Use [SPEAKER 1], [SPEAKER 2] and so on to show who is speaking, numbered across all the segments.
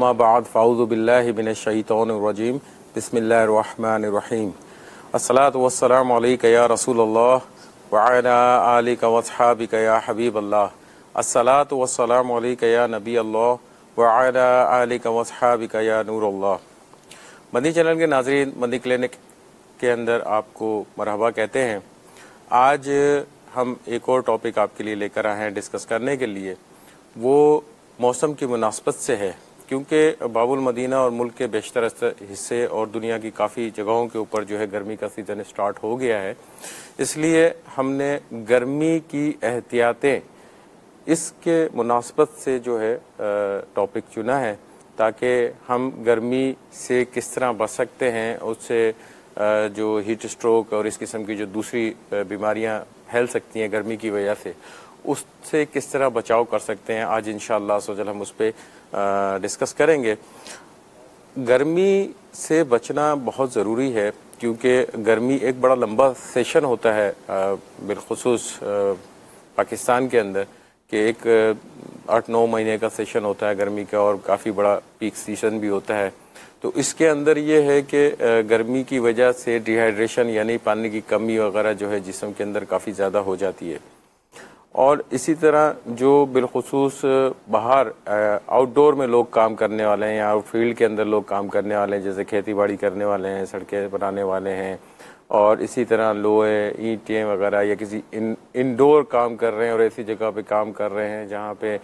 [SPEAKER 1] अम्मा बाद फ़ाऊज़ु बिल्लाहि मिनश्शैतानिर्रजीम बिस्मिल्लाहिर्रहमानिर्रहीम अस्सलातु वस्सलामु अलैका या रसूलल्लाह व अला आलिका व अस्हाबिका या हबीबल्लाह अस्सलातु वस्सलामु अलैका या नबी अल्लाह व अला आलिका व अस्हाबिका या नूरल्लाह। मदनी चैनल के नाज़रीन, मदनी क्लिनिक के अंदर आपको मरहबा कहते हैं। आज हम एक और टॉपिक आपके लिए लेकर आए हैं डिस्कस करने के लिए। वो मौसम की मुनासबत से है, क्योंकि बाबुल मदीना और मुल्क के बेशतर हिस्से और दुनिया की काफ़ी जगहों के ऊपर जो है गर्मी का सीज़न स्टार्ट हो गया है। इसलिए हमने गर्मी की एहतियातें इसके मुनासबत से जो है टॉपिक चुना है, ताकि हम गर्मी से किस तरह बच सकते हैं, उससे जो हीट स्ट्रोक और इस किस्म की जो दूसरी बीमारियां फैल सकती हैं गर्मी की वजह से, उससे किस तरह बचाव कर सकते हैं। आज इंशाअल्लाह सोजल हम उस पर डिस्कस करेंगे। गर्मी से बचना बहुत ज़रूरी है, क्योंकि गर्मी एक बड़ा लंबा सेशन होता है बिलखुसूस पाकिस्तान के अंदर, कि एक 8-9 महीने का सेशन होता है गर्मी का, और काफ़ी बड़ा पीक सीजन भी होता है। तो इसके अंदर ये है कि गर्मी की वजह से डिहाइड्रेशन यानी पानी की कमी वगैरह जो है जिस्म के अंदर काफ़ी ज़्यादा हो जाती है। और इसी तरह जो बिलखुसूस बाहर आउटडोर में लोग काम करने वाले हैं या आउटफील्ड के अंदर लोग काम करने वाले हैं, जैसे खेती बाड़ी करने वाले हैं, सड़कें बनाने वाले हैं, और इसी तरह लोहे ईंटें वगैरह या किसी इंडोर काम कर रहे हैं और ऐसी जगह पे काम कर रहे हैं जहाँ पे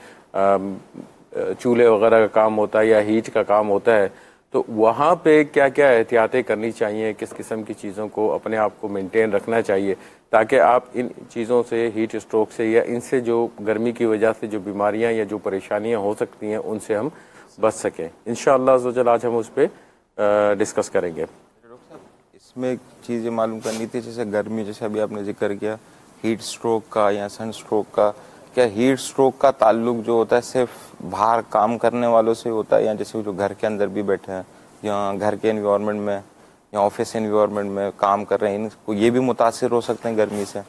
[SPEAKER 1] चूल्हे वगैरह का काम होता है या हीट का काम होता है, तो वहाँ पे क्या क्या एहतियातें करनी चाहिए, किस किस्म की चीज़ों को अपने आप को मेंटेन रखना चाहिए, ताकि आप इन चीज़ों से, हीट स्ट्रोक से या इनसे जो गर्मी की वजह से जो बीमारियाँ या जो परेशानियाँ हो सकती हैं उनसे हम बच सकें। इंशाअल्लाह ज़ोजल आज हम उस पर डिस्कस करेंगे।
[SPEAKER 2] इसमें एक चीज़ ये मालूम करनी थी, जैसे गर्मी, जैसे अभी आपने जिक्र किया हीट स्ट्रोक का या सन स्ट्रोक का, क्या हीट स्ट्रोक का ताल्लुक जो होता है सिर्फ बाहर काम करने वालों से होता है, या जैसे जो घर के अंदर भी बैठे हैं या घर के एनवायरनमेंट में या ऑफिस एनवायरनमेंट में काम कर रहे हैं, इनको ये भी मुतासिर हो सकते हैं गर्मी से?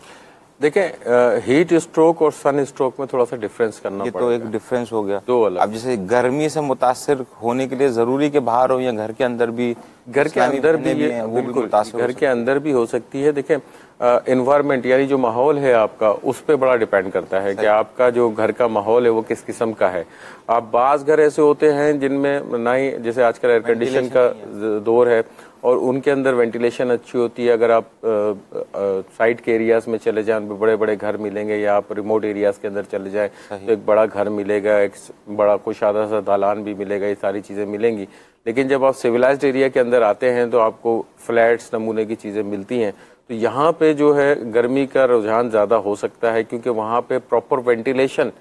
[SPEAKER 1] देखें, हीट स्ट्रोक और सन स्ट्रोक में थोड़ा सा डिफरेंस करना
[SPEAKER 2] ये तो एक डिफरेंस हो गया,
[SPEAKER 1] दो अलग।
[SPEAKER 2] अब जैसे गर्मी से मुतासिर होने के लिए जरूरी कि बाहर हो या घर के अंदर भी?
[SPEAKER 1] घर के अंदर भी ये बिल्कुल घर के अंदर भी हो सकती है। देखें, एनवायरनमेंट यानी जो माहौल है आपका, उस पर बड़ा डिपेंड करता है कि आपका जो घर का माहौल है वो किस किस्म का है। आप बाज़ घर ऐसे होते हैं जिनमें ना ही, जैसे आजकल एयर कंडीशन का दौर है और उनके अंदर वेंटिलेशन अच्छी होती है। अगर आप साइड के एरियाज में चले जाएं, बड़े बड़े घर मिलेंगे, या आप रिमोट एरियाज के अंदर चले जाएं तो एक बड़ा घर मिलेगा, एक बड़ा कुशादा सा दालान भी मिलेगा, ये सारी चीज़ें मिलेंगी। लेकिन जब आप सिविलाइज्ड एरिया के अंदर आते हैं तो आपको फ्लैट्स नमूने की चीज़ें मिलती हैं। तो यहाँ पे जो है गर्मी का रुझान ज़्यादा हो सकता है, क्योंकि वहाँ पे प्रॉपर वेंटिलेशन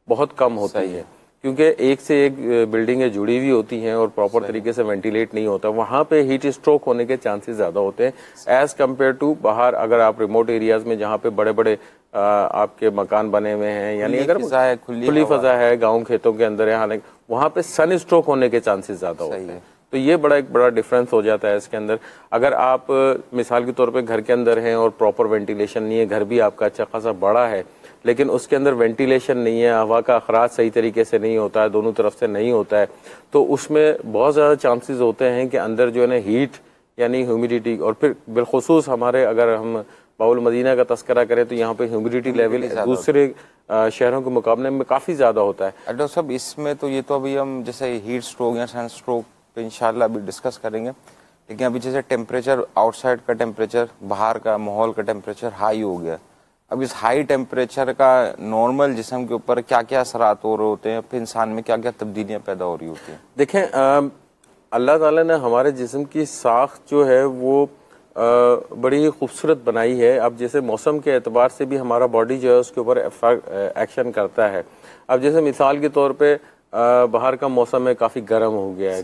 [SPEAKER 1] बहुत कम होती है, क्योंकि एक से एक बिल्डिंगें जुड़ी हुई होती हैं और प्रॉपर तरीके से वेंटिलेट नहीं होता। वहाँ पे हीट स्ट्रोक होने के चांसेस ज़्यादा होते हैं एज़ कम्पेयर टू बाहर। अगर आप रिमोट एरियाज में जहाँ पे बड़े बड़े आपके मकान बने हुए हैं, यानी अगर खुली फजा है, गाँव खेतों के अंदर है, हालांकि वहाँ पे सन स्ट्रोक होने के चांसेस ज़्यादा होते हैं। तो ये एक बड़ा डिफरेंस हो जाता है इसके अंदर। अगर आप मिसाल के तौर पे घर के अंदर हैं और प्रॉपर वेंटिलेशन नहीं है, घर भी आपका अच्छा खासा बड़ा है, लेकिन उसके अंदर वेंटिलेशन नहीं है, हवा का अखराज सही तरीके से नहीं होता है, दोनों तरफ से नहीं होता है, तो उसमें बहुत ज़्यादा चांसेस होते हैं कि अंदर जो है ना हीट यानी ह्यूमिडिटी, और फिर बिलखुसूस हमारे, अगर हम बाबुल मदीना का तस्करा करें तो यहाँ पे ह्यूमिडिटी लेवल दूसरे शहरों के मुकाबले में काफ़ी ज़्यादा होता है।
[SPEAKER 2] डॉक्टर साहब, इसमें तो ये तो अभी हम जैसे हीट स्ट्रोक या सन स्ट्रोक पे इंशाल्लाह अभी डिस्कस करेंगे, लेकिन अभी जैसे टेम्परेचर, आउटसाइड का टेम्परेचर, बाहर का माहौल का टेम्परेचर हाई हो गया, अब इस हाई टेम्परेचर का नॉर्मल जिस्म के ऊपर क्या क्या असरात हो रहे होते हैं, फिर इंसान में क्या क्या तब्दीलियाँ पैदा हो रही होती हैं?
[SPEAKER 1] देखें, अल्लाह ताला ने हमारे जिस्म की साख्त जो है वो बड़ी खूबसूरत बनाई है। अब जैसे मौसम के एतबार से भी हमारा बॉडी जो है उसके ऊपर एक्शन करता है। अब जैसे मिसाल के तौर पे बाहर का मौसम है, काफ़ी गर्म हो गया है,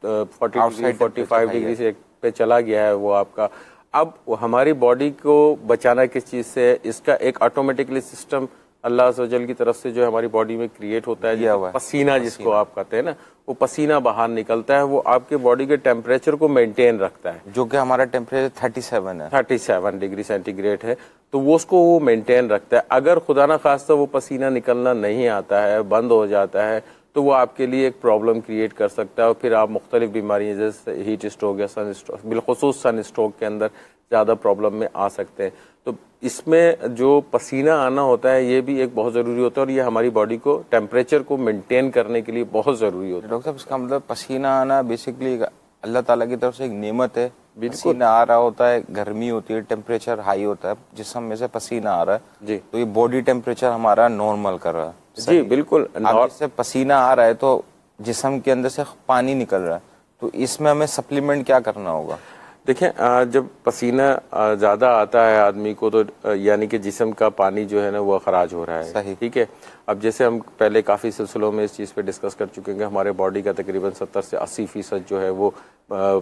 [SPEAKER 1] 40-45 डिग्री से पे चला गया है वो आपका। अब हमारी बॉडी को बचाना किस चीज़ से, इसका एक ऑटोमेटिकली सिस्टम अल्लाह अज़्ज़वजल की तरफ से जो हमारी बॉडी में क्रिएट होता है, पसीना जिसको आप कहते हैं ना, वो पसीना बाहर निकलता है, वो आपके बॉडी के टेम्परेचर को मेंटेन रखता है,
[SPEAKER 2] जो कि हमारा टेम्परेचर 37 है,
[SPEAKER 1] 37 डिग्री सेंटीग्रेड है, तो वो उसको वो मेंटेन रखता है। अगर खुदा ना खास्ता वो पसीना निकलना नहीं आता है, बंद हो जाता है, तो वो आपके लिए एक प्रॉब्लम क्रिएट कर सकता है और फिर आप मुख्तलिफ बीमारियाँ जैसे हीट स्ट्रोक या सन स्ट्रोक, बिलखुसूस सन स्ट्रोक के अंदर ज़्यादा प्रॉब्लम में आ सकते हैं। तो इसमें जो पसीना आना होता है ये भी एक बहुत ज़रूरी होता है और ये हमारी बॉडी को टेम्परेचर को मेंटेन करने के लिए बहुत ज़रूरी होता है।
[SPEAKER 2] डॉक्टर साहब इसका मतलब पसीना आना बेसिकली अल्लाह ताला की तरफ से एक नेमत है। पसीना आ रहा होता है, गर्मी होती है, टेम्परेचर हाई होता है, जिस्म में से पसीना आ रहा है
[SPEAKER 1] जी,
[SPEAKER 2] तो ये बॉडी टेम्परेचर हमारा नॉर्मल कर रहा है।
[SPEAKER 1] जी बिल्कुल।
[SPEAKER 2] इससे पसीना आ रहा है तो जिस्म के अंदर से पानी निकल रहा है, तो इसमें हमें सप्लीमेंट क्या करना होगा?
[SPEAKER 1] देखें, जब पसीना ज़्यादा आता है आदमी को तो यानी कि जिस्म का पानी जो है ना वो खराज हो रहा है।
[SPEAKER 2] सही।
[SPEAKER 1] ठीक है। अब जैसे हम पहले काफ़ी सिलसिलों में इस चीज़ पे डिस्कस कर चुके हैं कि हमारे बॉडी का तकरीबन 70 से 80% जो है वो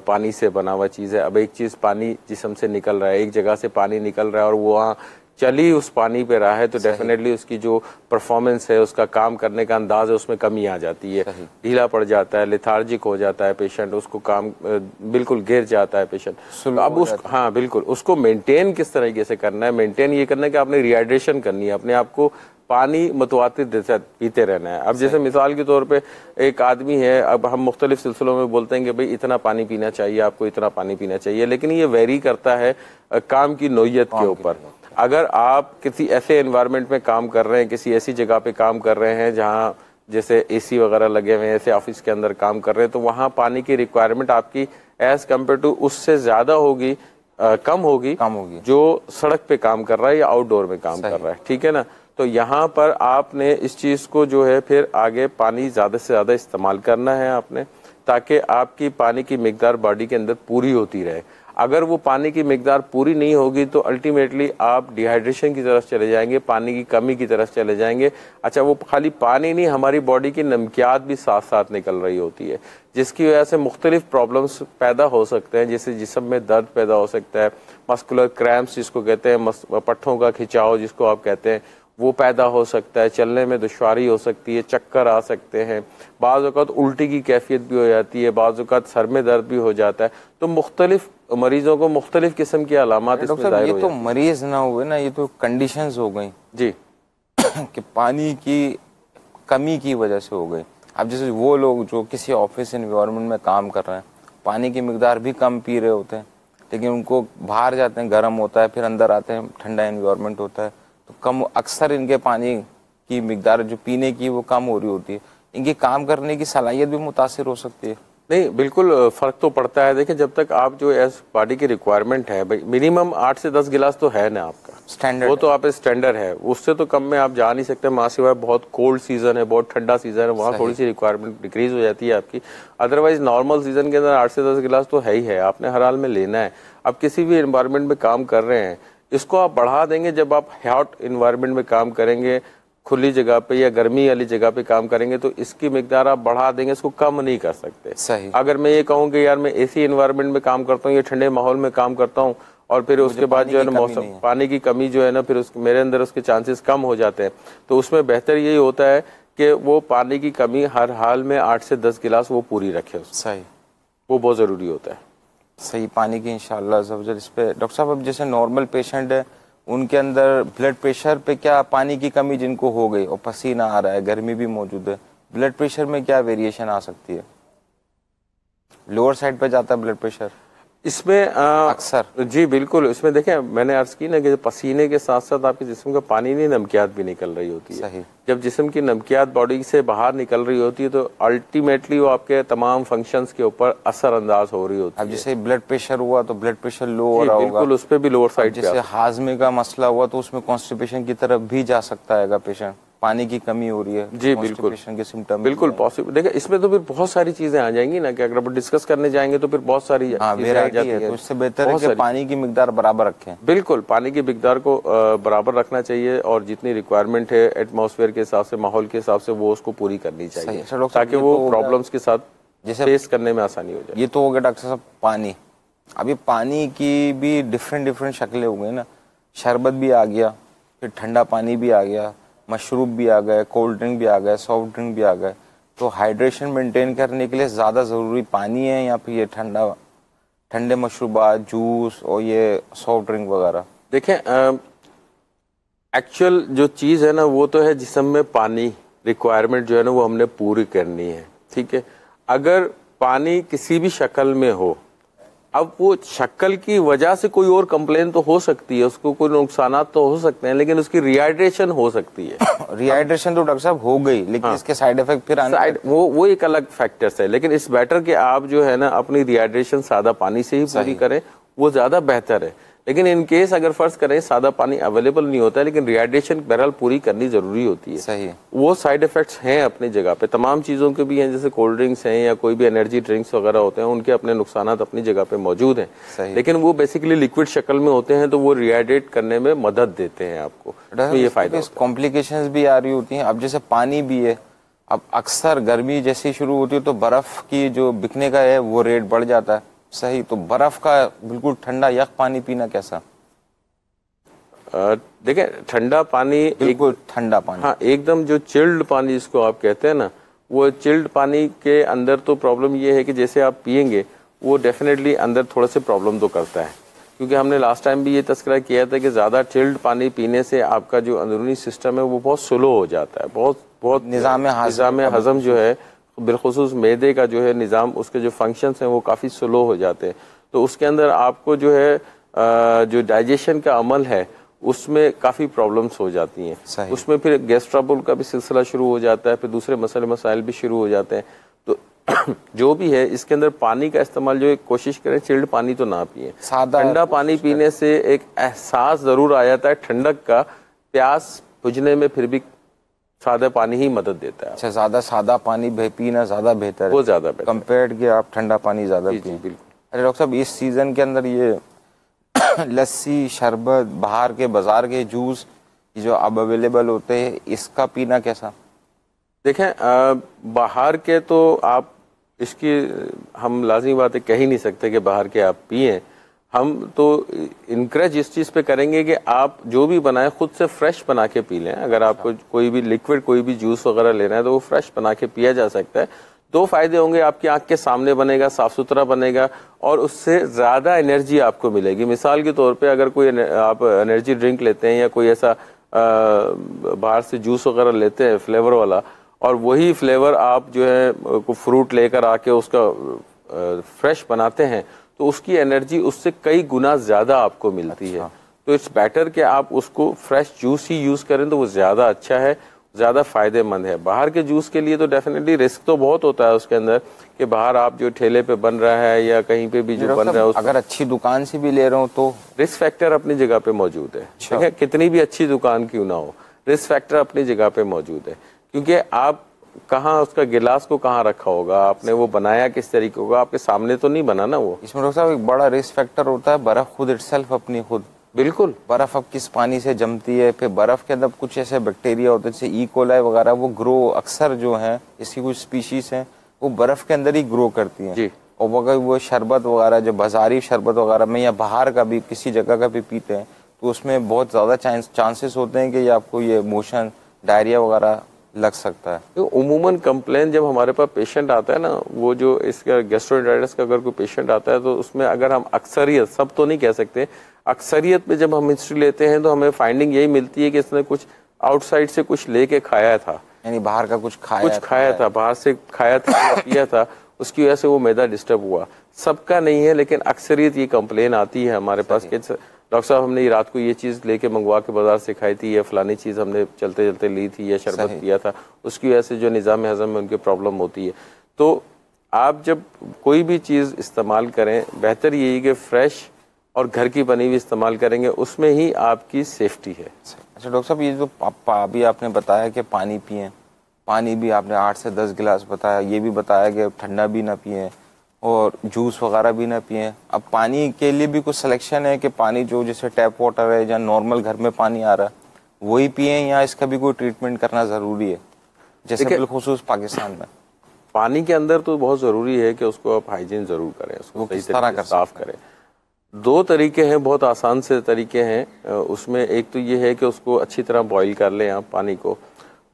[SPEAKER 1] पानी से बना हुआ चीज़ है। अब एक चीज़ पानी जिस्म से निकल रहा है, एक जगह से पानी निकल रहा है और वो वहाँ चली उस पानी पे रहा है तो डेफिनेटली उसकी जो परफॉर्मेंस है, उसका काम करने का अंदाज है, उसमें कमी आ जाती है, ढीला पड़ जाता है, लेथार्जिक हो जाता है पेशेंट, उसको काम बिल्कुल गिर जाता है पेशेंट। तो अब उसको, हाँ बिल्कुल, उसको मेंटेन किस तरीके से करना है? मेंटेन ये करना है कि आपने रिहाइड्रेशन करनी है, अपने आप को पानी मुतवातिर पीते रहना है। अब जैसे मिसाल के तौर पे एक आदमी है, अब हम मुख्तलिफ सिलसिलों में बोलते हैं कि भाई इतना पानी पीना चाहिए, आपको इतना पानी पीना चाहिए, लेकिन ये वेरी करता है काम की नोयत के ऊपर। अगर आप किसी ऐसे एनवायरनमेंट में काम कर रहे हैं, किसी ऐसी जगह पे काम कर रहे हैं जहां जैसे एसी वगैरह लगे हुए हैं, ऐसे ऑफिस के अंदर काम कर रहे हैं, तो वहां पानी की रिक्वायरमेंट आपकी एज कम्पेयर टू उससे ज्यादा होगी, कम होगी जो सड़क पे काम कर रहा है या आउटडोर में काम कर रहा है। ठीक है ना? तो यहाँ पर आपने इस चीज को जो है फिर आगे पानी ज्यादा से ज्यादा इस्तेमाल करना है आपने, ताकि आपकी पानी की मिकदार बॉडी के अंदर पूरी होती रहे। अगर वो पानी की मिकदार पूरी नहीं होगी तो अल्टीमेटली आप डिहाइड्रेशन की तरफ चले जाएंगे, पानी की कमी की तरफ चले जाएंगे। अच्छा, वो खाली पानी नहीं, हमारी बॉडी की नमकियात भी साथ साथ निकल रही होती है, जिसकी वजह से मुख्तलिफ प्रॉब्लम्स पैदा हो सकते हैं, जैसे जिस्म में दर्द पैदा हो सकता है, मस्कुलर क्रैम्प्स जिसको कहते हैं, पट्ठों का खिंचाव जिसको आप कहते हैं, वो पैदा हो सकता है, चलने में दुश्वारी हो सकती है, चक्कर आ सकते हैं, बाज़ औक़ात उल्टी की कैफियत भी हो जाती है, बाज़ औक़ात सर में दर्द भी हो जाता है। तो मुख्तलिफ मरीजों को मुख्तलिफ किस्म की अलामात इसमें ज़ाहिर हो जाती है।
[SPEAKER 2] ये तो मरीज ना हुए ना, ये तो कंडीशंस हो गई
[SPEAKER 1] जी
[SPEAKER 2] कि पानी की कमी की वजह से हो गई। अब जैसे वो लोग जो किसी ऑफिस एनवायरनमेंट में काम कर रहे हैं, पानी की मिकदार भी कम पी रहे होते हैं, लेकिन उनको बाहर जाते हैं गर्म होता है, फिर अंदर आते हैं ठंडा एनवायरनमेंट होता है, तो कम अक्सर इनके पानी की मिकदार जो पीने की वो कम हो रही होती है, इनकी काम करने की सलाहियत भी मुतासिर हो सकती है।
[SPEAKER 1] नहीं, बिल्कुल फ़र्क तो पड़ता है। देखिए, जब तक आप जो एज बॉडी की रिक्वायरमेंट है, भाई मिनिमम 8 से 10 गिलास तो है ना आपका
[SPEAKER 2] स्टैंडर्ड,
[SPEAKER 1] वो तो आप स्टैंडर्ड है, उससे तो कम में आप जा नहीं सकते। माँ सिवाय बहुत कोल्ड सीजन है, बहुत ठंडा सीजन है, वहाँ थोड़ी सी रिक्वायरमेंट डिक्रीज हो जाती है आपकी। अदरवाइज नॉर्मल सीजन के अंदर 8 से 10 गिलास तो है ही है, आपने हर हाल में लेना है। आप किसी भी इन्वायरमेंट में काम कर रहे हैं, इसको आप बढ़ा देंगे जब आप हॉट इन्वायरमेंट में काम करेंगे, खुली जगह पे या गर्मी वाली जगह पे काम करेंगे, तो इसकी मिकदार आप बढ़ा देंगे, इसको कम नहीं कर सकते।
[SPEAKER 2] सही।
[SPEAKER 1] अगर मैं ये कहूँ कि यार मैं एसी इन्वायरमेंट में काम करता हूँ या ठंडे माहौल में काम करता हूँ और फिर उसके बाद जो है ना मौसम पानी की कमी जो है ना, फिर मेरे अंदर उसके चांसेस कम हो जाते हैं, तो उसमें बेहतर यही होता है कि वो पानी की कमी हर हाल में 8 से 10 गिलास वो पूरी रखे।
[SPEAKER 2] सही,
[SPEAKER 1] वो बहुत ज़रूरी होता है।
[SPEAKER 2] सही पानी की इंशाल्लाह सब। इस पे डॉक्टर साहब, अब जैसे नॉर्मल पेशेंट है, उनके अंदर ब्लड प्रेशर पे क्या पानी की कमी जिनको हो गई और पसीना आ रहा है, गर्मी भी मौजूद है, ब्लड प्रेशर में क्या वेरिएशन आ सकती है? लोअर साइड पे जाता है ब्लड प्रेशर
[SPEAKER 1] इसमें
[SPEAKER 2] अक्सर?
[SPEAKER 1] जी बिल्कुल। इसमें देखें, मैंने अर्ज की ना कि पसीने के साथ साथ आपके जिस्म का पानी नहीं, नमकियात भी निकल रही होती है।
[SPEAKER 2] सही।
[SPEAKER 1] जब जिस्म की नमकियात बॉडी से बाहर निकल रही होती है तो अल्टीमेटली वो आपके तमाम फंक्शंस के ऊपर असर अंदाज हो रही होती है।
[SPEAKER 2] अब जैसे ब्लड प्रेशर हुआ तो ब्लड प्रेशर लो हो रहा होगा,
[SPEAKER 1] बिल्कुल, उस पर भी लोअर साइड।
[SPEAKER 2] जैसे हाजमे का मसला हुआ तो उसमें कॉन्स्टिपेशन की तरफ भी जा सकता है पेशेंट, पानी की कमी हो रही है
[SPEAKER 1] जी बिल्कुल
[SPEAKER 2] के सिम्टम
[SPEAKER 1] बिल्कुल पॉसिबल। देखिए, इसमें तो फिर बहुत सारी चीजें आ जाएंगी ना कि अगर आप डिस्कस करने जाएंगे तो फिर बहुत सारी
[SPEAKER 2] वैरायटी है, तो इससे बेहतर है कि पानी की मिकदार बराबर रखें। बिल्कुल,
[SPEAKER 1] पानी की मिकदार को बराबर रखना चाहिए और जितनी रिक्वायरमेंट है एटमॉस्फेयर के हिसाब से, माहौल के हिसाब से, वो उसको पूरी करनी चाहिए ताकि वो प्रॉब्लम्स के साथ जैसे फेस करने में आसानी हो जाए।
[SPEAKER 2] ये तो हो गया डॉक्टर साहब पानी। अभी पानी की भी डिफरेंट शक्लें हो गई ना, शरबत भी आ गया, फिर ठंडा पानी भी आ गया, मशरूब भी आ गए, कोल्ड ड्रिंक भी आ गए, सॉफ्ट ड्रिंक भी आ गए। तो हाइड्रेशन मेंटेन करने के लिए ज़्यादा ज़रूरी पानी है या फिर ये ठंडे मशरूबात, जूस और ये सॉफ्ट ड्रिंक वगैरह?
[SPEAKER 1] देखें, एक्चुअल जो चीज़ है ना वो तो है जिस्म में पानी, रिक्वायरमेंट जो है ना वो हमने पूरी करनी है, ठीक है। अगर पानी किसी भी शक्ल में हो, अब वो शक्ल की वजह से कोई और कंप्लेन तो हो सकती है, उसको कोई नुकसान तो हो सकते हैं, लेकिन उसकी रिहाइड्रेशन हो सकती है।
[SPEAKER 2] रिहाइड्रेशन तो डॉक्टर साहब हो गई, लेकिन इसके साइड इफेक्ट फिर आने
[SPEAKER 1] वो एक अलग फैक्टर्स है। लेकिन इस बेटर कि आप जो है ना अपनी रिहाइड्रेशन सादा पानी से ही पूरी करें, वो ज्यादा बेहतर है। लेकिन इन केस अगर फर्ज करें सादा पानी अवेलेबल नहीं होता है, लेकिन रिहाइड्रेशन बहरहाल पूरी करनी जरूरी होती है।
[SPEAKER 2] सही।
[SPEAKER 1] वो साइड इफेक्ट्स हैं अपनी जगह पे, तमाम चीजों के भी हैं, जैसे कोल्ड ड्रिंक्स हैं या कोई भी एनर्जी ड्रिंक्स वगैरह होते हैं, उनके अपने नुकसान अपनी जगह पे मौजूद हैं। लेकिन वो बेसिकली लिक्विड शक्ल में होते हैं, तो वो रिहाइड्रेट करने में मदद देते हैं आपको, तो ये फायदा।
[SPEAKER 2] कॉम्प्लिकेशंस भी आ रही होती हैं। अब जैसे पानी भी है, अब अक्सर गर्मी जैसी शुरू होती है तो बर्फ की जो बिकने का है वो रेट बढ़ जाता है। सही, तो बर्फ का बिल्कुल ठंडा यख पानी पीना कैसा?
[SPEAKER 1] देखिए ठंडा पानी,
[SPEAKER 2] बिल्कुल ठंडा पानी,
[SPEAKER 1] हाँ एकदम जो चिल्ड पानी जिसको आप कहते हैं ना, वो चिल्ड पानी के अंदर तो प्रॉब्लम ये है कि जैसे आप पिएंगे वो डेफिनेटली अंदर थोड़ा से प्रॉब्लम तो करता है, क्योंकि हमने लास्ट टाइम भी ये तस्करा किया था कि ज़्यादा चिल्ड पानी पीने से आपका जो अंदरूनी सिस्टम है वो बहुत स्लो हो जाता है, बहुत निज़ाम हज़म जो है, बिलखुसूस मैदे का जो है निज़ाम, उसके जो फंक्शंस हैं वो काफ़ी स्लो हो जाते हैं। तो उसके अंदर आपको जो है जो डाइजेशन का अमल है उसमें काफ़ी प्रॉब्लम्स हो जाती हैं, उसमें फिर गैस ट्रबल का भी सिलसिला शुरू हो जाता है, फिर दूसरे मसले मसाइल भी शुरू हो जाते हैं। तो जो भी है इसके अंदर पानी का इस्तेमाल जो है कोशिश करें चिल्ड पानी तो ना पिए। ठंडा पानी पीने से एक एहसास ज़रूर आ जाता है ठंडक का, प्यास बुझने में फिर भी सादा पानी ही मदद देता है।
[SPEAKER 2] अच्छा, ज़्यादा सादा पानी पीना ज़्यादा बेहतर है,
[SPEAKER 1] वो ज़्यादा बेहतर
[SPEAKER 2] कंपेयर्ड कि आप ठंडा पानी ज़्यादा पिए।
[SPEAKER 1] बिल्कुल।
[SPEAKER 2] अरे डॉक्टर साहब, इस सीज़न के अंदर ये लस्सी, शरबत, बाहर के बाजार के जूस जो अब अवेलेबल होते हैं, इसका पीना कैसा?
[SPEAKER 1] देखें बाहर के तो आप इसकी हम लाज़मी बातें कह ही नहीं सकते कि बाहर के आप पिएं। हम तो इनकरेज इस चीज़ पे करेंगे कि आप जो भी बनाएं खुद से फ्रेश बना के पी लें। अगर आपको कोई भी लिक्विड कोई भी जूस वगैरह लेना है तो वो फ्रेश बना के पिया जा सकता है। दो फायदे होंगे, आपकी आंख के सामने बनेगा, साफ सुथरा बनेगा और उससे ज़्यादा एनर्जी आपको मिलेगी। मिसाल के तौर पे अगर कोई आप एनर्जी ड्रिंक लेते हैं या कोई ऐसा बाहर से जूस वगैरह लेते हैं फ्लेवर वाला, और वही फ्लेवर आप जो है कोई फ्रूट लेकर आके उसका फ्रेश बनाते हैं, तो उसकी एनर्जी उससे कई गुना ज़्यादा आपको मिलती है। तो इट्स बेटर कि आप उसको फ्रेश जूस ही यूज़ करें, तो वो ज़्यादा अच्छा है, ज़्यादा फ़ायदेमंद है। बाहर के जूस के लिए तो डेफिनेटली रिस्क तो बहुत होता है उसके अंदर, कि बाहर आप जो ठेले पे बन रहा है या कहीं पे भी जो बन रहा है,
[SPEAKER 2] अगर अच्छी दुकान से भी ले रहा हूँ तो
[SPEAKER 1] रिस्क फैक्टर अपनी जगह पे मौजूद है। ठीक है, कितनी भी अच्छी दुकान क्यों ना हो, रिस्क फैक्टर अपनी जगह पे मौजूद है, क्योंकि आप कहाँ उसका गिलास को कहाँ रखा होगा, आपने वो बनाया किस तरीके होगा, आपके सामने तो नहीं बना ना वो।
[SPEAKER 2] इसमें डॉक्टर साहब एक बड़ा रिस्क फैक्टर होता है बर्फ खुद इटसेल्फ, अपनी खुद।
[SPEAKER 1] बिल्कुल,
[SPEAKER 2] बर्फ अब किस पानी से जमती है, फिर बर्फ के अंदर कुछ ऐसे बैक्टीरिया होते हैं जैसे ई कोलाई वगैरह, वो ग्रो अक्सर जो हैं, इसकी कुछ स्पीशीज हैं वो बर्फ के अंदर ही ग्रो करती हैं जी। और अगर वो शरबत वगैरह जो बाजारी शरबत वगैरह में या बाहर का भी किसी जगह का भी पीते हैं तो उसमें बहुत ज़्यादा चांसेस होते हैं कि ये आपको ये मोशन डायरिया वगैरह लग सकता है।
[SPEAKER 1] तो उमूमन कंप्लेन जब हमारे पास पेशेंट आता है ना, वो जो इसका गैस्ट्रोएंटेराइटिस का अगर कोई पेशेंट आता है तो उसमें अगर हम अक्सरियत, सब तो नहीं कह सकते, अक्सरियत में जब हम हिस्ट्री लेते हैं तो हमें फाइंडिंग यही मिलती है कि इसने कुछ आउटसाइड से कुछ लेके खाया था,
[SPEAKER 2] यानी बाहर का कुछ खाया
[SPEAKER 1] था, बाहर से खाया था, पिया था, उसकी वजह से वो मैदा डिस्टर्ब हुआ। सबका नहीं है, लेकिन अक्सरियत ये कंप्लेन आती है हमारे पास कि डॉक्टर साहब हमने रात को ये चीज़ लेके मंगवा के बाजार से खाई थी, या फलानी चीज़ हमने चलते चलते ली थी, या शरबत पिया था, उसकी वजह से जो निज़ाम हज़म में उनकी प्रॉब्लम होती है। तो आप जब कोई भी चीज़ इस्तेमाल करें, बेहतर यही कि फ्रेश और घर की बनी हुई इस्तेमाल करेंगे, उसमें ही आपकी सेफ्टी है।
[SPEAKER 2] अच्छा डॉक्टर साहब, ये जो अभी आपने बताया कि पानी पिएं, पानी भी आपने 8 से 10 गिलास बताया, ये भी बताया कि ठंडा भी ना पिएं और जूस वगैरह भी ना पिएं। अब पानी के लिए भी कुछ सिलेक्शन है कि पानी जो जैसे टैप वाटर है या नॉर्मल घर में पानी आ रहा है वही पिएं, या इसका भी कोई ट्रीटमेंट करना ज़रूरी है, जैसे बिलखुसूस पाकिस्तान में?
[SPEAKER 1] पानी के अंदर तो बहुत ज़रूरी है कि उसको आप हाइजीन ज़रूर करें, उसको
[SPEAKER 2] किस तरह
[SPEAKER 1] साफ करें। दो तरीके हैं, बहुत आसान से तरीके हैं उसमें। एक तो ये है कि उसको अच्छी तरह बॉईल कर लें आप पानी को,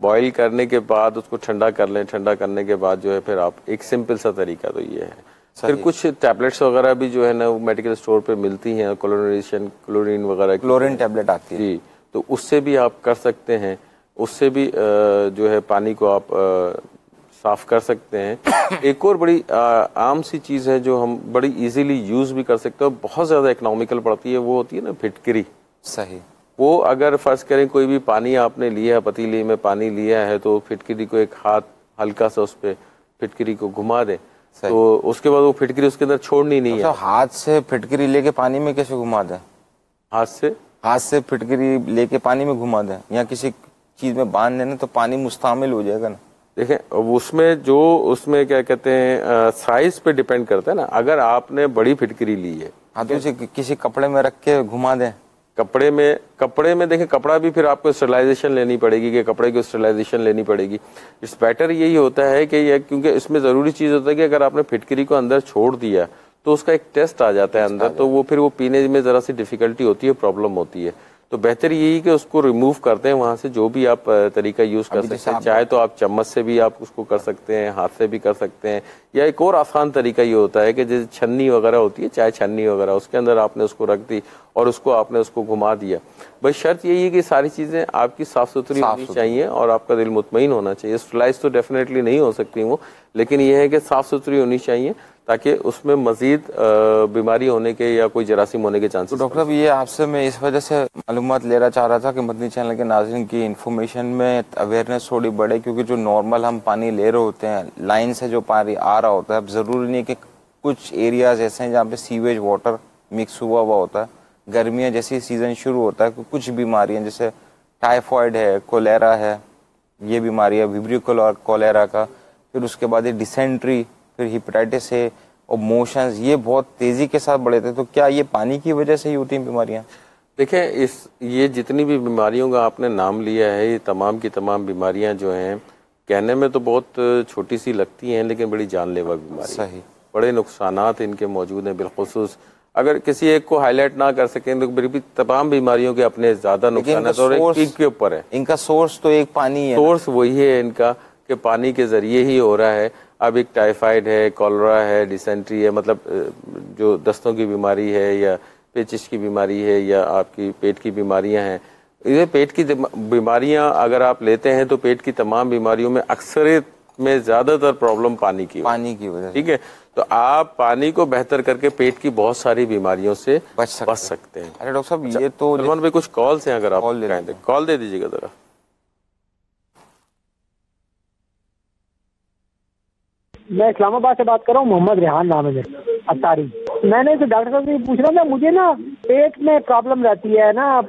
[SPEAKER 1] बॉईल करने के बाद उसको ठंडा कर लें, ठंडा करने के बाद जो है फिर आप, एक सिंपल सा तरीका तो ये है। फिर कुछ टैबलेट्स वगैरह भी जो है ना वो मेडिकल स्टोर पे मिलती हैं, क्लोरीन वगैरह, क्लोरीन टैबलेट आती है जी, तो उससे भी आप कर सकते हैं। उससे भी जो है पानी को आप साफ कर सकते हैं। एक और बड़ी आम सी चीज़ है जो हम बड़ी इजीली यूज़ भी कर सकते हैं और बहुत ज़्यादा इकोनॉमिकल पड़ती है, वो होती है ना फिटकरी।
[SPEAKER 2] सही।
[SPEAKER 1] वो अगर फर्ज करें कोई भी पानी आपने लिया है, पतीली में पानी लिया है, तो फिटकरी को एक हाथ हल्का सा उस पर फिटकरी को घुमा दें, तो उसके बाद वो फिटकरी उसके अंदर छोड़नी नहीं है।
[SPEAKER 2] हाथ से फिटकरी लेके पानी में कैसे घुमा दें?
[SPEAKER 1] हाथ से
[SPEAKER 2] फिटकरी लेके पानी में घुमा दें या किसी चीज में बांध देना तो पानी मुस्तामिल हो जाएगा ना?
[SPEAKER 1] देखें, उसमें क्या कहते हैं, साइज पे डिपेंड करता है ना। अगर आपने बड़ी फिटकरी ली है,
[SPEAKER 2] हाँ, तो उसे किसी कपड़े में रख के घुमा दें।
[SPEAKER 1] कपड़े में देखें, कपड़ा भी फिर आपको स्टरलाइजेशन लेनी पड़ेगी, कि कपड़े की स्टरलाइजेशन लेनी पड़ेगी। इस बेटर यही होता है कि क्योंकि इसमें ज़रूरी चीज़ होता है कि अगर आपने फिटकरी को अंदर छोड़ दिया तो उसका एक टेस्ट आ जाता है अंदर, तो वो फिर वो पीने में ज़रा सी डिफ़िकल्टी होती है, प्रॉब्लम होती है। तो बेहतर यही कि उसको रिमूव करते हैं वहाँ से, जो भी आप तरीका यूज़ कर सकते हैं। चाहे तो आप चम्मच से भी आप उसको कर सकते हैं, हाथ से भी कर सकते हैं, या एक और आसान तरीका ये होता है कि जैसे छन्नी वगैरह होती है, चाय छन्नी वगैरह, उसके अंदर आपने उसको रख दी और आपने उसको घुमा दिया। बस शर्त यही है कि सारी चीज़ें आपकी साफ़ सुथरी होनी चाहिए और आपका दिल मुतमईन होना चाहिए। स्टरलाइज तो डेफिनेटली नहीं हो सकती वो, लेकिन ये है कि साफ़ सुथरी होनी चाहिए ताकि उसमें मजीद बीमारी होने के या कोई जरासीम होने के चांसेस।
[SPEAKER 2] तो डॉक्टर साहब, ये आपसे मैं इस वजह से मालूमात लेना चाह रहा था कि मदनी चैनल के नाज़रीन की इन्फॉर्मेशन में अवेयरनेस थोड़ी बढ़े, क्योंकि जो नॉर्मल हम पानी ले रहे होते हैं, लाइन से जो पानी आ रहा होता है, अब ज़रूरी नहीं कि कुछ एरियाज ऐसे हैं जहाँ पे सीवेज वाटर मिक्स हुआ होता है। गर्मियाँ जैसे सीज़न शुरू होता है, कुछ बीमारियाँ जैसे टाइफॉइड है, कोलेरा है, ये बीमारी है, विब्रियो कोलेरा का, फिर उसके बाद ये डिसेंट्री, फिर हेपेटाइटिस है और मोशंस, ये बहुत तेजी के साथ बढ़े थे। तो क्या ये पानी की वजह से ही होती हैं बीमारियां?
[SPEAKER 1] देखें, ये जितनी भी बीमारियों का आपने नाम लिया है, ये तमाम की तमाम बीमारियां जो हैं, कहने में तो बहुत छोटी सी लगती हैं, लेकिन बड़ी जानलेवा बीमारी।
[SPEAKER 2] सही।
[SPEAKER 1] बड़े नुकसानात इनके मौजूद हैं। बिलखुसूस अगर किसी एक को हाईलाइट ना कर सकें तो फिर भी तमाम बीमारियों के अपने ज्यादा नुकसान और एक पीक के ऊपर है।
[SPEAKER 2] इनका सोर्स तो एक पानी है,
[SPEAKER 1] सोर्स वही है इनका कि पानी के जरिए ही हो रहा है। अब एक टाइफाइड है, कॉलरा है, डिसेंट्री है, मतलब जो दस्तों की बीमारी है या पेचिश की बीमारी है या आपकी पेट की बीमारियां हैं। ये पेट की बीमारियां अगर आप लेते हैं तो पेट की तमाम बीमारियों में अक्सरियत में ज्यादातर प्रॉब्लम पानी की
[SPEAKER 2] वजह से।
[SPEAKER 1] ठीक है, तो आप पानी को बेहतर करके पेट की बहुत सारी बीमारियों से बच सकते हैं।
[SPEAKER 2] अरे डॉक्टर साहब, ये तो
[SPEAKER 1] सलमान भाई कुछ कॉल्स हैं, अगर आप कॉल दे दीजिएगा जरा।
[SPEAKER 3] मैं इस्लामाबाद से बात कर रहा हूँ, मोहम्मद रेहान नाम है मेरा, अतारी। मैंने तो डॉक्टर साहब से पूछ रहा था, मुझे ना पेट में प्रॉब्लम रहती है ना,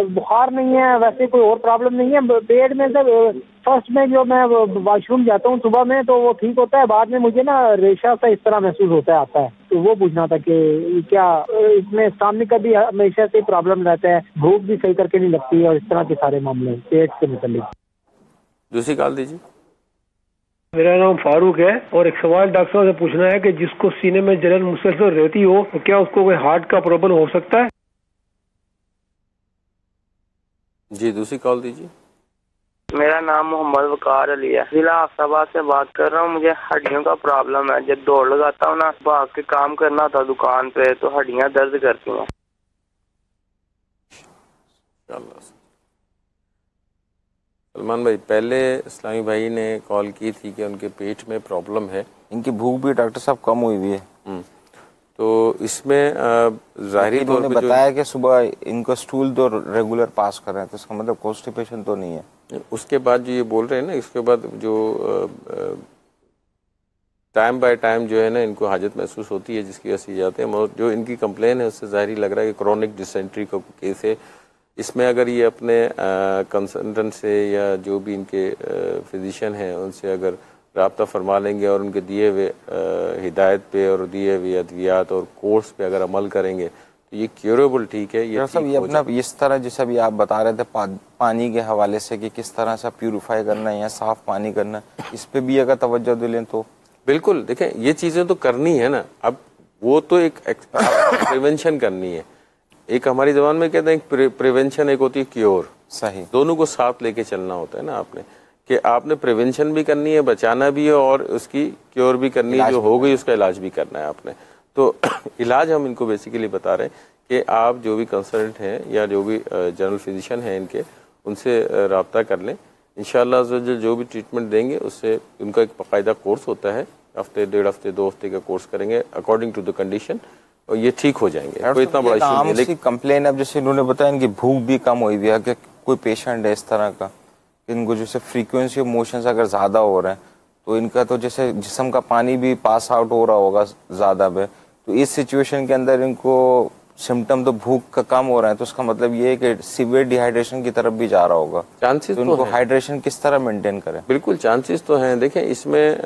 [SPEAKER 3] बुखार नहीं है, वैसे कोई और प्रॉब्लम नहीं है पेट में। सर फर्स्ट में जो मैं वॉशरूम जाता हूँ सुबह में तो वो ठीक होता है, बाद में मुझे ना रेशा सा इस तरह महसूस होता है, आता है। तो वो पूछना था कि क्या इसमें सामने का भी हमेशा से प्रॉब्लम रहता है, भूख भी सही करके नहीं लगती है और इस तरह के सारे मामले पेट से मुतल्लिक।
[SPEAKER 1] दूसरी कॉल दीजिए।
[SPEAKER 4] मेरा नाम फारूक है और एक सवाल डॉक्टर साहब से पूछना है कि जिसको सीने में जलन मुसलसल रहती हो तो क्या उसको कोई हार्ट का प्रॉब्लम हो सकता है?
[SPEAKER 1] जी, दूसरी कॉल दीजिए।
[SPEAKER 5] मेरा नाम मोहम्मद वकार अली है, जिला आफताबाद से बात कर रहा हूँ। मुझे हड्डियों का प्रॉब्लम है, जब दौड़ लगाता हूँ ना, भाग के काम करना था दुकान पे, तो हड्डियाँ दर्द करती हैं।
[SPEAKER 1] सलमान भाई, पहले इस्लामी भाई ने कॉल की थी कि उनके पेट में प्रॉब्लम है,
[SPEAKER 2] इनकी भूख भी डॉक्टर साहब कम हुई हुई है।
[SPEAKER 1] तो इसमें जाहिर तौर पे
[SPEAKER 2] बताया कि सुबह इनको स्टूल तो रेगुलर पास कर रहे हैं, तो इसका मतलब कॉन्स्टिपेशन तो नहीं है।
[SPEAKER 1] उसके बाद जो ये बोल रहे हैं ना, इसके बाद जो टाइम बाय टाइम जो है ना इनको हाजत महसूस होती है, जिसकी वजह से जाते हैं। जो इनकी कंप्लेन है उससे जाहिर लग रहा है कि क्रोनिक डिसेंट्री का केस है। इसमें अगर ये अपने कंसल्टेंट से या जो भी इनके फिजिशियन हैं उनसे अगर राब्ता फरमा लेंगे और उनके दिए हुए हिदायत पे और दिए हुए अद्वियात और कोर्स पे अगर अमल करेंगे तो ये क्योरेबल ठीक है। ये
[SPEAKER 2] सब ये अपना इस तरह जैसा भी आप बता रहे थे पानी के हवाले से कि किस तरह से प्यूरिफाई करना है या साफ पानी करना, इस पे भी अगर तवज्जो दिलें तो
[SPEAKER 1] बिल्कुल। देखें, ये चीज़ें तो करनी है ना, अब वो तो एक प्रिवेंशन करनी है। एक हमारी जबान में कहते हैं प्रिवेंशन, एक होती है क्योर।
[SPEAKER 2] सही,
[SPEAKER 1] दोनों को साथ लेके चलना होता है ना आपने, कि आपने प्रिवेंशन भी करनी है, बचाना भी है, और उसकी क्योर भी करनी है, जो हो गई उसका इलाज भी करना है आपने। तो इलाज हम इनको बेसिकली बता रहे हैं कि आप जो भी कंसल्टेंट हैं या जो भी जनरल फिजिशियन हैं इनके, उनसे रब्ता कर लें इंशाअल्लाह जो भी ट्रीटमेंट देंगे उससे उनका एक बाकायदा कोर्स होता है, हफ्ते 1.5 हफ्ते 2 हफ्ते का कोर्स करेंगे अकॉर्डिंग टू द कंडीशन और ये ठीक हो जाएंगे। कोई इतना बड़ा इशू नहीं है।
[SPEAKER 2] लेकिन कंप्लेन अब जैसे इन्होंने बताया इनकी भूख भी कम हुई हुई है कि कोई पेशेंट है इस तरह का, इनको जैसे फ्रीक्वेंसी ऑफ मोशंस अगर ज़्यादा हो रहे हैं तो इनका तो जैसे जिस्म का पानी भी पास आउट हो रहा होगा ज़्यादा पे, तो इस सिचुएशन के अंदर इनको सिम्टम तो भूख का कम हो रहा है, तो उसका मतलब ये है कि सीवियर डिहाइड्रेशन की तरफ भी जा रहा होगा।
[SPEAKER 1] चांसेस
[SPEAKER 2] तो इनको हाइड्रेशन किस तरह मेंटेन करें?
[SPEAKER 1] बिल्कुल चांसेस तो हैं। देखें इसमें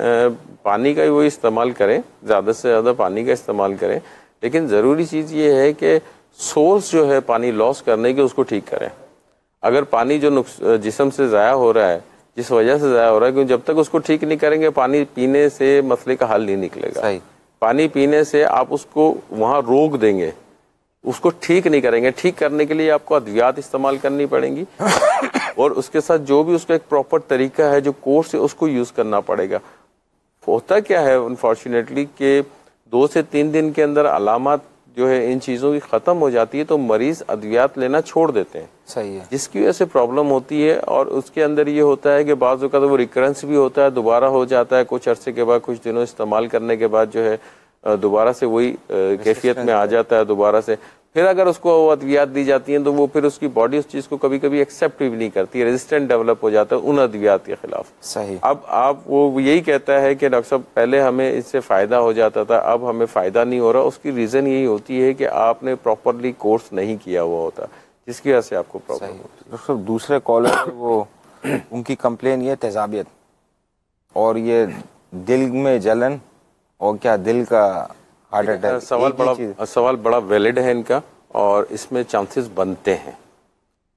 [SPEAKER 1] पानी का ही वो इस्तेमाल करें, ज़्यादा से ज़्यादा पानी का इस्तेमाल करें, लेकिन ज़रूरी चीज़ ये है कि सोर्स जो है पानी लॉस करने के उसको ठीक करें। अगर पानी जो जिस्म से ज़ाया हो रहा है, जिस वजह से ज़ाया हो रहा है, क्योंकि जब तक उसको ठीक नहीं करेंगे पानी पीने से मसले का हल नहीं निकलेगा।
[SPEAKER 2] सही।
[SPEAKER 1] पानी पीने से आप उसको वहाँ रोक देंगे, उसको ठीक नहीं करेंगे। ठीक करने के लिए आपको अद्वियात इस्तेमाल करनी पड़ेंगी और उसके साथ जो भी उसका एक प्रॉपर तरीका है, जो कोर्स है, उसको यूज़ करना पड़ेगा। होता क्या है अनफॉर्चुनेटली कि 2 से 3 दिन के अंदर अलामत जो है इन चीज़ों की ख़त्म हो जाती है तो मरीज़ अद्वियात लेना छोड़ देते हैं।
[SPEAKER 2] सही है।
[SPEAKER 1] जिसकी वजह से प्रॉब्लम होती है और उसके अंदर ये होता है कि बाज़ औक़ात वो रिकरेंस भी होता है, दोबारा हो जाता है कुछ अरसे के बाद, कुछ दिनों इस्तेमाल करने के बाद जो है दोबारा से वही कैफियत में आ जाता है दोबारा से। फिर अगर उसको अद्वियात दी जाती हैं तो वो फिर उसकी बॉडी उस चीज़ को कभी कभी एक्सेप्ट भी नहीं करती है, रेजिस्टेंट डेवलप हो जाता है उन अद्वियात के खिलाफ।
[SPEAKER 2] सही।
[SPEAKER 1] अब आप वो यही कहता है कि डॉक्टर साहब पहले हमें इससे फ़ायदा हो जाता था, अब हमें फ़ायदा नहीं हो रहा। उसकी रीज़न यही होती है कि आपने प्रॉपरली कोर्स नहीं किया हुआ होता, जिसकी वजह से आपको प्रॉब्लम होती है।
[SPEAKER 2] डॉक्टर साहब दूसरे कॉलर वो उनकी कंप्लेन ये तेजाबियत और ये दिल में जलन और क्या दिल का हार्ट अटैक।
[SPEAKER 1] सवाल बड़ा वैलिड है इनका और इसमें चांसेस बनते हैं,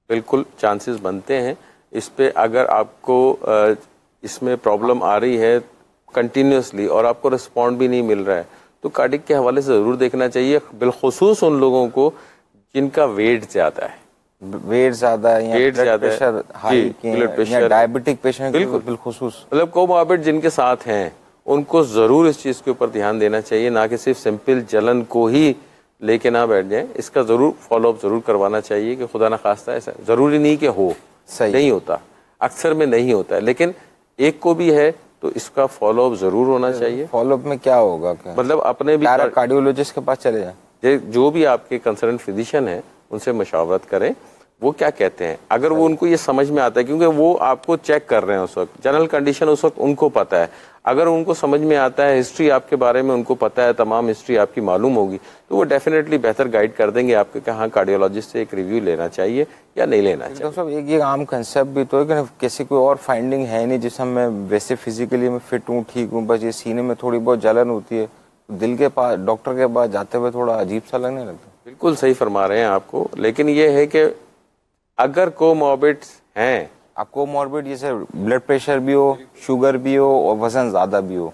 [SPEAKER 1] बिल्कुल चांसेस बनते हैं। इस पे अगर आपको इसमें प्रॉब्लम आ रही है कंटिन्यूसली और आपको रिस्पॉन्ड भी नहीं मिल रहा है तो कार्डिक के हवाले से ज़रूर देखना चाहिए, बिलखुसूस उन लोगों को जिनका वेट ज़्यादा है,
[SPEAKER 2] वेट ज़्यादा है, blood pressure high, blood pressure, diabetic patient, बिल्कुल बिलखुसूस
[SPEAKER 1] मतलब कोमॉर्बिड जिनके साथ हैं उनको ज़रूर इस चीज़ के ऊपर ध्यान देना चाहिए, ना कि सिर्फ सिंपल जलन को ही लेके ना बैठ जाए। इसका ज़रूर फॉलोअप ज़रूर करवाना चाहिए कि खुदा ना खास्ता ऐसा ज़रूरी नहीं कि हो,
[SPEAKER 2] सही
[SPEAKER 1] नहीं होता, अक्सर में नहीं होता है, लेकिन एक को भी है तो इसका फॉलोअप ज़रूर होना चाहिए।
[SPEAKER 2] फॉलोअप में क्या होगा? क्या
[SPEAKER 1] मतलब अपने भी
[SPEAKER 2] कार्डियोलॉजिस्ट के पास चले जाए,
[SPEAKER 1] जो भी आपके कंसर्न फिजिशियन है उनसे मशावरत करें, वो क्या कहते हैं। अगर वो उनको ये समझ में आता है, क्योंकि वो आपको चेक कर रहे हैं उस वक्त, जनरल कंडीशन उस वक्त उनको पता है, अगर उनको समझ में आता है, हिस्ट्री आपके बारे में उनको पता है, तमाम हिस्ट्री आपकी मालूम होगी, तो वो डेफिनेटली बेहतर गाइड कर देंगे आपके कि हाँ कार्डियोलॉजिस्ट से एक रिव्यू लेना चाहिए या नहीं लेना चाहिए।
[SPEAKER 2] डॉक्टर साहब एक ये आम कंसेप्ट भी तो है कि किसी कोई और फाइंडिंग है नहीं जिसमें मैं वैसे फिजिकली मैं फिट हूँ, ठीक हूँ, बस ये सीने में थोड़ी बहुत जलन होती है, दिल के पास डॉक्टर के पास जाते हुए थोड़ा अजीब सा लगने लगता है।
[SPEAKER 1] बिल्कुल सही फरमा रहे हैं आपको, लेकिन ये है कि अगर कोमॉर्बिड्स हैं,
[SPEAKER 2] आप कोमॉर्बिड जैसे ब्लड प्रेशर भी हो, शुगर भी हो और वजन ज्यादा भी हो,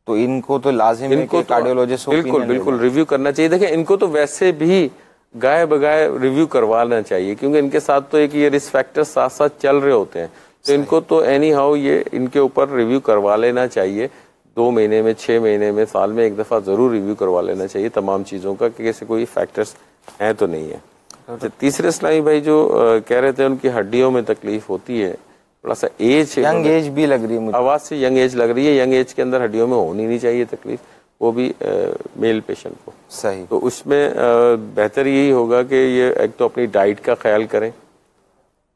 [SPEAKER 2] तो इनको तो लाजिम है कि कार्डियोलॉजिस्ट
[SPEAKER 1] बिल्कुल रिव्यू करना चाहिए। देखिए इनको तो वैसे भी गाय बगाए रिव्यू करवाना चाहिए, क्योंकि इनके साथ तो एक ये रिस्क फैक्टर साथ साथ चल रहे होते हैं, तो इनको तो एनी हाउ ये इनके ऊपर रिव्यू करवा लेना चाहिए। 2 महीने में, 6 महीने में, साल में एक दफ़ा ज़रूर रिव्यू करवा लेना चाहिए तमाम चीज़ों का कि कैसे कोई फैक्टर्स हैं तो नहीं है। तो तीसरे इस्लामी भाई जो कह रहे थे उनकी हड्डियों में तकलीफ होती है, थोड़ा सा एज,
[SPEAKER 2] यंग एज भी लग रही है मुझे,
[SPEAKER 1] आवाज़ से यंग एज लग रही है। यंग एज के अंदर हड्डियों में होनी नहीं चाहिए तकलीफ, वो भी मेल पेशेंट को।
[SPEAKER 2] सही।
[SPEAKER 1] तो उसमें बेहतर यही होगा कि ये एक तो अपनी डाइट का ख्याल करें,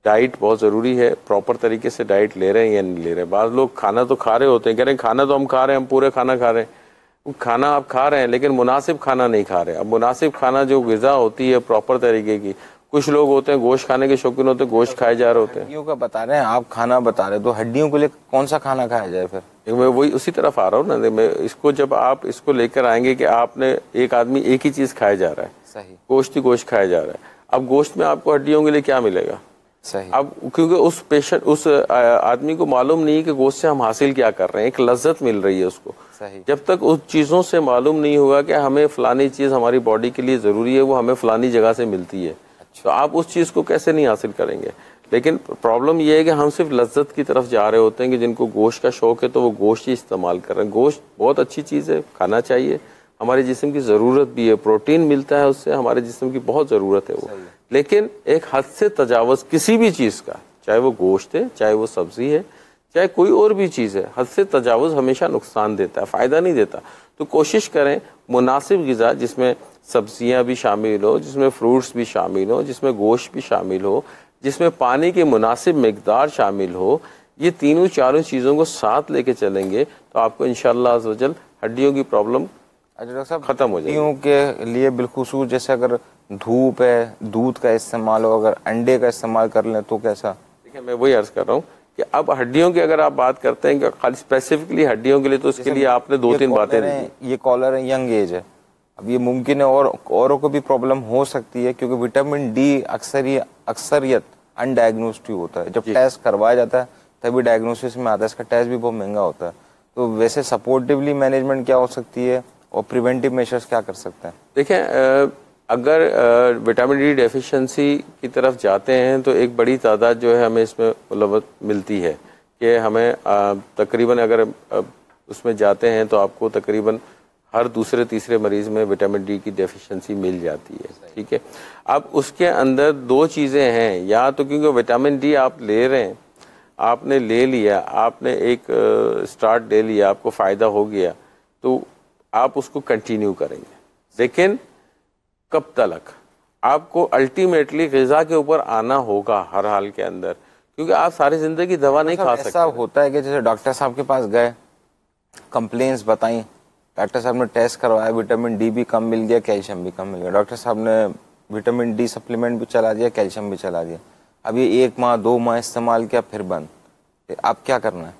[SPEAKER 1] डाइट बहुत ज़रूरी है, प्रॉपर तरीके से डाइट ले रहे हैं या नहीं ले रहे हैं। बाज़ लोग खाना तो खा रहे होते हैं, कह रहे हैं खाना तो हम खा रहे हैं, हम पूरे खाना खा रहे हैं, खाना आप खा रहे हैं लेकिन मुनासिब खाना नहीं खा रहे। अब मुनासिब खाना जो गिज़ा होती है प्रॉपर तरीके की, कुछ लोग होते हैं गोश्त खाने के शौकीन होते हैं, गोश्त खाए जा रहे होते हैं।
[SPEAKER 2] हड्डियों का बता रहे हैं आप, खाना बता रहे हैं, तो हड्डियों के लिए कौन सा खाना खाया जाए फिर?
[SPEAKER 1] मैं वही उसी तरफ आ रहा हूँ ना, मैं इसको जब आप इसको लेकर आएंगे कि आपने एक आदमी एक ही चीज़ खाया जा रहा है,
[SPEAKER 2] सही,
[SPEAKER 1] गोश्त ही गोश्त खाया जा रहा है, अब गोश्त में आपको हड्डियों के लिए क्या मिलेगा?
[SPEAKER 2] सही।
[SPEAKER 1] अब क्योंकि उस पेशेंट उस आदमी को मालूम नहीं है कि गोश्त से हम हासिल क्या कर रहे हैं, एक लज्जत मिल रही है उसको।
[SPEAKER 2] सही।
[SPEAKER 1] जब तक उस चीज़ों से मालूम नहीं होगा कि हमें फलानी चीज़ हमारी बॉडी के लिए ज़रूरी है, वो हमें फलानी जगह से मिलती है, तो आप उस चीज़ को कैसे नहीं हासिल करेंगे। लेकिन प्रॉब्लम ये है कि हम सिर्फ लज्जत की तरफ जा रहे होते हैं कि जिनको गोश्त का शौक है तो वो गोश्त ही इस्तेमाल कर रहे हैं। गोश्त बहुत अच्छी चीज़ है, खाना चाहिए, हमारे जिस्म की ज़रूरत भी है, प्रोटीन मिलता है उससे, हमारे जिस्म की बहुत ज़रूरत है वो। लेकिन एक हद से तजावज़ किसी भी चीज़ का, चाहे वो गोश्त है, चाहे वो सब्जी है, चाहे कोई और भी चीज़ है। हद से तजावुज़ हमेशा नुकसान देता है, फ़ायदा नहीं देता। तो कोशिश करें मुनासिब ग़िज़ा जिसमें सब्जियां भी शामिल हो, जिसमें फ्रूट्स भी शामिल हो, जिसमें गोश्त भी शामिल हो, जिसमें पानी की मुनासिब मिक़दार शामिल हो, ये तीनों चारों चीज़ों को साथ लेके चलेंगे तो आपको इंशाअल्लाह अज़्ज़ वजल हड्डियों की प्रॉब्लम
[SPEAKER 2] डॉक्टर साहब
[SPEAKER 1] खत्म हो जाएगी।
[SPEAKER 2] हड्डियों के लिए बिलखुसूस जैसे अगर धूप है, दूध का इस्तेमाल हो, अगर अंडे का इस्तेमाल कर लें तो कैसा?
[SPEAKER 1] देखिए मैं वही अर्ज़ कर रहा हूँ कि अब हड्डियों की अगर आप बात करते हैं कि खाली स्पेसिफिकली हड्डियों के लिए, तो उसके लिए आपने दो तीन बातें दी।
[SPEAKER 2] ये कॉलर है, यंग एज है, अब ये मुमकिन है और औरों को भी प्रॉब्लम हो सकती है क्योंकि विटामिन डी अक्सरियत अनडायग्नोस्ड होता है। जब टेस्ट करवाया जाता है तभी डायग्नोसिस में आता है। इसका टेस्ट भी बहुत महंगा होता है। तो वैसे सपोर्टिवली मैनेजमेंट क्या हो सकती है और प्रिवेंटिव मेजर्स क्या कर सकते हैं?
[SPEAKER 1] देखिए अगर विटामिन डी डेफिशिएंसी की तरफ जाते हैं तो एक बड़ी तादाद जो है हमें इसमें मतलब मिलती है कि हमें तकरीबन अगर उसमें जाते हैं तो आपको तकरीबन हर दूसरे तीसरे मरीज में विटामिन डी की डेफिशिएंसी मिल जाती है। ठीक है, अब उसके अंदर दो चीज़ें हैं, या तो क्योंकि विटामिन डी आप ले रहे हैं, आपने ले लिया, आपने एक स्टार्ट ले लिया, आपको फ़ायदा हो गया तो आप उसको कंटिन्यू करेंगे, लेकिन कब तक? आपको अल्टीमेटली ग़िज़ा के ऊपर आना होगा हर हाल के अंदर, क्योंकि आप सारी ज़िंदगी दवा नहीं खा सकते।
[SPEAKER 2] ऐसा होता है कि जैसे डॉक्टर साहब के पास गए, कंप्लेंट्स बताई, डॉक्टर साहब ने टेस्ट करवाया, विटामिन डी भी कम मिल गया, कैल्शियम भी कम मिल गया, डॉक्टर साहब ने विटामिन डी सप्लीमेंट भी चला दिया, कैल्शियम भी चला दिया, अब ये 1 माह 2 माह इस्तेमाल किया फिर बंद, अब क्या करना है?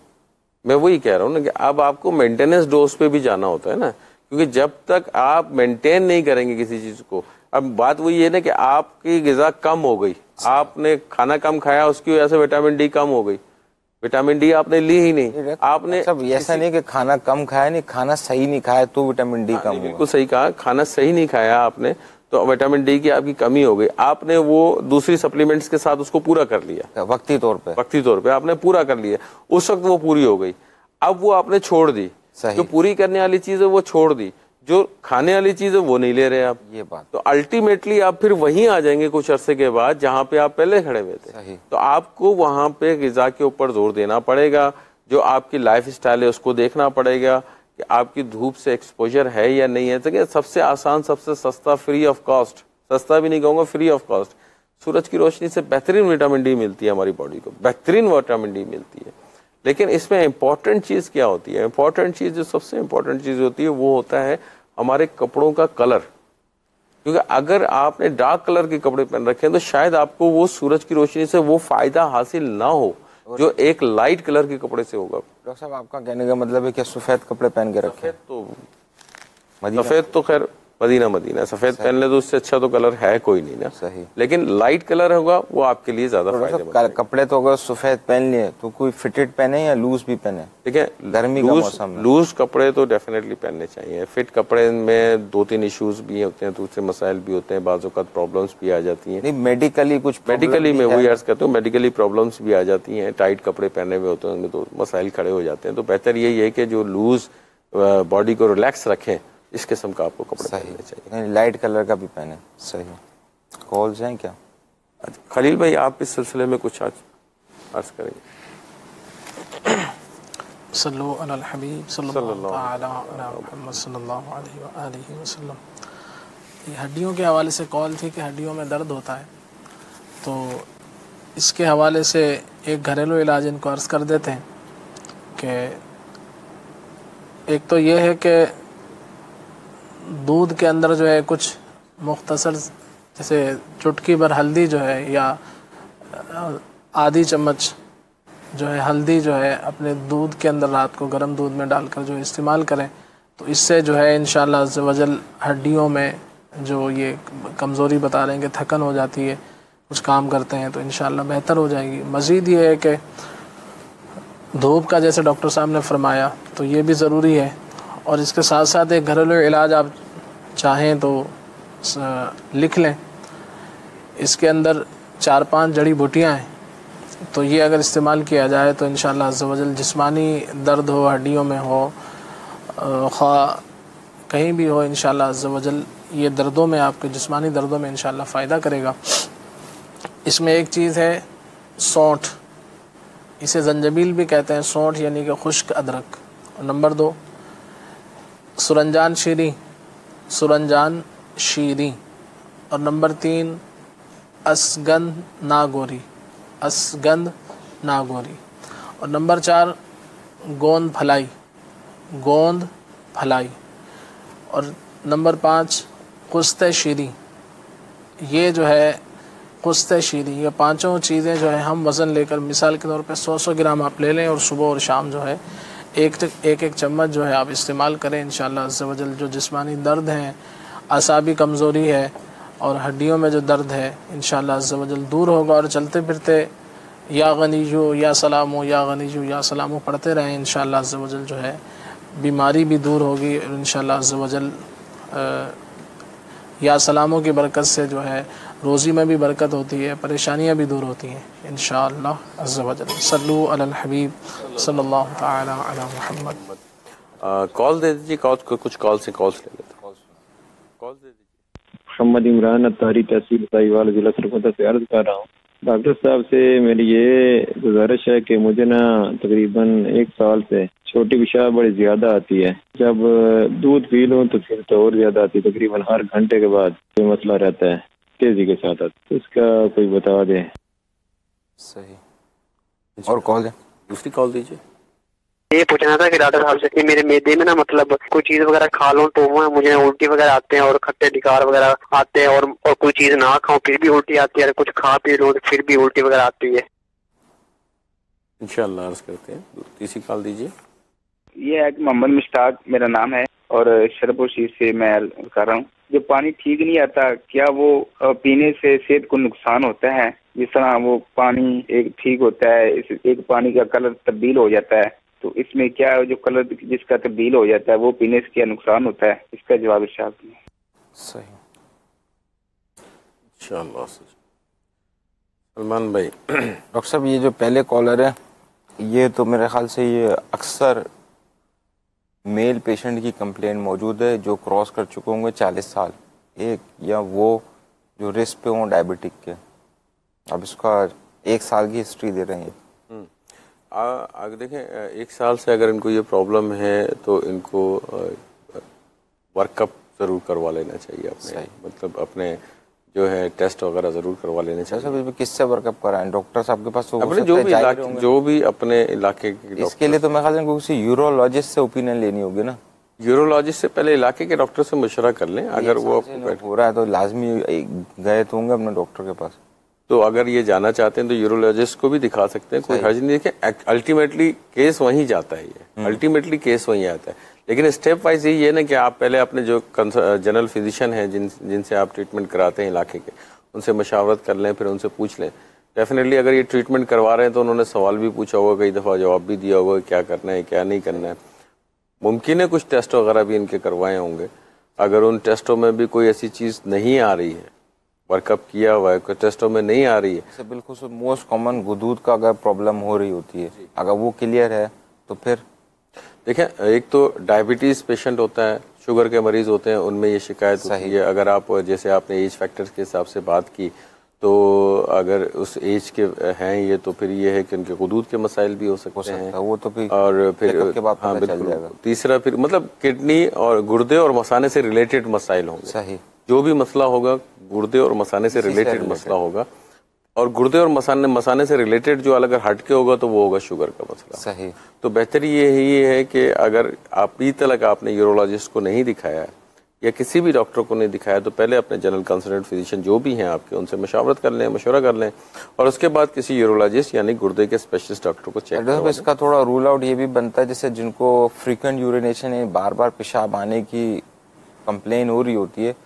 [SPEAKER 1] मैं वही कह रहा हूँ ना कि अब आपको मेंटेनेंस डोज पे भी जाना होता है ना, क्योंकि जब तक आप मेंटेन नहीं करेंगे किसी चीज़ को, अब बात वही है ना कि आपकी ग़िज़ा कम हो गई, आपने खाना कम खाया, उसकी वजह से विटामिन डी कम हो गई, विटामिन डी आपने ली ही नहीं, आपने
[SPEAKER 2] सब ऐसा नहीं कि खाना कम खाया, नहीं खाना सही नहीं खाया तो विटामिन डी कम।
[SPEAKER 1] बिल्कुल सही कहा, खाना सही नहीं खाया आपने तो विटामिन डी की आपकी कमी हो गई, आपने वो दूसरी सप्लीमेंट्स के साथ उसको पूरा कर लिया, वक्ती तौर पे आपने पूरा कर लिया, उस वक्त वो पूरी हो गई, अब वो आपने छोड़ दी, जो पूरी करने वाली चीज है वो छोड़ दी, जो खाने वाली चीज है वो नहीं ले रहे आप,
[SPEAKER 2] ये बात,
[SPEAKER 1] तो अल्टीमेटली आप फिर वहीं आ जाएंगे कुछ अरसे के बाद जहां पे आप पहले खड़े हुए थे। तो आपको वहां पे ग़िज़ा के ऊपर जोर देना पड़ेगा, जो आपकी लाइफ स्टाइल है उसको देखना पड़ेगा कि आपकी धूप से एक्सपोजर है या नहीं है। तो सबसे आसान, सबसे सस्ता, फ्री ऑफ कॉस्ट, सस्ता भी नहीं कहूँगा, फ्री ऑफ कॉस्ट, सूरज की रोशनी से बेहतरीन विटामिन डी मिलती है हमारी बॉडी को, बेहतरीन विटामिन डी मिलती है। लेकिन इसमें इम्पॉर्टेंट चीज़ क्या होती है? इम्पॉर्टेंट चीज़, जो सबसे इम्पॉर्टेंट चीज़ होती है वो होता है हमारे कपड़ों का कलर, क्योंकि अगर आपने डार्क कलर के कपड़े पहन रखे हैं तो शायद आपको वो सूरज की रोशनी से वो फायदा हासिल ना हो जो एक लाइट कलर के कपड़े से होगा।
[SPEAKER 2] डॉक्टर साहब आपका कहने का मतलब है कि सफेद कपड़े पहन के रखें?
[SPEAKER 1] सफेद तो खैर मदीना सफेद पहन ले तो उससे अच्छा तो कलर है कोई नहीं ना,
[SPEAKER 2] सही, लेकिन
[SPEAKER 1] लाइट कलर होगा वो आपके लिए ज्यादा फायदेमंद।
[SPEAKER 2] कपड़े तो अगर सफेद पहन लिए तो कोई फिटेड पहने या लूज भी पहने?
[SPEAKER 1] देखिए
[SPEAKER 2] गर्मी का मौसम में
[SPEAKER 1] लूज कपड़े तो डेफिनेटली पहनने चाहिए। फिट कपड़े में 2-3 इश्यूज भी होते हैं, दूसरे मसाइल भी होते हैं, बाज़ औक़ात प्रॉब्लम्स भी आ जाती हैं। मेडिकली में वही अर्ज करता हूँ, मेडिकली प्रॉब्लम्स भी आ जाती हैं, टाइट कपड़े पहने हुए होते हैं उनमें तो मसाइल खड़े हो जाते हैं। तो बेहतर यही है कि जो लूज बॉडी को रिलैक्स रखें इस किस्म का आपको कपड़े पहनने चाहिए।
[SPEAKER 2] लाइट कलर का भी पहने। सही। कॉल्स हैं क्या?
[SPEAKER 1] खलील भाई आप इस सिलसिले में कुछ आज अर्ज करेंगे?
[SPEAKER 6] सल्लल्लाहु अलल हबीब सल्लल्लाहु अलैहि वसल्लम। ये हड्डियों के हवाले से कॉल थी कि हड्डियों में दर्द होता है, तो इसके हवाले से एक घरेलू इलाज इनको अर्ज़ कर देते हैं कि एक तो ये है कि दूध के अंदर जो है कुछ मुख्तसर जैसे चुटकी भर हल्दी जो है या आधी चम्मच जो है हल्दी जो है अपने दूध के अंदर रात को गर्म दूध में डालकर जो इस्तेमाल करें, तो इससे जो है इंशाअल्लाह अज़्ज़ व जल हड्डियों में जो ये कमज़ोरी बता रहे हैं कि थकन हो जाती है, कुछ काम करते हैं तो इंशाअल्लाह बेहतर हो जाएगी। मज़ीद ये है कि धूप का जैसे डॉक्टर साहब ने फरमाया तो ये भी ज़रूरी है, और इसके साथ साथ एक घरेलू इलाज आप चाहें तो लिख लें। इसके अंदर 4-5 जड़ी बूटियाँ हैं, तो ये अगर इस्तेमाल किया जाए तो इंशाअल्लाह अज़्ज़ व जल जिस्मानी दर्द हो, हड्डियों में हो, ख़्वा कहीं भी हो, इंशाअल्लाह अज़्ज़ व जल ये दर्दों में, आपके जिस्मानी दर्दों में इंशाअल्लाह फ़ायदा करेगा। इसमें एक चीज़ है सौंठ। इसे जंजबील भी कहते हैं, सौंठ यानी कि खुश्क अदरक। और नंबर 2 सुरंजान शीरी, सुरंजान शीरी। और नंबर 3 असगंध नागोरी, असगंध नागोरी। और नंबर 4 गोंद फलाई, गोंद फलाई। और नंबर 5 कुस्ते शीरी। ये जो है कुस्ते शीरी, ये पांचों चीज़ें जो है हम वज़न लेकर मिसाल के तौर पे 100 ग्राम आप ले लें और सुबह और शाम जो है एक चम्मच जो है आप इस्तेमाल करें। इंशाअल्लाह अज़्ज़ा वजल जो जिस्मानी दर्द हैं, आसाबी कमज़ोरी है और हड्डियों में जो दर्द है, इंशाअल्लाह अज़्ज़ा वजल दूर होगा। और चलते फिरते या गनीजू या सलामो, या गनीजू या सलामो पढ़ते रहें, इंशाअल्लाह अज़्ज़ा वजल जो है बीमारी भी दूर होगी। और इंशाअल्लाह अज़्ज़ा वजल या सलामों की बरकत से जो है रोज़ी में भी बरकत होती है, परेशानियां भी दूर होती हैं इंशाअल्लाह अज़्ज़ा वजल। सल्लु अलल हबीब सल्लल्लाहु तआला अला मुहम्मद।
[SPEAKER 1] कॉल दे दीजिए, कुछ कॉल्स ले लेते हैं। कॉल दे दीजिए।
[SPEAKER 7] मोहम्मद इमरान अत्तारी, तहसील साहिवाल, जिला सरगोदा से अर्ज कर रहा हूँ। डॉक्टर साहब से मेरी ये गुजारिश है कि मुझे ना तकरीबन 1 साल से छोटी पेशाब बड़ी ज्यादा आती है। जब दूध पी लूँ तो फिर तो और ज्यादा आती है, तकरीबन हर घंटे के बाद ये मसला रहता है, तेजी के साथ आता है। तो इसका कोई बता दे।
[SPEAKER 2] सही। और कॉल है,
[SPEAKER 1] दूसरी कॉल दीजिए।
[SPEAKER 8] ये पूछना था कि डॉक्टर साहब से कि मेरे मैदे में ना मतलब कोई चीज वगैरह खा लूं तो वो मुझे उल्टी वगैरह आते हैं और खट्टे ढिकार वगैरह आते हैं, और कोई चीज ना खाऊं फिर भी उल्टी आती है, कुछ खा पी लूं तो फिर भी उल्टी वगैरह आती है।
[SPEAKER 1] इंशाअल्लाह अर्ज करते हैं। तीसरी कॉल दीजिए।
[SPEAKER 9] ये है कि मोहम्मद मुश्ताक मेरा नाम है और शरपुर शीर से मैं कर रहा हूँ। जो पानी ठीक नहीं आता, क्या वो पीने से सेहत को नुकसान होता है? जिस तरह वो पानी एक ठीक होता है, एक पानी का कलर तब्दील हो जाता है, तो इसमें क्या जो कलर जिसका तब्दील हो जाता है वो पीने से क्या नुकसान होता है? इसका जवाब इरशाद कीजिए।
[SPEAKER 2] सही।
[SPEAKER 1] इंशाअल्लाह। सलमान भाई।
[SPEAKER 2] डॉक्टर साहब ये जो पहले कॉलर है, ये तो मेरे ख्याल से ये अक्सर मेल पेशेंट की कंप्लेंट मौजूद है जो क्रॉस कर चुके होंगे 40 साल, एक या वो जो रिस्क पे हों डायबिटिक के। अब इसका 1 साल की हिस्ट्री दे रहे हैं।
[SPEAKER 1] आगे देखें, 1 साल से अगर इनको ये प्रॉब्लम है तो इनको वर्कअप ज़रूर करवा लेना चाहिए अपने, मतलब अपने जो है टेस्ट वगैरह ज़रूर करवा लेने चाहिए।
[SPEAKER 2] किससे वर्कअप कराएं? डॉक्टर साहब के पास
[SPEAKER 1] अपने जो भी अपने इलाके के।
[SPEAKER 2] इसके लिए तो मैं ख्याल से किसी यूरोलॉजिस्ट से ओपिनियन लेनी होगी ना।
[SPEAKER 1] यूरोलॉजिस्ट से पहले इलाके के डॉक्टर से मशवरा कर लें। अगर वो
[SPEAKER 2] हो रहा है तो लाजमी गए तो होंगे अपने डॉक्टर के पास।
[SPEAKER 1] तो अगर ये जाना चाहते हैं तो यूरोलॉजिस्ट को भी दिखा सकते हैं, कोई हर्ज नहीं। देखें, अल्टीमेटली केस वहीं जाता है, ये अल्टीमेटली केस वहीं आता है। लेकिन स्टेप वाइज यही है ना कि आप पहले अपने जो जनरल फिजिशियन हैं जिनसे आप ट्रीटमेंट कराते हैं इलाके के, उनसे मशावरत कर लें, फिर उनसे पूछ लें। डेफिनेटली अगर ये ट्रीटमेंट करवा रहे हैं तो उन्होंने सवाल भी पूछा होगा, कई दफ़ा जवाब भी दिया होगा क्या करना है क्या नहीं करना है। मुमकिन है कुछ टेस्ट वगैरह भी इनके करवाए होंगे। अगर उन टेस्टों में भी कोई ऐसी चीज़ नहीं आ रही है, वर्कअप किया हुआ है, कोई टेस्टों में नहीं आ रही है,
[SPEAKER 2] बिल्कुल मोस्ट कॉमन गुदूद का अगर प्रॉब्लम हो रही होती है, अगर वो क्लियर है तो फिर
[SPEAKER 1] देखें, एक तो डायबिटीज़ पेशेंट होता है, शुगर के मरीज होते हैं, उनमें ये शिकायत होती है। अगर आप जैसे आपने एज फैक्टर्स के हिसाब से बात की, तो अगर उस एज के हैं ये, तो फिर ये है कि उनके गुदूद के मसाइल भी हो सकते हैं।
[SPEAKER 2] वो तो फिर
[SPEAKER 1] और फिर हाँ बिल्कुल। तीसरा फिर मतलब किडनी और गुर्दे और मसाने से रिलेटेड मसाइल होंगे।
[SPEAKER 2] सही। जो
[SPEAKER 1] भी मसला होगा गुर्दे और मसाने से रिलेटेड मसला होगा, और गुर्दे और मसाने से रिलेटेड जो अगर हटके होगा तो वो होगा शुगर का मसला।
[SPEAKER 2] सही।
[SPEAKER 1] तो बेहतर ये है कि अगर आप अभी तक आपने यूरोलॉजिस्ट को नहीं दिखाया या किसी भी डॉक्टर को नहीं दिखाया, तो पहले अपने जनरल कंसल्टेंट फिजिशियन जो भी हैं आपके, उनसे मशावरत कर लें, मशवरा कर लें, और उसके बाद किसी यूरोलॉजिस्ट यानी गुर्दे के स्पेशलिस्ट डॉक्टर को चेक करें।
[SPEAKER 2] इसका थोड़ा रूल आउट ये भी बनता है, जैसे जिनको फ्रीक्वेंट यूरिनेशन है, बार बार पेशाब आने की कंप्लेन हो रही होती है,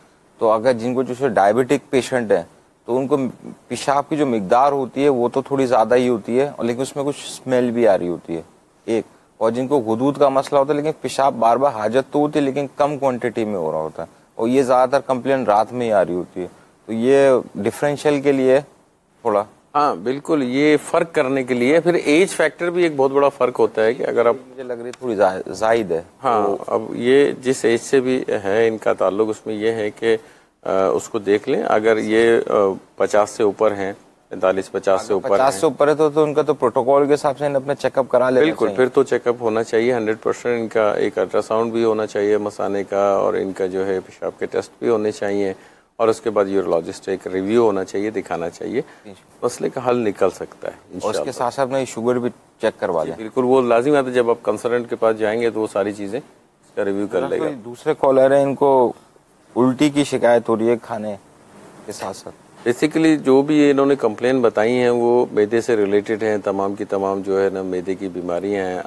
[SPEAKER 2] तो अगर जिनको जो डायबिटिक पेशेंट है तो उनको पेशाब की जो मिकदार होती है वो तो थोड़ी ज़्यादा ही होती है, और लेकिन उसमें कुछ स्मेल भी आ रही होती है एक। और जिनको गुदूद का मसला होता है, लेकिन पेशाब बार बार हाजत तो होती है लेकिन कम क्वांटिटी में हो रहा होता है, और ये ज़्यादातर कंप्लेन रात में ही आ रही होती है। तो ये डिफरेंशियल के लिए थोड़ा,
[SPEAKER 1] हाँ बिल्कुल, ये फ़र्क करने के लिए फिर एज फैक्टर भी एक बहुत बड़ा फ़र्क होता है कि अगर आप,
[SPEAKER 2] मुझे लग रही थोड़ी जायद है।
[SPEAKER 1] हाँ तो, अब ये जिस एज से भी है इनका ताल्लुक, उसमें ये है कि उसको देख लें। अगर ये 50 से ऊपर हैं, 45-50 से ऊपर
[SPEAKER 2] 50 से ऊपर है तो उनका तो प्रोटोकॉल के हिसाब से अपना चेकअप करा लेना
[SPEAKER 1] बिल्कुल
[SPEAKER 2] चाहिए।
[SPEAKER 1] फिर तो चेकअप होना चाहिए 100%। इनका एक अल्ट्रासाउंड भी होना चाहिए मसाने का, और इनका जो है पेशाब के टेस्ट भी होने चाहिए, और उसके बाद यूरोलॉजिस्ट एक रिव्यू होना चाहिए, दिखाना चाहिए, मसले का हल निकल सकता है
[SPEAKER 2] और उसके साथ साथ अपना शुगर भी चेक करवा दें।
[SPEAKER 1] बिल्कुल, वो लाजिम आता है, जब आप कंसल्टेंट के पास जाएंगे तो वो सारी चीजें इसका रिव्यू कर लेगा।
[SPEAKER 2] दूसरे कॉलर है, इनको उल्टी की शिकायत हो रही है खाने के साथ साथ।
[SPEAKER 1] बेसिकली जो भी इन्होंने कंप्लेन बताई हैं वो मैदे से रिलेटेड हैं, तमाम की तमाम जो है ना मैदे की बीमारियां हैं।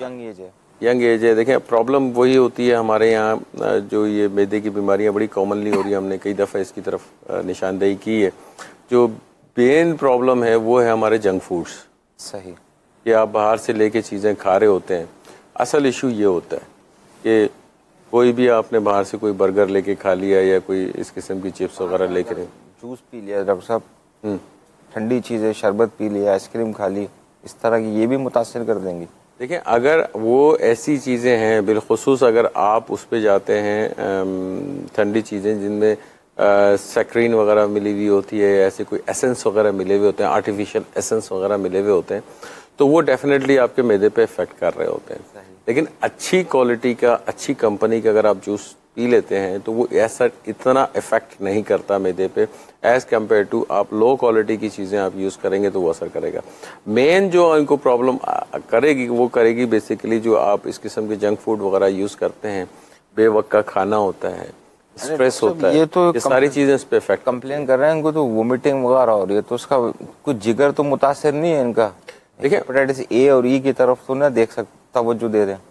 [SPEAKER 1] यंग एज है। देखें प्रॉब्लम वही होती है हमारे यहाँ, जो ये मैदे की बीमारियां बड़ी कॉमनली हो रही है, हमने कई दफ़ा इसकी तरफ निशानदेही की है। जो मेन प्रॉब्लम है वो है हमारे जंक फूड्स।
[SPEAKER 2] सही
[SPEAKER 1] कि आप बाहर से लेके चीज़ें खा रहे होते हैं। असल इशू ये होता है कि कोई भी आपने बाहर से कोई बर्गर लेके खा लिया या कोई इस किस्म की चिप्स वगैरह लेके,
[SPEAKER 2] जूस पी लिया डॉक्टर साहब, ठंडी चीज़ें, शरबत पी लिया, आइसक्रीम खा ली, इस तरह की ये भी मुतासिर कर देंगी।
[SPEAKER 1] देखिए अगर वो ऐसी चीज़ें हैं, बिलखुसूस अगर आप उस पर जाते हैं ठंडी चीज़ें जिनमें सैक्रीन वगैरह मिली हुई होती है, ऐसे कोई एसेंस वगैरह मिले हुए होते हैं, आर्टिफिशियल एसेंस वगैरह मिले हुए होते हैं, तो वो डेफिनेटली आपके मैदे पे इफेक्ट कर रहे होते हैं। लेकिन अच्छी क्वालिटी का, अच्छी कंपनी का अगर आप जूस पी लेते हैं तो वो ऐसा इतना इफेक्ट नहीं करता मैदे पे एज कम्पेयर टू आप लो क्वालिटी की चीज़ें आप यूज़ करेंगे तो वो असर करेगा। मेन जो इनको प्रॉब्लम करेगी वो करेगी बेसिकली जो आप इस किस्म के जंक फूड वगैरह यूज़ करते हैं, बेवक्त का खाना होता है, स्ट्रेस होता है,
[SPEAKER 2] ये तो
[SPEAKER 1] ये सारी चीज़ें इस पे इफेक्ट।
[SPEAKER 2] कंप्लेन कर रहे हैं इनको तो वोमिटिंग वगैरह हो रही है, तो उसका कुछ जिगर तो मुतासिर नहीं है इनका। देखिए हेपेटाइटिस ए और ई की तरफ तो ना देख सकता तवज्जो दे रहे हैं।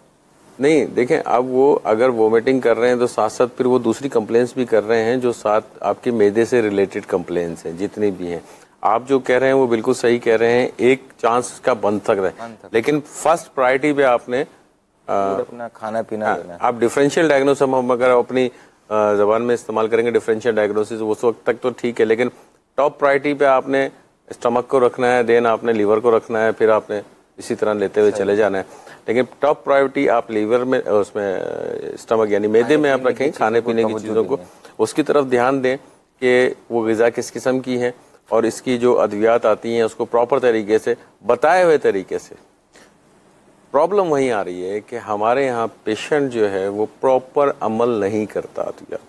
[SPEAKER 1] नहीं देखें, अब वो अगर वोमिटिंग कर रहे हैं तो साथ साथ फिर वो दूसरी कंप्लेंट्स भी कर रहे हैं जो साथ आपके मैदे से रिलेटेड कंप्लेंट्स हैं जितनी भी हैं। आप जो कह रहे हैं वो बिल्कुल सही कह रहे हैं, एक चांस का बन सकता है, लेकिन फर्स्ट प्रायोरिटी पे आपने
[SPEAKER 2] अपना खाना पीना लेना है।
[SPEAKER 1] आप डिफरेंशियल डायग्नोसिस, हम अगर अपनी जबान में इस्तेमाल करेंगे डिफरेंशियल डायग्नोसिस, उस वक्त तक तो ठीक है, लेकिन टॉप प्रायोरिटी पे आपने स्टमक को रखना है, देन आपने लीवर को रखना है, फिर आपने इसी तरह लेते हुए चले जाना है। लेकिन टॉप प्रायोरिटी आप लीवर में, उसमें स्टमक यानी मैदे में आप रखें, खाने पीने की चीज़ों को उसकी तरफ ध्यान दें कि वो ग़िज़ा किस किस्म की है, और इसकी जो अद्वियात आती हैं उसको प्रॉपर तरीके से, बताए हुए तरीके से। प्रॉब्लम वहीं आ रही है कि हमारे यहाँ पेशेंट जो है वो प्रॉपर अमल नहीं करता,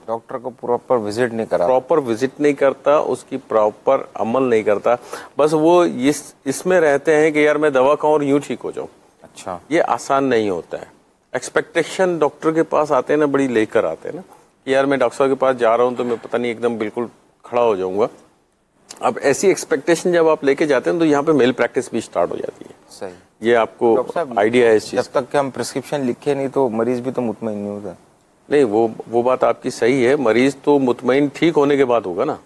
[SPEAKER 2] डॉक्टर को प्रॉपर विजिट नहीं करा,
[SPEAKER 1] प्रॉपर विजिट नहीं करता, उसकी प्रॉपर अमल नहीं करता, बस वो इसमें रहते हैं कि यार मैं दवा खाऊं और यूं ठीक हो जाऊं।
[SPEAKER 2] अच्छा,
[SPEAKER 1] ये आसान नहीं होता है। एक्सपेक्टेशन डॉक्टर के पास आते हैं ना, बड़ी लेकर आते हैं ना कि यार मैं डॉक्टर साहब के पास जा रहा हूँ तो मैं पता नहीं एकदम बिल्कुल खड़ा हो जाऊंगा। अब ऐसी एक्सपेक्टेशन जब आप लेके जाते हैं तो यहाँ पे मेल प्रैक्टिस भी स्टार्ट हो जाती है।
[SPEAKER 2] सही,
[SPEAKER 1] ये आपको आइडिया है इस चीज।
[SPEAKER 2] जब तक कि हम प्रिस्क्रिप्शन लिखे नहीं तो मरीज भी तो मुतमईन नहीं होता।
[SPEAKER 1] नहीं, वो बात आपकी सही है, मरीज तो मुतमईन ठीक होने के बाद होगा ना,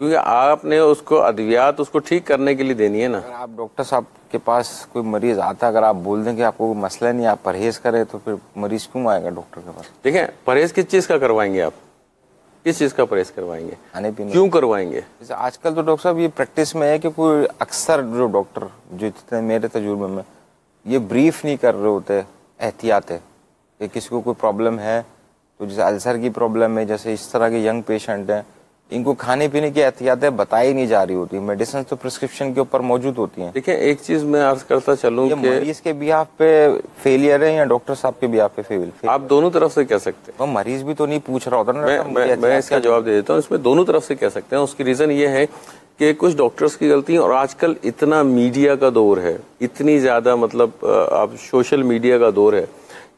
[SPEAKER 1] क्योंकि आपने उसको अद्वियात उसको ठीक करने के लिए देनी है ना।
[SPEAKER 2] अगर आप डॉक्टर साहब के पास कोई मरीज आता है, अगर आप बोल दें कि आपको कोई मसला नहीं, आप परहेज करें, तो फिर मरीज क्यों आएगा डॉक्टर के पास?
[SPEAKER 1] देखें, परहेज किस चीज का करवाएंगे आप, किस चीज का परहेज करवाएंगे,
[SPEAKER 2] खाने पीने
[SPEAKER 1] क्यों करवाएंगे?
[SPEAKER 2] जैसे आजकल तो डॉक्टर साहब ये प्रैक्टिस में है कि कोई अक्सर जो डॉक्टर जो इतने मेरे तजुर्बे में ये ब्रीफ नहीं कर रहे होते, एहतियात है कि किसी को कोई प्रॉब्लम है, तो जैसे अल्सर की प्रॉब्लम है, जैसे इस तरह के यंग पेशेंट हैं, इनको खाने पीने की एहतियातें बताई नहीं जा रही होती। मेडिसिन तो प्रिस्क्रिप्शन के ऊपर मौजूद होती हैं।
[SPEAKER 1] देखिए एक चीज मैं अर्ज करता चलूं कि
[SPEAKER 2] मरीज के बिहाफ पे फेलियर है या डॉक्टर साहब के बिहाफ पे फेलियर?
[SPEAKER 1] आप दोनों तरफ से कह सकते हैं।
[SPEAKER 2] तो मरीज भी तो नहीं पूछ रहा होता ना।
[SPEAKER 1] मैं इसका जवाब दे देता हूँ, इसमें दोनों तरफ से कह सकते हैं। उसकी रीजन ये है कि कुछ डॉक्टर्स की गलती है, और आजकल इतना मीडिया का दौर है, इतनी ज्यादा मतलब आप सोशल मीडिया का दौर है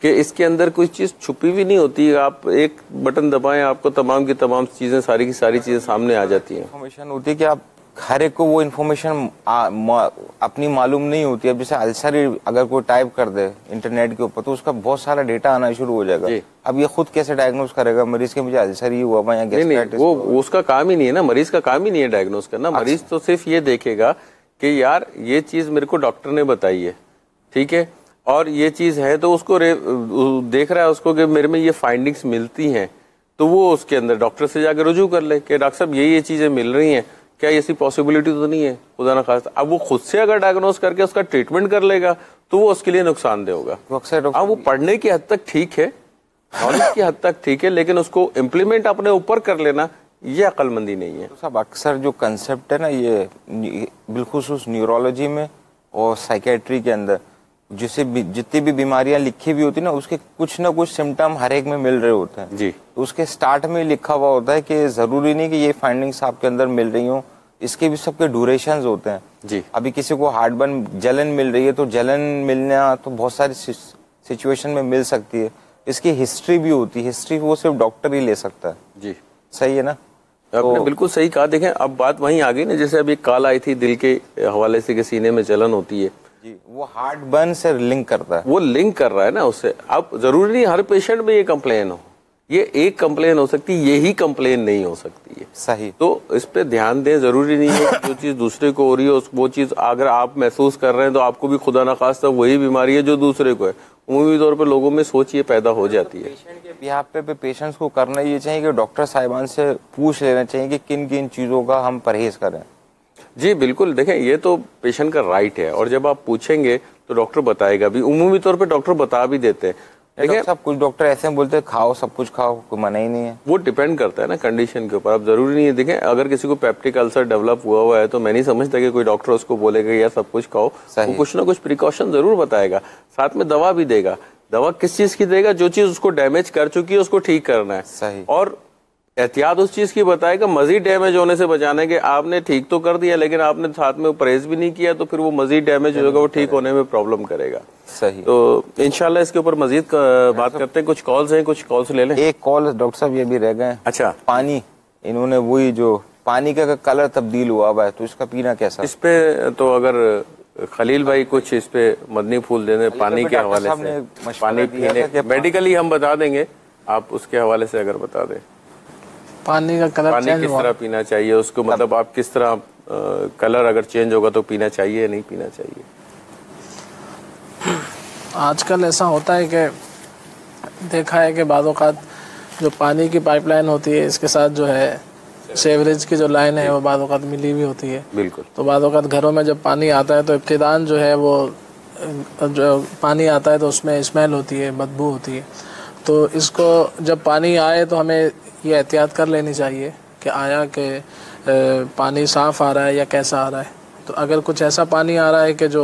[SPEAKER 1] कि इसके अंदर कोई चीज छुपी भी नहीं होती। आप एक बटन दबाएं, आपको तमाम की तमाम चीजें, सारी की सारी चीजें सामने आ जाती हैं।
[SPEAKER 2] इन्फॉर्मेशन होती है कि आप हर एक को वो इन्फॉर्मेशन अपनी मालूम नहीं होती। अब जैसे अल्सर अगर कोई टाइप कर दे इंटरनेट के ऊपर तो उसका बहुत सारा डेटा आना शुरू हो जाएगा। अब ये खुद कैसे डायग्नोज करेगा मरीज के मुझे अल्सर ही हुआ या गैस्ट्राइटिस?
[SPEAKER 1] वो उसका काम ही नहीं है ना, मरीज का काम ही नहीं है डायग्नोज करना। मरीज तो सिर्फ ये देखेगा कि यार ये चीज मेरे को डॉक्टर ने बताई है, ठीक है, और ये चीज है, तो उसको देख रहा है उसको कि मेरे में ये फाइंडिंग्स मिलती हैं, तो वो उसके अंदर डॉक्टर से जाकर रुजू कर ले कि डॉक्टर साहब ये चीजें मिल रही हैं, क्या ऐसी पॉसिबिलिटी तो नहीं है, खुदा ना खास्ता। अब वो खुद से अगर डायग्नोज करके उसका ट्रीटमेंट कर लेगा तो वो उसके लिए नुकसानदेह होगा। हाँ, वो पढ़ने की हद तक ठीक है, नॉलेज की हद तक ठीक है, लेकिन उसको इम्प्लीमेंट अपने ऊपर कर लेना ये अक्लमंदी नहीं है।
[SPEAKER 2] तो साहब अक्सर जो कंसेप्ट है ना ये बिलखुसूस न्यूरोलॉजी में और साइकेट्री के अंदर जिसे जितनी भी बीमारियां लिखी हुई होती है ना उसके कुछ ना कुछ सिम्टम हर एक में मिल रहे होते हैं
[SPEAKER 1] जी।
[SPEAKER 2] तो उसके स्टार्ट में लिखा हुआ होता है कि जरूरी नहीं कि ये फाइंडिंग्स आपके अंदर मिल रही हो, इसके भी सबके ड्यूरेशंस होते हैं
[SPEAKER 1] जी।
[SPEAKER 2] अभी किसी को हार्टबर्न जलन मिल रही है तो जलन मिलना तो बहुत सारी सिचुएशन में मिल सकती है, इसकी हिस्ट्री भी होती है, हिस्ट्री वो सिर्फ डॉक्टर ही ले सकता है जी। सही है ना?
[SPEAKER 1] आपने बिल्कुल सही कहा। देखें अब बात वहीं आ गई ना, जैसे अभी कॉल आई थी दिल के हवाले से कि सीने में जलन होती है
[SPEAKER 2] जी, वो हार्ट बर्न से लिंक करता है,
[SPEAKER 1] वो लिंक कर रहा है ना उससे। अब जरूरी नहीं हर पेशेंट में ये कंप्लेन हो, ये एक कंप्लेन हो सकती है, यही कंप्लेन नहीं हो सकती है।
[SPEAKER 2] सही।
[SPEAKER 1] तो इस पे ध्यान दें, जरूरी नहीं है कि जो चीज दूसरे को हो रही है वो चीज अगर आप महसूस कर रहे हैं तो आपको भी खुदा ना खास्ता वही बीमारी है जो दूसरे को है। उमूमी तौर पर लोगों में सोच ये पैदा हो जाती है।
[SPEAKER 2] पेशेंट के बिहाफ पे पेशेंट्स को करना ये चाहिए कि डॉक्टर साहिबान से पूछ लेना चाहिए कि किन किन चीजों का हम परहेज करें।
[SPEAKER 1] जी बिल्कुल, देखें ये तो पेशेंट का राइट है और जब आप पूछेंगे तो डॉक्टर बताएगा भी। उमूमी तौर पे डॉक्टर बता भी देते हैं।
[SPEAKER 2] देखिए सब कुछ डॉक्टर ऐसे बोलते हैं खाओ सब कुछ खाओ, कोई मना ही नहीं है।
[SPEAKER 1] वो डिपेंड करता है ना कंडीशन के ऊपर। अब जरूरी नहीं है, देखें अगर किसी को पेप्टिक अल्सर डेवलप हुआ है तो मैं नहीं समझता कि कोई डॉक्टर उसको बोलेगा या सब कुछ खाओ। वो कुछ ना कुछ प्रिकॉशन जरूर बताएगा, साथ में दवा भी देगा। दवा किस चीज की देगा? जो चीज उसको डैमेज कर चुकी है उसको ठीक करना है।
[SPEAKER 2] सही।
[SPEAKER 1] और एहतियात उस चीज की बताएगा मजीद डैमेज होने से बचाने के। आपने ठीक तो कर दिया लेकिन आपने साथ में परहेज भी नहीं किया तो फिर वो मजीद डैमेज होगा, वो ठीक होने में प्रॉब्लम करेगा।
[SPEAKER 2] सही।
[SPEAKER 1] तो इंशाल्लाह इसके ऊपर मजीद बात करते हैं। कुछ कॉल्स हैं, कुछ कॉल्स ले लें।
[SPEAKER 2] एक कॉल डॉक्टर साहब ये भी रह गए।
[SPEAKER 1] अच्छा,
[SPEAKER 2] पानी इन्होंने वही जो पानी का कलर तब्दील हुआ है तो इसका पीना कैसा?
[SPEAKER 1] इस पे तो अगर खलील भाई कुछ इस पे मदनी फूल देने पानी के हवाले से, पानी पीने मेडिकली हम बता देंगे, आप उसके हवाले से अगर बता दें
[SPEAKER 6] पानी का कलर
[SPEAKER 1] पानी किस तरह पीना चाहिए उसको, मतलब आप किस तरह कलर अगर चेंज होगा तो पीना चाहिए या नहीं पीना चाहिए? आजकल
[SPEAKER 6] ऐसा होता है कि देखा है कि बाद औक़ात जो पानी की पाइपलाइन होती है इसके साथ जो है सेवरेज की जो लाइन है वो बाद औक़ात मिली हुई होती है।
[SPEAKER 1] बिल्कुल।
[SPEAKER 6] तो बाद औक़ात घरों में जब पानी आता है तो इब्तिदान जो है वो जो पानी आता है तो उसमें स्मेल होती है, बदबू होती है। तो इसको जब पानी आए तो हमें ये एहतियात कर लेनी चाहिए कि आया कि पानी साफ़ आ रहा है या कैसा आ रहा है। तो अगर कुछ ऐसा पानी आ रहा है कि जो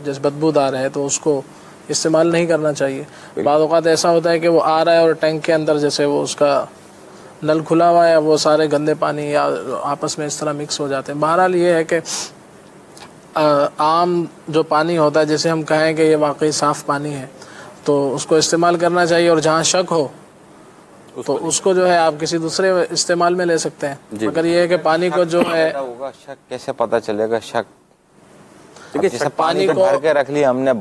[SPEAKER 6] जैसे बदबूदार है तो उसको इस्तेमाल नहीं करना चाहिए। बाद औक़ात ऐसा होता है कि वो आ रहा है और टैंक के अंदर जैसे वो उसका नल खुला हुआ है, वो सारे गंदे पानी या आपस में इस तरह मिक्स हो जाते हैं। बहरहाल ये है कि आम जो पानी होता है जैसे हम कहें कि ये वाकई साफ़ पानी है तो उसको इस्तेमाल करना चाहिए, और जहाँ शक हो तो उसको जो है आप किसी दूसरे इस्तेमाल में ले सकते हैं। मगर ये है कि पानी को जो है
[SPEAKER 2] होगा शक कैसे पता चलेगा? शक
[SPEAKER 6] जैसे पानी को
[SPEAKER 2] भर के रख लिया हमने,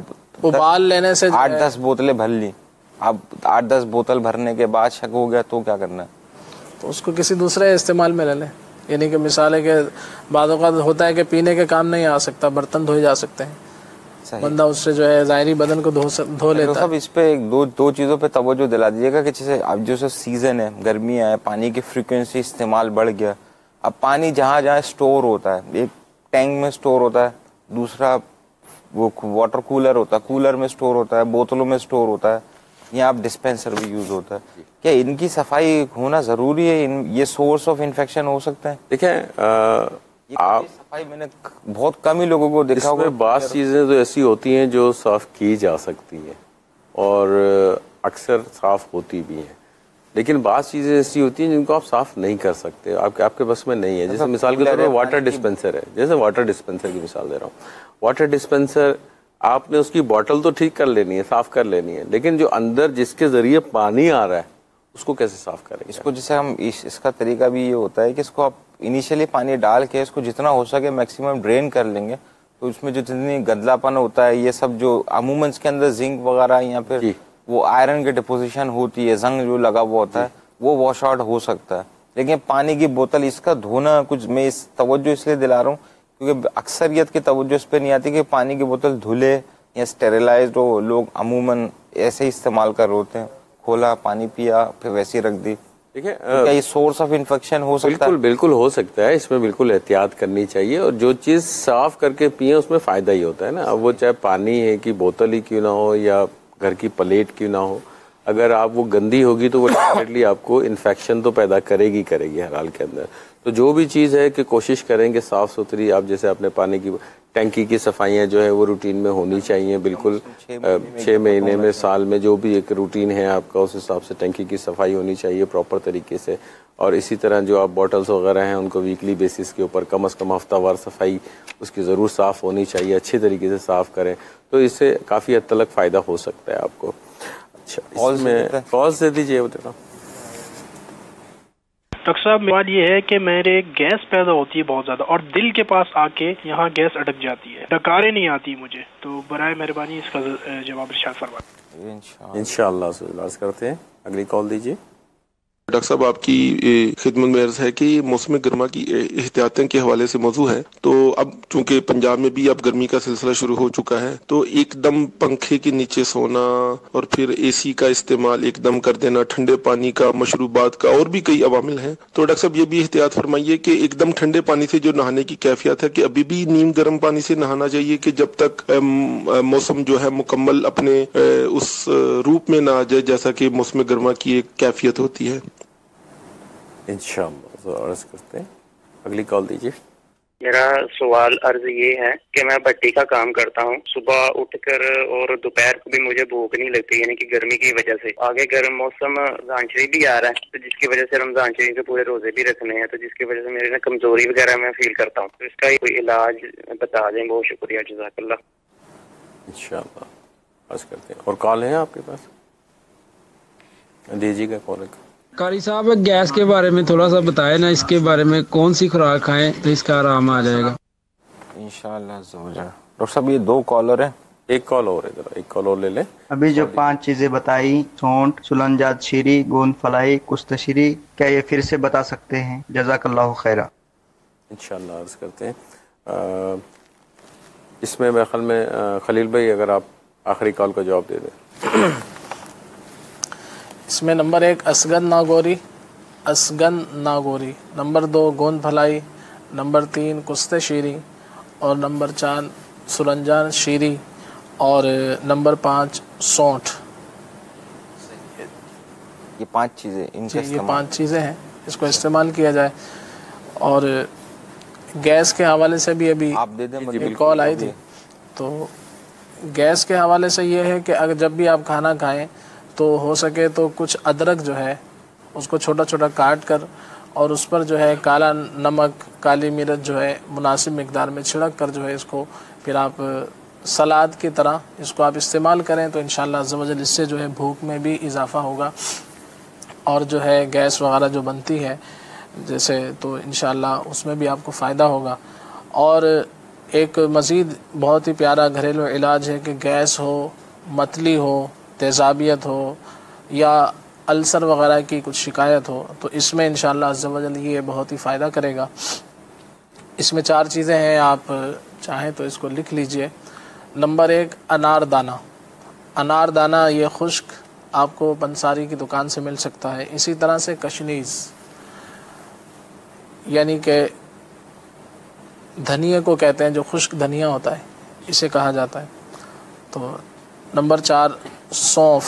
[SPEAKER 6] उबाल लेने से
[SPEAKER 2] 8-10 बोतलें भर ली, अब 8-10 बोतल भरने के बाद शक हो गया तो क्या करना है?
[SPEAKER 6] तो उसको किसी दूसरे इस्तेमाल में ले लें। यानी कि मिसाल है कि बाद औक़ात होता है कि पीने के काम नहीं आ सकता, बर्तन धोए जा सकते हैं, बंदा उससे जो है ज़ाहिरी बदन को धो लेता है।
[SPEAKER 2] सब इस पे दो चीज़ों पे तवज्जो दिला दीजिएगा कि जैसे अब जो सीज़न है गर्मियाँ है, पानी की फ्रीक्वेंसी इस्तेमाल बढ़ गया। अब पानी जहाँ जहाँ स्टोर होता है, एक टैंक में स्टोर होता है, दूसरा वो वाटर कूलर होता है, कूलर में स्टोर होता है, बोतलों में स्टोर होता है, यहाँ आप डिस्पेंसर भी यूज होता है। क्या इनकी सफाई होना जरूरी है? ये सोर्स ऑफ इन्फेक्शन हो सकते हैं?
[SPEAKER 1] देखें आप
[SPEAKER 2] सफाई मैंने बहुत कम ही लोगों को देखा होगा।
[SPEAKER 1] बात चीजें तो ऐसी होती हैं जो साफ की जा सकती हैं और अक्सर साफ होती भी हैं, लेकिन बात चीजें ऐसी होती हैं जिनको आप साफ नहीं कर सकते, आपके बस में नहीं है। जैसे मिसाल के तौर पर वाटर डिस्पेंसर है, जैसे वाटर डिस्पेंसर की मिसाल दे रहा हूँ। वाटर डिस्पेंसर आपने उसकी बोतल तो ठीक कर लेनी है, साफ कर लेनी है, लेकिन जो अंदर जिसके जरिए पानी आ रहा है उसको कैसे साफ करेंगे?
[SPEAKER 2] इसको जैसे हम इसका तरीका भी ये होता है कि इसको आप इनिशियली पानी डाल के इसको जितना हो सके मैक्सिमम ड्रेन कर लेंगे, तो उसमें जो जितनी गंदलापन होता है ये सब जो अमूमन इसके अंदर जिंक वगैरह या फिर वो आयरन की डिपोजिशन होती है, जंग जो लगा हुआ होता है वो वॉश आउट हो सकता है। लेकिन पानी की बोतल इसका धोना कुछ मैं इस तवज्जो इसलिए दिला रहा हूँ क्योंकि अक्सरियत की तवज्जो इस पर नहीं आती कि पानी की बोतल धुले या स्टेरिलाइज्ड हो। लोग अमूमन ऐसे ही इस्तेमाल कर रहे होते हैं, खोला पानी पिया फिर वैसे ही रख दी।
[SPEAKER 1] देखिए
[SPEAKER 2] क्या ये सोर्स ऑफ इन्फेक्शन हो सकता है?
[SPEAKER 1] बिल्कुल हो सकता है, इसमें बिल्कुल एहतियात करनी चाहिए। और जो चीज साफ करके पिए उसमें फायदा ही होता है ना। अब वो चाहे पानी है कि बोतल ही क्यों ना हो या घर की प्लेट क्यों ना हो, अगर आप वो गंदी होगी तो वो डेफिनेटली आपको इन्फेक्शन तो पैदा करेगी हर हाल के अंदर। तो जो भी चीज़ है कि कोशिश करेंगे साफ़ सुथरी, आप जैसे अपने पानी की टैंकी की सफाइयाँ जो है वो रूटीन में होनी चाहिए बिल्कुल। 6 महीने में, साल में जो भी एक रूटीन है आपका, उस हिसाब से टैंकी की सफाई होनी चाहिए प्रॉपर तरीके से। और इसी तरह जो आप बॉटल्स वगैरह हैं उनको वीकली बेसिस के ऊपर कम से कम हफ्तावार सफाई उसकी ज़रूर साफ़ होनी चाहिए, अच्छी तरीके से साफ़ करें, तो इससे काफ़ी हद तक फ़ायदा हो सकता है आपको। अच्छा, इसमें कॉल्स दे दीजिए बेटा।
[SPEAKER 10] डॉक्टर साहब, सवाल ये है कि मेरे गैस पैदा होती है बहुत ज्यादा और दिल के पास आके यहाँ गैस अटक जाती है, डकारें नहीं आती मुझे, तो बराए मेहरबानी इसका जवाब इरशाद फरमाइए।
[SPEAKER 1] इंशाअल्लाह से इलाज करते हैं। अगली कॉल दीजिए।
[SPEAKER 11] डॉक्टर साहब, आपकी खिदमत में अर्ज है कि मौसम गर्मा की एहतियातों के हवाले से मौजू है। तो अब चूंकि पंजाब में भी अब गर्मी का सिलसिला शुरू हो चुका है, तो एकदम पंखे के नीचे सोना और फिर एसी का इस्तेमाल एकदम कर देना, ठंडे पानी का, मशरूबात का, और भी कई अवामिल हैं। तो डॉक्टर साहब ये भी एहतियात फरमाइए कि एकदम ठंडे पानी से जो नहाने की कैफियत है, कि अभी भी नीम गर्म पानी से नहाना चाहिए कि जब तक मौसम जो है मुकम्मल अपने उस रूप में ना आ जाए जैसा कि मौसम गर्मा की एक कैफियत होती है।
[SPEAKER 1] इंशाअल्लाह तो अर्ज करते हैं। अगली कॉल दीजिए।
[SPEAKER 5] मेरा सवाल अर्ज ये है कि मैं भट्टी का काम करता हूँ। सुबह उठकर और दोपहर को भी मुझे भूख नहीं लगती, यानी कि गर्मी की वजह से। आगे गर्म मौसम रमजान शरीफ भी आ रहा है, तो जिसकी वजह से रमजान शरीफ के पूरे रोजे भी रखने हैं, तो जिसकी वजह से मेरे ना कमजोरी वगैरह मैं फील करता हूँ। तो इसका कोई इलाज बता दें, बहुत शुक्रिया, जज़ाकल्लाह।
[SPEAKER 1] इंशाअल्लाह अर्ज करते हैं। और कॉल है आपके पास? दीजिएगा कॉल।
[SPEAKER 12] कारी साहब, गैस के बारे में थोड़ा सा बताएं ना, इसके बारे में कौन सी खुराक खाएं तो इसका आराम आ जाएगा
[SPEAKER 2] इंशाअल्लाह। डॉक्टर साहब ये 2 कॉलर हैं,
[SPEAKER 1] एक कॉल और है, जरा एक कॉल और ले लें।
[SPEAKER 13] अभी जो 5 चीजें बताई, सौंठ, सुलंजात शीरी, गोंद फलाई, कुश्तशीरी, क्या ये फिर से बता सकते हैं? जज़ाकल्लाहु खैरा।
[SPEAKER 1] इंशाअल्लाह अर्ज करते हैं। इसमें मेरे ख्याल में खलील भाई अगर आप आखिरी कॉल का जवाब दे दें।
[SPEAKER 6] इसमें नंबर 1 असगन नागोरी, नंबर 2 गोंद भलाई, नंबर 3 कुश्ते शीरी, और नंबर 4 सुरंजान शीरी, और नंबर 5 सौंठ।
[SPEAKER 2] ये 5 चीज़ें,
[SPEAKER 6] ये 5 चीज़ें हैं, इसको इस्तेमाल किया जाए। और गैस के हवाले से भी अभी
[SPEAKER 2] आप दे दें,
[SPEAKER 6] कॉल आई थी, तो गैस के हवाले से ये है कि अगर जब भी आप खाना खाएं तो हो सके तो कुछ अदरक जो है उसको छोटा छोटा काट कर और उस पर जो है काला नमक, काली मिर्च जो है मुनासिब मिकदार में छिड़क कर जो है इसको फिर आप सलाद की तरह इसको आप इस्तेमाल करें, तो इंशाअल्लाह अज़्ज़ा वजल इससे जो है भूख में भी इजाफ़ा होगा और जो है गैस वगैरह जो बनती है जैसे, तो इंशाअल्लाह उसमें भी आपको फ़ायदा होगा। और एक मज़ीद बहुत ही प्यारा घरेलू इलाज है कि गैस हो, मतली हो, तेज़ाबियत हो या अल्सर वगैरह की कुछ शिकायत हो, तो इसमें इंशाअल्लाह अज़्ज़ा वजल ये बहुत ही फ़ायदा करेगा। इसमें 4 चीज़ें हैं, आप चाहें तो इसको लिख लीजिए। नंबर 1 अनारदाना। अनारदाना ये खुश्क आपको पंसारी की दुकान से मिल सकता है। इसी तरह से कशनीज़ यानी कि धनिया को कहते हैं, जो खुश्क धनिया होता है इसे कहा जाता है। तो नंबर 4 सौंफ,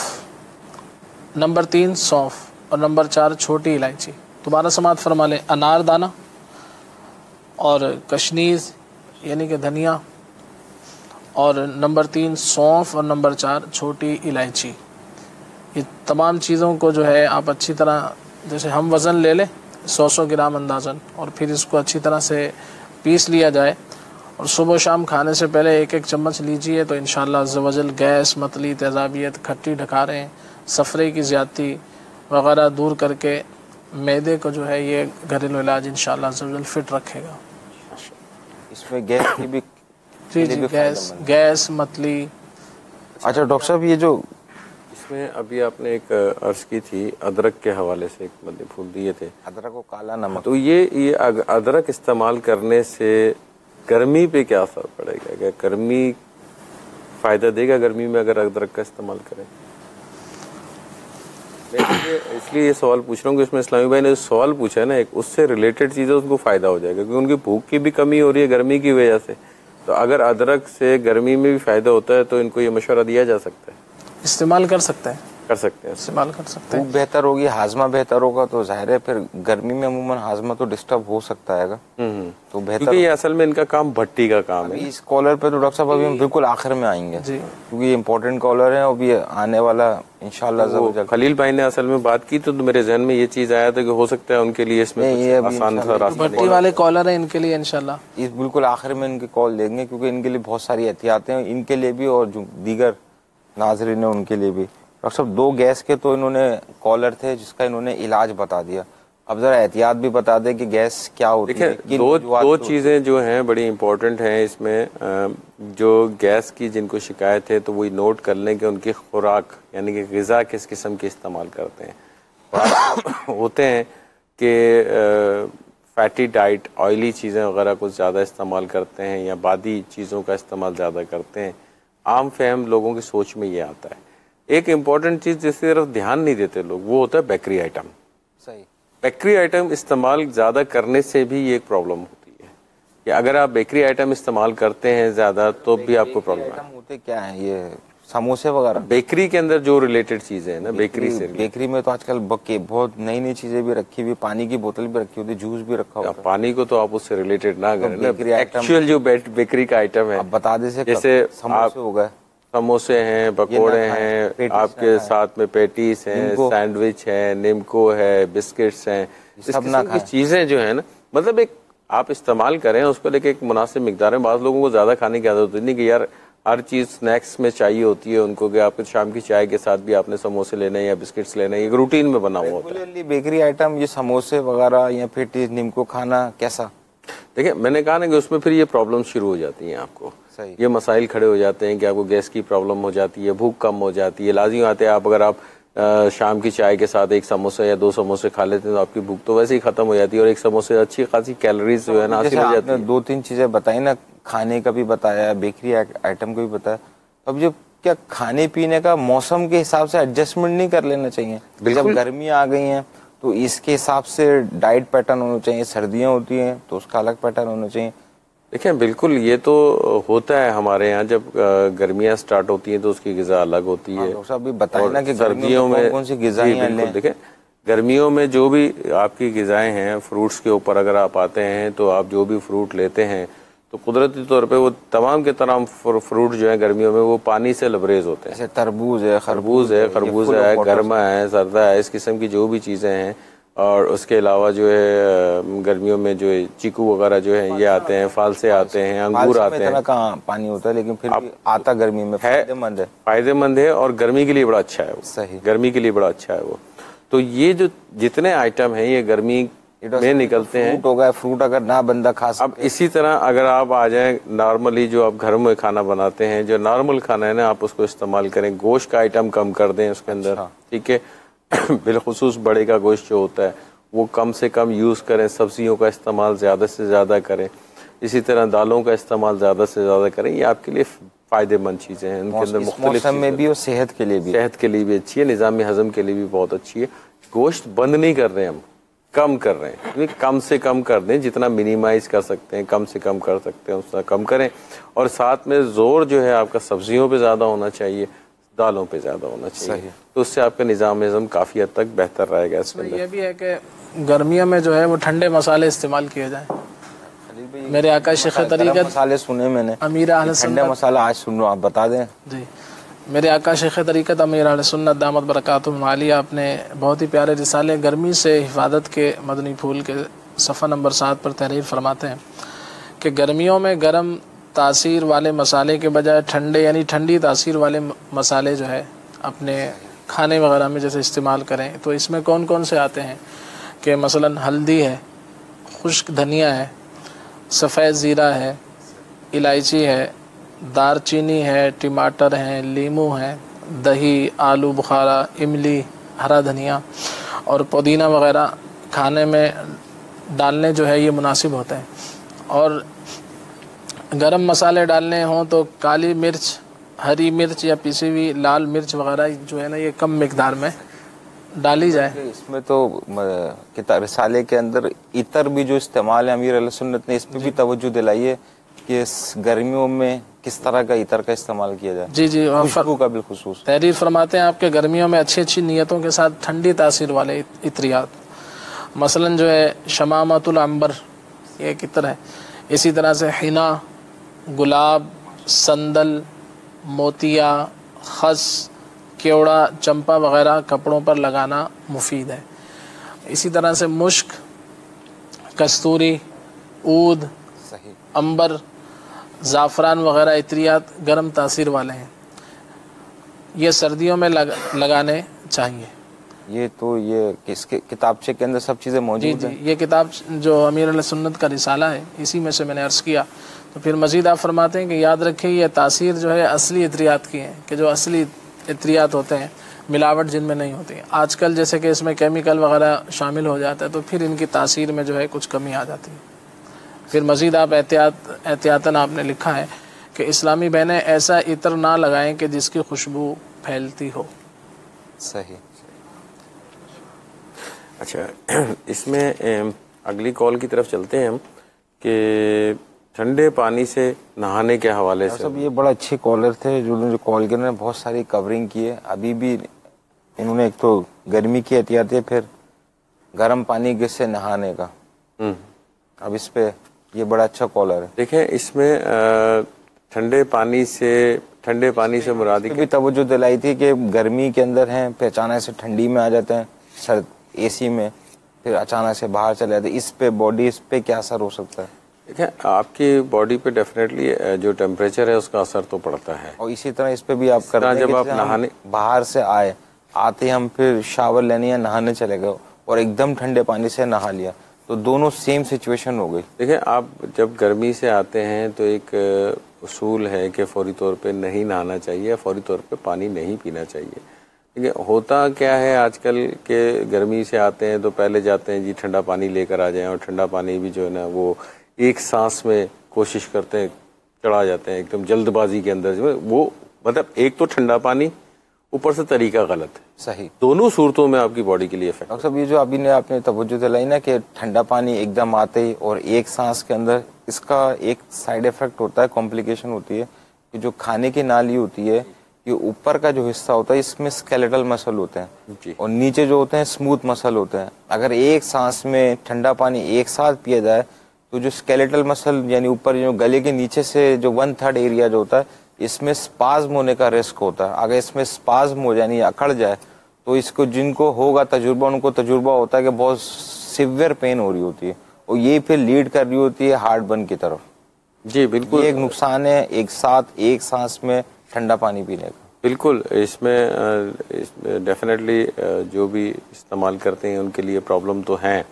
[SPEAKER 6] नंबर 3 सौंफ और नंबर 4 छोटी इलायची। दोबारा समात फरमा लें, अनारदाना और कशनीज़ यानी कि धनिया, और नंबर 3 सौंफ और नंबर 4 छोटी इलायची। ये तमाम चीज़ों को जो है आप अच्छी तरह, जैसे हम वज़न ले लें 100 ग्राम अंदाज़न, और फिर इसको अच्छी तरह से पीस लिया जाए और सुबह शाम खाने से पहले 1-1 चम्मच लीजिए, तो इंशाअल्लाह अज़्ज़ा वजल गैस, मतली, तेज़ाबियत, खट्टी ढकारें, सफ़रे की ज़्यादती वगैरह दूर करके मैदे को जो है ये घरेलू इलाज इंशाअल्लाह अज़्ज़ा वजल फिट रखेगा।
[SPEAKER 2] इसमें गैस की भी
[SPEAKER 6] जी गैस मतली।
[SPEAKER 2] अच्छा डॉक्टर साहब, ये जो
[SPEAKER 1] इसमें अभी आपने एक अर्ज की थी अदरक के हवाले से, एक बंदे फूल दिए थे,
[SPEAKER 2] अदरक को काला नमक,
[SPEAKER 1] तो ये अदरक इस्तेमाल करने से गर्मी पे क्या असर पड़ेगा? क्या गर्मी फ़ायदा देगा गर्मी में अगर अदरक का इस्तेमाल करें? इसलिए ये सवाल पूछ रहा हूँ कि इसमें इस्लामी भाई ने जो सवाल पूछा है ना, एक उससे रिलेटेड चीज़ें उनको फ़ायदा हो जाएगा, क्योंकि उनकी भूख की भी कमी हो रही है गर्मी की वजह से। तो अगर अदरक से गर्मी में भी फ़ायदा होता है तो इनको ये मशवरा दिया जा सकता है,
[SPEAKER 6] इस्तेमाल कर सकते हैं।
[SPEAKER 1] कर सकते हैं,
[SPEAKER 6] इस्तेमाल कर सकते हैं।
[SPEAKER 2] भूख बेहतर होगी, हाजमा बेहतर होगा, तो जाहिर है फिर गर्मी में अमूमन हाजमा तो डिस्टर्ब हो सकता है। तो बेहतर,
[SPEAKER 1] क्योंकि ये असल में इनका काम भट्टी का काम है।
[SPEAKER 2] इस कॉलर पे तो डॉक्टर साहब अभी हम बिल्कुल आखिर में आएंगे, क्योंकि ये इम्पोर्टेंट कॉलर है, अभी आने वाला इंशाल्लाह।
[SPEAKER 1] खलील भाई ने असल में बात की तो मेरे जहन में ये चीज आया था कि हो सकता है उनके लिए इसमें आसान सा रास्ता,
[SPEAKER 6] भट्टी वाले कॉलर है इनके लिए इंशाल्लाह
[SPEAKER 2] इस बिल्कुल आखिर में इनके कॉल देंगे, क्योंकि इनके लिए बहुत सारी एहतियातें हैं, इनके लिए भी और जो दीगर नाजरीन है उनके लिए भी। डॉक्टर साहब 2 गैस के तो इन्होंने कॉलर थे जिसका इन्होंने इलाज बता दिया, अब जरा एहतियात भी बता दें कि गैस क्या होती है।
[SPEAKER 1] दो चीजें जो हैं बड़ी इंपॉर्टेंट हैं इसमें। जो गैस की जिनको शिकायत है तो वही नोट कर लें कि उनकी खुराक यानी कि ग़िज़ा किस किस्म की इस्तेमाल करते हैं। होते हैं कि फैटी डाइट, ऑयली चीज़ें वगैरह कुछ ज़्यादा इस्तेमाल करते हैं या बादी चीज़ों का इस्तेमाल ज़्यादा करते हैं। आम फहम लोगों की सोच में ये आता है। एक इम्पॉर्टेंट चीज़ जिसकी तरफ ध्यान नहीं देते लोग, वो होता है बेकरी आइटम।
[SPEAKER 2] सही,
[SPEAKER 1] बेकरी आइटम इस्तेमाल ज़्यादा करने से भी ये एक प्रॉब्लम होती है कि अगर आप बेकरी आइटम इस्तेमाल करते हैं ज़्यादा तो भी आपको प्रॉब्लम है।
[SPEAKER 2] होते क्या है ये समोसे वगैरह,
[SPEAKER 1] बेकरी के अंदर जो रिलेटेड चीज़ें हैं ना, बेकरी में
[SPEAKER 2] तो आजकल बहुत नई नई चीज़ें भी रखी हुई, पानी की बोतल भी रखी होती है, जूस भी रखा होता है।
[SPEAKER 1] पानी को तो आप उससे रिलेटेड ना करें ना, एक्चुअल जो बेकरी का आइटम है
[SPEAKER 2] बता दे,
[SPEAKER 1] जैसे
[SPEAKER 2] समोसे हो गए,
[SPEAKER 1] समोसे हैं, पकोड़े हैं, आपके साथ में पेटीज हैं, सैंडविच है, निमको है, बिस्किट्स हैं, सब चीजें जो है ना, मतलब एक आप इस्तेमाल करें उसको, लेकिन एक मुनासिब मिकदार में। बाज़ लोगों को ज्यादा खाने की आदत होती नहीं कि यार हर चीज स्नैक्स में चाहिए होती है उनको, कि आपके शाम की चाय के साथ भी आपने समोसे लेने या बिस्किट्स लेने, एक रूटीन में बना हुआ होता है।
[SPEAKER 2] बेकरी आइटम ये समोसे वगैरह या पेटीज, निमको खाना कैसा?
[SPEAKER 1] देखिए मैंने कहा ना कि उसमें फिर ये प्रॉब्लम शुरू हो जाती हैं आपको, ये मसाइल खड़े हो जाते हैं कि आपको गैस की प्रॉब्लम हो जाती है, भूख कम हो जाती है। लाजिम आते हैं आप, अगर आप शाम की चाय के साथ 1 समोसा या 2 समोसे खा लेते हैं तो आपकी भूख तो वैसे ही खत्म हो जाती है, और 1 समोसे अच्छी खासी कैलोरीज जो है ना हासिल हो जाती है।
[SPEAKER 2] 2-3 चीजें बताई ना, खाने का भी बताया, बेकरी आइटम का भी बताया। अब जो क्या खाने पीने का मौसम के हिसाब से एडजस्टमेंट नहीं कर लेना चाहिए? जब गर्मियाँ आ गई हैं तो इसके हिसाब से डाइट पैटर्न होना चाहिए, सर्दियाँ होती हैं तो उसका अलग पैटर्न होना चाहिए।
[SPEAKER 1] देखिए बिल्कुल ये तो होता है हमारे यहाँ, जब गर्मियाँ स्टार्ट होती हैं तो उसकी ग़िज़ा अलग होती है।
[SPEAKER 2] अभी बताइए ना कि
[SPEAKER 1] सर्दियों में
[SPEAKER 2] कौन सी ग़िज़ाएं लें।
[SPEAKER 1] देखिए गर्मियों में जो भी आपकी ग़िज़ाएं हैं, फ्रूट्स के ऊपर अगर आप आते हैं तो आप जो भी फ्रूट लेते हैं तो कुदरती तौर पे वो तमाम के तमाम फ्रूट जो है गर्मियों में वो पानी से लबरेज होते हैं।
[SPEAKER 2] तरबूज है,
[SPEAKER 1] खरबूजा है, गरमा है, सरदा है, इस किस्म की जो भी चीज़ें हैं। और उसके अलावा जो है गर्मियों में जो है चीकू वगैरह जो है ये आते हैं, फालसे आते हैं, अंगूर आते हैं।
[SPEAKER 2] कहाँ पानी होता है, लेकिन फिर भी आता गर्मी में,
[SPEAKER 1] फायदेमंद है और गर्मी के लिए बड़ा अच्छा है वो।
[SPEAKER 2] सही,
[SPEAKER 1] गर्मी के लिए बड़ा अच्छा है वो। तो ये जो जितने आइटम हैं ये गर्मी में निकलते हैं।
[SPEAKER 2] फ्रूट होगा, फ्रूट अगर ना बंदा खा सके।
[SPEAKER 1] अब इसी तरह अगर आप आ जाएं नॉर्मली जो आप घर में खाना बनाते हैं, जो नॉर्मल खाना है ना, आप उसको इस्तेमाल करें। गोश्त का आइटम कम कर दें उसके अंदर, ठीक है। बिलखुसूस बड़े का गोश्त जो होता है वो कम से कम यूज़ करें। सब्जियों का इस्तेमाल ज़्यादा से ज़्यादा करें। इसी तरह दालों का इस्तेमाल ज़्यादा से ज़्यादा करें। ये आपके लिए फ़ायदेमंद चीज़ें हैं। इनके अंदर मुख्तलिफ
[SPEAKER 2] मौसम में भी और सेहत के लिए भी
[SPEAKER 1] अच्छी है, निज़ाम हज़म के लिए भी बहुत अच्छी है। गोश्त बंद नहीं कर रहे हम, कम कर रहे हैं। कम से कम कर दें, जितना मिनिमाइज कर सकते हैं, कम से कम कर सकते हैं उतना कम करें। और साथ में जोर जो है आपका सब्जियों पे ज़्यादा होना चाहिए, दालों पे ज़्यादा होना चाहिए। तो उससे आपका निज़ाम हज़म काफ़ी हद तक बेहतर रहेगा। इसमें
[SPEAKER 6] ये भी है कि गर्मियों में जो है वो ठंडे मसाले इस्तेमाल किए जाएँ। मेरे आका शेख तरीक़त
[SPEAKER 2] मसाले सुने मैंने,
[SPEAKER 6] अमीर अहले
[SPEAKER 2] ठंडे मसाला आज सुन रहा हूँ, आप बता दें।
[SPEAKER 6] जी, मेरे आका शेख तरीक़त अमीर अहले सुन्नत दामत बरकातुहुम आलिया अपने बहुत ही प्यारे रिसाले गर्मी से हिफाजत के मदनी फूल के सफ़ा नंबर 7 पर तहरीर फरमाते हैं कि गर्मियों में गर्म तासीर वाले मसाले के बजाय ठंडे यानी ठंडी तासीर वाले मसाले जो है अपने खाने वगैरह में जैसे इस्तेमाल करें। तो इसमें कौन कौन से आते हैं कि मसलन हल्दी है, खुश्क धनिया है, सफ़ेद ज़ीरा है, इलायची है, दारचीनी है, टमाटर हैं, लीमू है, दही, आलू बुखारा, इमली, हरा धनिया और पुदीना वगैरह खाने में डालने जो है ये मुनासिब होते हैं। और गरम मसाले डालने हों तो काली मिर्च, हरी मिर्च या पिसी हुई लाल मिर्च वगैरह जो है ना ये कम मिकदार में डाली जाए।
[SPEAKER 2] इसमें तो किताब रिसाले के अंदर इतर भी जो इस्तेमाल है अमीर अहले सुन्नत ने इस पर भी तवज्जो दिलाई है कि इस गर्मियों में किस तरह का इतर का इस्तेमाल किया जाए?
[SPEAKER 6] जी जी,
[SPEAKER 2] खुशबू का बिलखुसूस
[SPEAKER 6] तहरीर फरमाते हैं आपके गर्मियों में अच्छी अच्छी नीयतों के साथ ठंडी तासीर वाले इत्रियात, मसलन जो है शमामतुल अंबर, ये एक इत्र है। इसी तरह से हिना, गुलाब, संदल, मोतिया, खस, केवड़ा, चंपा वगैरह कपड़ों पर लगाना मुफीद है। इसी तरह से मुश्क, कस्तूरी, ऊद, अंबर, ज़ाफ़रान वगैरह इत्रियात गर्म तासीर वाले हैं, ये सर्दियों में लगाने चाहिए।
[SPEAKER 2] ये तो ये किसके किताबचे के अंदर सब चीज़ें मौजूद हैं?
[SPEAKER 6] ये किताब जो अमीर अल सुन्नत का रिसाला है, इसी में से मैंने अर्ज़ किया। तो फिर मज़ीद आप फरमाते हैं कि याद रखें ये तासीर जो है असली इत्रियात की है, कि जो असली इत्रियात होते हैं मिलावट जिनमें नहीं होती है। आजकल जैसे कि इसमें केमिकल वगैरह शामिल हो जाता है तो फिर इनकी तासीर में जो है कुछ कमी आ जाती है। फिर मज़ीद आप एहतियातन आपने लिखा है कि इस्लामी बहनें ऐसा इत्र ना लगाएं कि जिसकी खुशबू फैलती हो।
[SPEAKER 2] सही।
[SPEAKER 1] अच्छा, इसमें अगली कॉल की तरफ चलते हैं हम कि ठंडे पानी से नहाने के हवाले से।
[SPEAKER 2] सब ये बड़ा अच्छे कॉलर थे जो कॉल करने बहुत सारी कवरिंग की है। अभी भी इन्होंने एक तो गर्मी की एहतियात है, फिर गर्म पानी से नहाने का। अब इस पे ये बड़ा अच्छा कॉलर है।
[SPEAKER 1] देखें, इसमें ठंडे पानी से मुराद
[SPEAKER 2] भी तवज्जो दिलाई थी कि गर्मी के अंदर हैं, फिर अचानक से ठंडी में आ जाते हैं, सर्द एसी में, फिर अचानक से बाहर चले जाते हैं। इस पे बॉडी, इस पे क्या असर हो सकता है?
[SPEAKER 1] देखिए, आपकी बॉडी पे डेफिनेटली जो टेम्परेचर है उसका असर तो पड़ता है।
[SPEAKER 2] और इसी तरह इस पे भी आप करते हैं,
[SPEAKER 1] जब आप नहाने
[SPEAKER 2] बाहर से आते हम फिर शावर लेने या नहाने चले गए और एकदम ठंडे पानी से नहा लिया, तो दोनों सेम सिचुएशन हो गई। देखिए,
[SPEAKER 1] आप जब गर्मी से आते हैं तो एक उसूल है कि फौरी तौर पे नहीं नहाना चाहिए, फौरी तौर पे पानी नहीं पीना चाहिए। देखिए, होता क्या है आजकल के गर्मी से आते हैं तो पहले जाते हैं जी ठंडा पानी लेकर आ जाएं, और ठंडा पानी भी जो है ना वो एक सांस में कोशिश करते हैं, चढ़ा जाते हैं एकदम जल्दबाजी के अंदर। वो मतलब एक तो ठंडा पानी, ऊपर से तरीका गलत है।
[SPEAKER 2] सही।
[SPEAKER 1] दोनों सूरतों में आपकी बॉडी के लिए इफेक्ट।
[SPEAKER 2] डॉक्टर साहब, ये जो अभी ने आपने तवज्जो दिलाई ना कि ठंडा पानी एकदम आते ही और एक सांस के अंदर, इसका एक साइड इफेक्ट होता है, कॉम्प्लिकेशन होती है कि जो खाने की नाली होती है, ये ऊपर का जो हिस्सा होता है इसमें स्केलेटल मसल होते हैं और नीचे जो होते हैं स्मूथ मसल होते हैं। अगर एक सांस में ठंडा पानी एक साथ पिया जाए तो जो स्केलेटल मसल यानी ऊपर जो गले के नीचे से जो 1/3 एरिया जो होता है, इसमें स्पाज्म होने का रिस्क होता है। अगर इसमें स्पाज्म हो यानी अकड़ जाए तो इसको जिनको होगा तजुर्बा, उनको तजुर्बा होता है कि बहुत सिवियर पेन हो रही होती है और ये फिर लीड कर रही होती है हार्ट बर्न की तरफ।
[SPEAKER 1] जी बिल्कुल,
[SPEAKER 2] ये एक नुकसान है एक साथ एक सांस में ठंडा पानी पीने का।
[SPEAKER 1] बिल्कुल, इसमें डेफिनेटली जो भी इस्तेमाल करते हैं उनके लिए प्रॉब्लम तो हैं,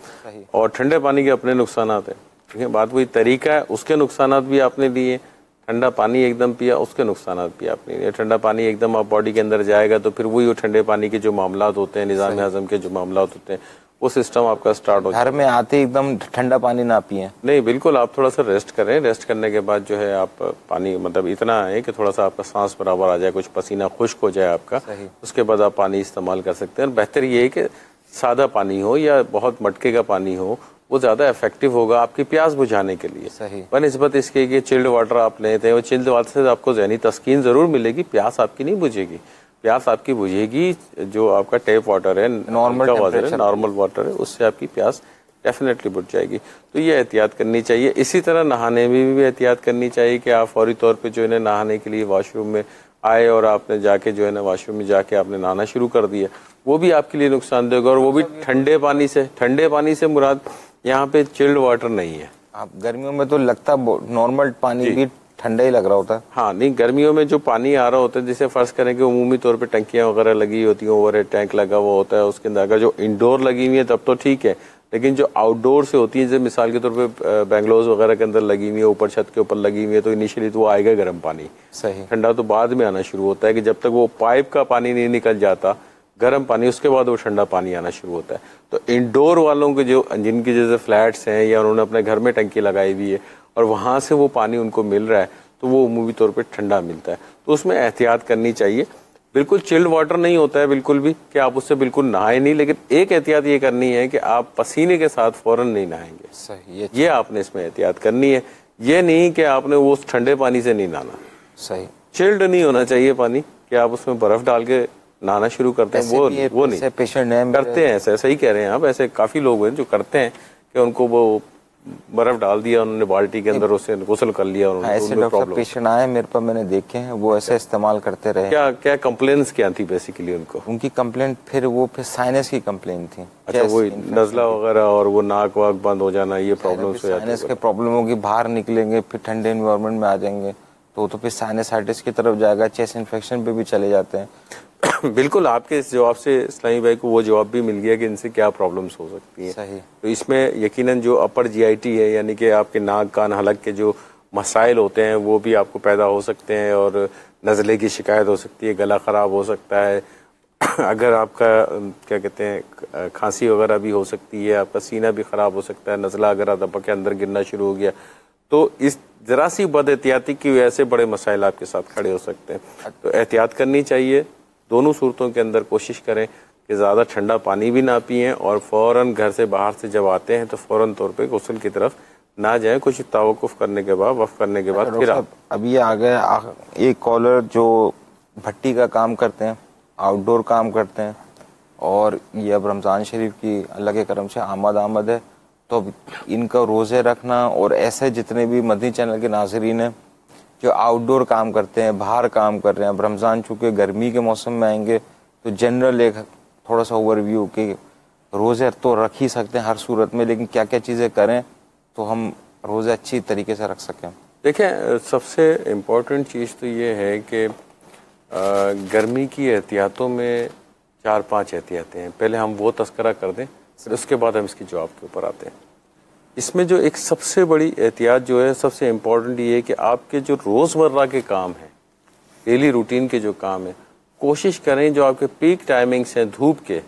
[SPEAKER 1] और ठंडे पानी के अपने नुकसान हैं। ठीक है, बात वही तरीका है, उसके नुकसान भी आपने लिए। ठंडा पानी एकदम पिया, उसके नुकसान भी आपने लिए। ठंडा पानी एकदम आप बॉडी के अंदर जाएगा तो फिर वही ठंडे पानी के जो मामलात होते हैं, निज़ाम हज़म के जो मामलात होते हैं, वो सिस्टम आपका स्टार्ट हो जाए।
[SPEAKER 2] घर में आते एकदम ठंडा पानी ना पिए।
[SPEAKER 1] नहीं, बिल्कुल, आप थोड़ा सा रेस्ट करें। रेस्ट करने के बाद जो है आप पानी, मतलब इतना है कि थोड़ा सा आपका सांस बराबर आ जाए, कुछ पसीना खुश्क हो जाए आपका, उसके बाद आप पानी इस्तेमाल कर सकते हैं। और बेहतर ये है कि सादा पानी हो या बहुत मटके का पानी हो, वो ज़्यादा इफेक्टिव होगा आपकी प्यास बुझाने के लिए।
[SPEAKER 2] सही।
[SPEAKER 1] बनिस्बत इसके कि चिल्ड वाटर आप लेते हैं, वो चिल्ड वाटर से आपको ज़हनी तस्कीन ज़रूर मिलेगी, प्यास आपकी नहीं बुझेगी। प्यास आपकी बुझेगी जो आपका टैप वाटर है, नॉर्मल वाटर है, उससे आपकी प्यास डेफिनेटली बुझ जाएगी। तो ये एहतियात करनी चाहिए। इसी तरह नहाने में भी एहतियात करनी चाहिए कि आप फौरी तौर पे जो है ना नहाने के लिए वॉशरूम में आए और आपने जाके जो है ना वॉशरूम में जाके आपने नहाना शुरू कर दिया, वो भी आपके लिए नुकसानदेह होगा, और वो भी ठंडे पानी से। ठंडे पानी से मुराद यहाँ पे चिल्ड वाटर नहीं है।
[SPEAKER 2] आप गर्मियों में तो लगता नॉर्मल पानी भी ठंडा ही लग रहा होता है।
[SPEAKER 1] हाँ, नहीं, गर्मियों में जो पानी आ रहा होता है, जैसे फर्ज करें कि उमूमी तौर पे टंकियां वगैरह लगी होती हैं, ओवरहेड टैंक लगा हुआ होता है, उसके अंदर अगर जो इंडोर लगी हुई है तब तो ठीक है, लेकिन जो आउटडोर से होती है, जैसे मिसाल के तौर पे बेंगलोर वगैरह के अंदर लगी हुई है, ऊपर छत के ऊपर लगी हुई है, तो इनिशियली तो वो आएगा गर्म पानी।
[SPEAKER 2] सही।
[SPEAKER 1] ठंडा तो बाद में आना शुरू होता है कि जब तक वो पाइप का पानी नहीं निकल जाता गर्म पानी, उसके बाद वो ठंडा पानी आना शुरू होता है। तो इंडोर वालों के जो जिनकी जैसे फ्लैट्स हैं या उन्होंने अपने घर में टंकी लगाई हुई है और वहाँ से वो पानी उनको मिल रहा है, तो वो उमूमी तौर पे ठंडा मिलता है, तो उसमें एहतियात करनी चाहिए। बिल्कुल चिल्ड वाटर नहीं होता है बिल्कुल भी कि आप उससे बिल्कुल नहाए नहीं, लेकिन एक एहतियात ये करनी है कि आप पसीने के साथ फौरन नहीं नहाएंगे।
[SPEAKER 2] सही।
[SPEAKER 1] ये आपने इसमें एहतियात करनी है ये नहीं कि आपने वो उस ठंडे पानी से नहीं नहाना,
[SPEAKER 2] सही
[SPEAKER 1] चिल्ड नहीं होना चाहिए पानी कि आप उसमें बर्फ डाल के नहाना शुरू करते हैं, वो नहीं
[SPEAKER 2] पेशेंट है
[SPEAKER 1] करते हैं ऐसे, सही कह रहे हैं आप, ऐसे काफी लोग हैं जो करते हैं कि उनको वो बर्फ डाल दिया उन्होंने बाल्टी के अंदर, उससे गुस्ल कर लिया उन्होंने।
[SPEAKER 2] ऐसे डॉक्टर पेशेंट आए मेरे पास, मैंने देखे हैं वो ऐसे इस्तेमाल करते रहे।
[SPEAKER 1] क्या क्या कंप्लेंट्स क्या थी बेसिकली उनको?
[SPEAKER 2] उनकी कंप्लेंट फिर साइनस की कंप्लेंट थी।
[SPEAKER 1] अच्छा, वो नज़ला वगैरह और वो नाक वाक बंद हो जाना, ये प्रॉब्लम्स हो जाती है।
[SPEAKER 2] साइनस के प्रॉब्लम होगी, बाहर निकलेंगे फिर ठंडे एनवायरनमेंट में आ जाएंगे तो फिर साइनसाइटिस की तरफ जाएगा, चेस्ट इन्फेक्शन पे भी चले जाते हैं।
[SPEAKER 1] बिल्कुल, आपके इस जवाब से इस्लामी भाई को वो जवाब भी मिल गया कि इनसे क्या प्रॉब्लम्स हो सकती हैं।
[SPEAKER 2] सही।
[SPEAKER 1] तो इसमें यकीनन जो अपर जीआईटी है, यानी कि आपके नाक कान हलक के जो मसाइल होते हैं वो भी आपको पैदा हो सकते हैं, और नज़ले की शिकायत हो सकती है, गला ख़राब हो सकता है, अगर आपका क्या कहते हैं खांसी वगैरह भी हो सकती है, आपका सीना भी ख़राब हो सकता है, नज़ला अगर दबा के अंदर गिरना शुरू हो गया तो इस ज़रा सी बद एहतियाती की वजह से बड़े मसाइल आपके साथ खड़े हो सकते हैं। तो एहतियात करनी चाहिए, दोनों सूरतों के अंदर कोशिश करें कि ज़्यादा ठंडा पानी भी ना पिएं, और फ़ौरन घर से बाहर से जब आते हैं तो फ़ौरन तौर पे गुस्ल की तरफ ना जाएं, कुछ तवक्कुफ़ करने के बाद, वक़्फ़ करने के बाद फिर आप।
[SPEAKER 2] अभी आ गए एक कॉलर जो भट्टी का काम करते हैं, आउटडोर काम करते हैं, और ये अब रमज़ान शरीफ की अल्लाह के करम से आमद है, तो अब इनका रोज़े रखना, और ऐसे जितने भी मदनी चैनल के नाज़रीन हैं जो आउटडोर काम करते हैं, बाहर काम कर रहे हैं, अब रमज़ान चूँकि गर्मी के मौसम में आएंगे तो जनरल एक थोड़ा सा ओवरव्यू कि रोज़े तो रख ही सकते हैं हर सूरत में, लेकिन क्या क्या चीज़ें करें तो हम रोज़े अच्छी तरीके से रख सकें।
[SPEAKER 1] देखें, सबसे इम्पोर्टेंट चीज़ तो ये है कि गर्मी की एहतियातों में 4-5 एहतियातें हैं। पहले हम वो तस्करा कर दें, फिर उसके बाद हम इसके जवाब के ऊपर आते हैं। इसमें जो एक सबसे बड़ी एहतियात जो है, सबसे इम्पोर्टेंट ये है कि आपके जो रोज़मर्रा के काम हैं, डेली रूटीन के जो काम हैं, कोशिश करें जो आपके पीक टाइमिंग्स हैं धूप के,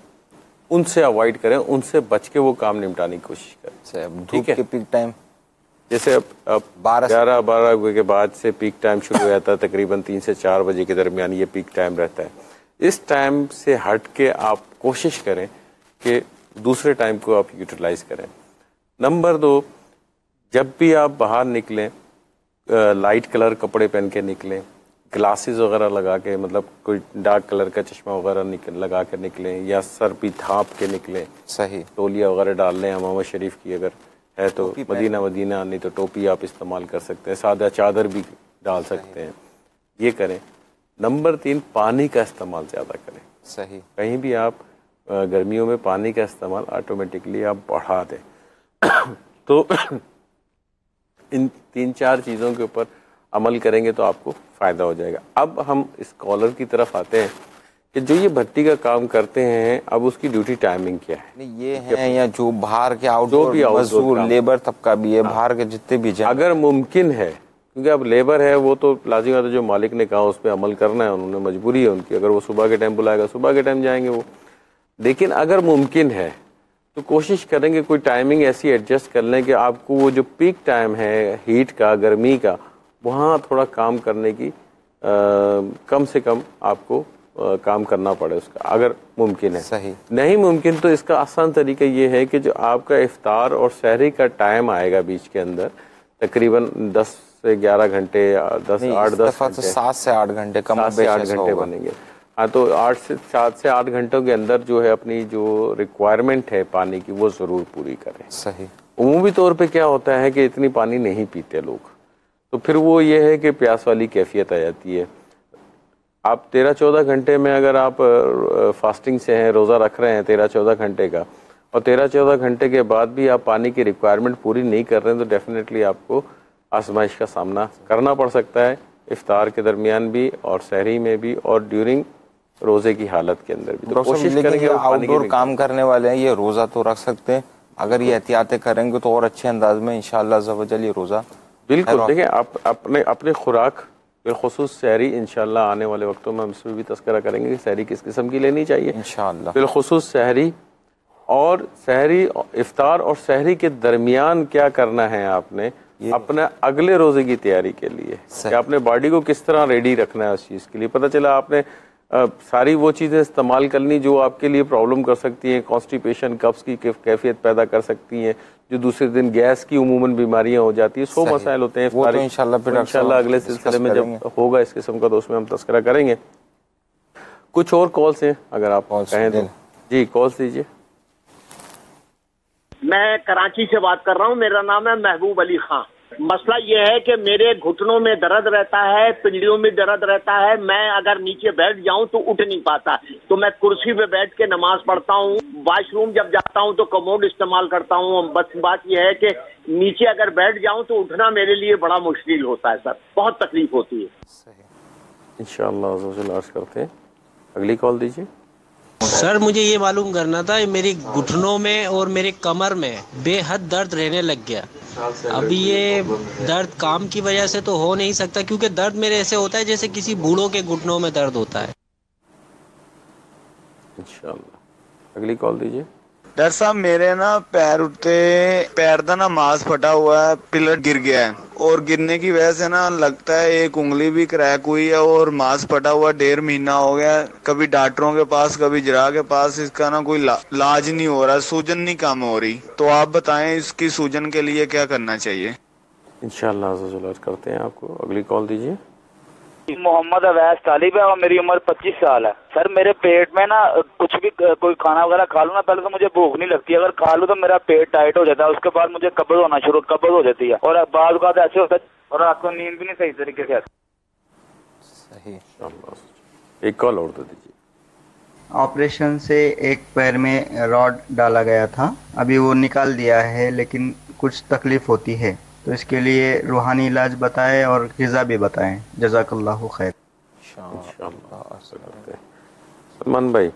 [SPEAKER 1] उनसे अवॉइड करें, उनसे बच के वो काम निपटाने की कोशिश करें।
[SPEAKER 2] ठीक है, पीक टाइम
[SPEAKER 1] जैसे अब 11-12 बजे के बाद से पीक टाइम शुरू हो जाता है, तकरीबन 3 से 4 बजे के दरमियान ये पीक टाइम रहता है। इस टाइम से हट के आप कोशिश करें कि दूसरे टाइम को आप यूटिलाइज करें। नंबर 2, जब भी आप बाहर निकलें लाइट कलर कपड़े पहन के निकलें, ग्लासेस वगैरह लगा के, मतलब कोई डार्क कलर का चश्मा वगैरह लगा कर निकलें, या सर भी ढाँप के निकलें।
[SPEAKER 2] सही।
[SPEAKER 1] तौलिया वगैरह डाल लें, हमामा शरीफ की अगर है तो, मदीना नहीं तो टोपी आप इस्तेमाल कर सकते हैं, सादा चादर भी डाल सकते हैं, ये करें। नंबर 3, पानी का इस्तेमाल ज़्यादा करें।
[SPEAKER 2] सही।
[SPEAKER 1] कहीं भी आप गर्मियों में पानी का इस्तेमाल ऑटोमेटिकली आप बढ़ा दें। तो इन 3-4 चीज़ों के ऊपर अमल करेंगे तो आपको फ़ायदा हो जाएगा। अब हम इस कॉलर की तरफ आते हैं कि जो ये भट्टी का काम करते हैं, अब उसकी ड्यूटी टाइमिंग क्या है?
[SPEAKER 2] ये है या जो बाहर के आउटडोर मजदूर लेबर तबका भी है, बाहर के जितने भी जाए,
[SPEAKER 1] अगर मुमकिन है, क्योंकि अब लेबर है वो तो लाजिम है, तो जो मालिक ने कहा उस पर अमल करना है, उन्होंने मजबूरी है उनकी, अगर वो सुबह के टाइम बुलाएगा सुबह के टाइम जाएंगे वो। लेकिन अगर मुमकिन है तो कोशिश करेंगे कोई टाइमिंग ऐसी एडजस्ट कर लें कि आपको वो जो पीक टाइम है हीट का, गर्मी का, वहाँ थोड़ा काम करने की कम से कम आपको काम करना पड़े उसका, अगर मुमकिन है।
[SPEAKER 2] सही।
[SPEAKER 1] नहीं मुमकिन तो इसका आसान तरीका ये है कि जो आपका इफ्तार और सहरी का टाइम आएगा बीच के अंदर, तकरीबन 10 से 11 घंटे, 8-10
[SPEAKER 2] 7 से 8 घंटे, कम
[SPEAKER 1] 7 से 8 घंटे बनेंगे। हाँ, तो 7 से 8 घंटों के अंदर जो है अपनी जो रिक्वायरमेंट है पानी की वो ज़रूर पूरी करें।
[SPEAKER 2] सही।
[SPEAKER 1] उमूमी तौर पे क्या होता है कि इतनी पानी नहीं पीते लोग, तो फिर वो ये है कि प्यास वाली कैफियत आ जाती है। आप 13-14 घंटे में अगर आप फास्टिंग से हैं, रोज़ा रख रहे हैं 13-14 घंटे का, और 13-14 घंटे के बाद भी आप पानी की रिक्वायरमेंट पूरी नहीं कर रहे हैं, तो डेफिनेटली आपको आजमाइश का सामना करना पड़ सकता है, इफ्तार के दरमियान भी और सहरी में भी और ड्यूरिंग रोज़े की हालत के अंदर भी। तो कोशिश करेंगे।
[SPEAKER 2] आउटडोर काम करने वाले हैं, ये रोज़ा तो रख सकते हैं, अगर ये एहतियातें करेंगे तो और अच्छे अंदाज में इंशाअल्लाह ज़वजल ये रोज़ा।
[SPEAKER 1] बिल्कुल, देखिए आप अपने खुराक बिलखुसूस सहरी इंशाअल्लाह आने वाले वक्तों में हम इसमें भी तस्करा करेंगे कि सहरी किस किस्म की लेनी चाहिए
[SPEAKER 2] इंशाअल्लाह।
[SPEAKER 1] बिलखुसूस सहरी और सहरी, इफ्तार और सहरी के दरमियान क्या करना है आपने अपने अगले रोज़े की तैयारी के लिए, कि आपने बॉडी को किस तरह रेडी रखना है उस चीज़ के लिए। पता चला आपने सारी वो चीज़ें इस्तेमाल करनी जो आपके लिए प्रॉब्लम कर सकती हैं, कॉन्स्टिपेशन, कब्ज़ की कैफियत पैदा कर सकती हैं, जो दूसरे दिन गैस की उमूमन बीमारियां हो जाती है। 100 मसाइल होते हैं,
[SPEAKER 2] वो तो इंशाल्लाह
[SPEAKER 1] अगले सिलसिले में जब होगा इस किस्म का तो उसमें हम तस्करा करेंगे। कुछ और कॉल्स हैं अगर आप कहें तो। जी कॉल्स दीजिए।
[SPEAKER 14] मैं कराची से बात कर रहा हूँ, मेरा नाम है महबूब अली खां। मसला ये है कि मेरे घुटनों में दर्द रहता है, पिंडलियों में दर्द रहता है। मैं अगर नीचे बैठ जाऊं तो उठ नहीं पाता, तो मैं कुर्सी पे बैठ के नमाज पढ़ता हूं। वॉशरूम जब जाता हूं तो कमोड इस्तेमाल करता हूं। बस बात यह है कि नीचे अगर बैठ जाऊं तो उठना मेरे लिए बड़ा मुश्किल होता है सर, बहुत तकलीफ होती है।
[SPEAKER 1] इंशाअल्लाह अर्ज करते हैं। अगली कॉल दीजिए।
[SPEAKER 15] सर मुझे ये मालूम करना था, मेरी घुटनों में और मेरे कमर में बेहद दर्द रहने लग गया। अभी ये दर्द काम की वजह से तो हो नहीं सकता, क्योंकि दर्द मेरे ऐसे होता है जैसे किसी बूढ़ों के घुटनों में दर्द होता है।
[SPEAKER 1] इंशाअल्लाह अगली कॉल दीजिए।
[SPEAKER 16] डॉक्टर साहब मेरे ना पैर उठते, पैर का ना मांस फटा हुआ है, पिलर गिर गया है और गिरने की वजह से ना लगता है एक उंगली भी क्रैक हुई है और मांस फटा हुआ 1.5 महीना हो गया। कभी डॉक्टरों के पास कभी जरा के पास, इसका ना कोई इलाज नहीं हो रहा, सूजन नहीं कम हो रही। तो आप बताएं इसकी सूजन के लिए क्या करना चाहिए।
[SPEAKER 1] इंशाअल्लाह करते हैं आपको। अगली कॉल दीजिए।
[SPEAKER 17] मोहम्मद अवैस तालिब है और मेरी उम्र 25 साल है। सर मेरे पेट में ना कुछ भी कोई खाना वगैरह खा लूँ ना, पहले तो मुझे भूख नहीं लगती, अगर खा लूँ तो मेरा पेट टाइट हो जाता है, उसके बाद मुझे कब्ज हो जाती है और बाद का ऐसे होता है और रात को नींद भी नहीं सही तरीके से आती।
[SPEAKER 1] सही। एक कॉल और दे दीजिए।
[SPEAKER 13] ऑपरेशन से एक पैर में रॉड डाला गया था, अभी वो निकाल दिया है, लेकिन कुछ तकलीफ होती है, तो इसके लिए रूहानी इलाज बताएं और ग़िज़ा भी बताएं। जज़ाकल्लाहु खैर।
[SPEAKER 1] सलमान भाई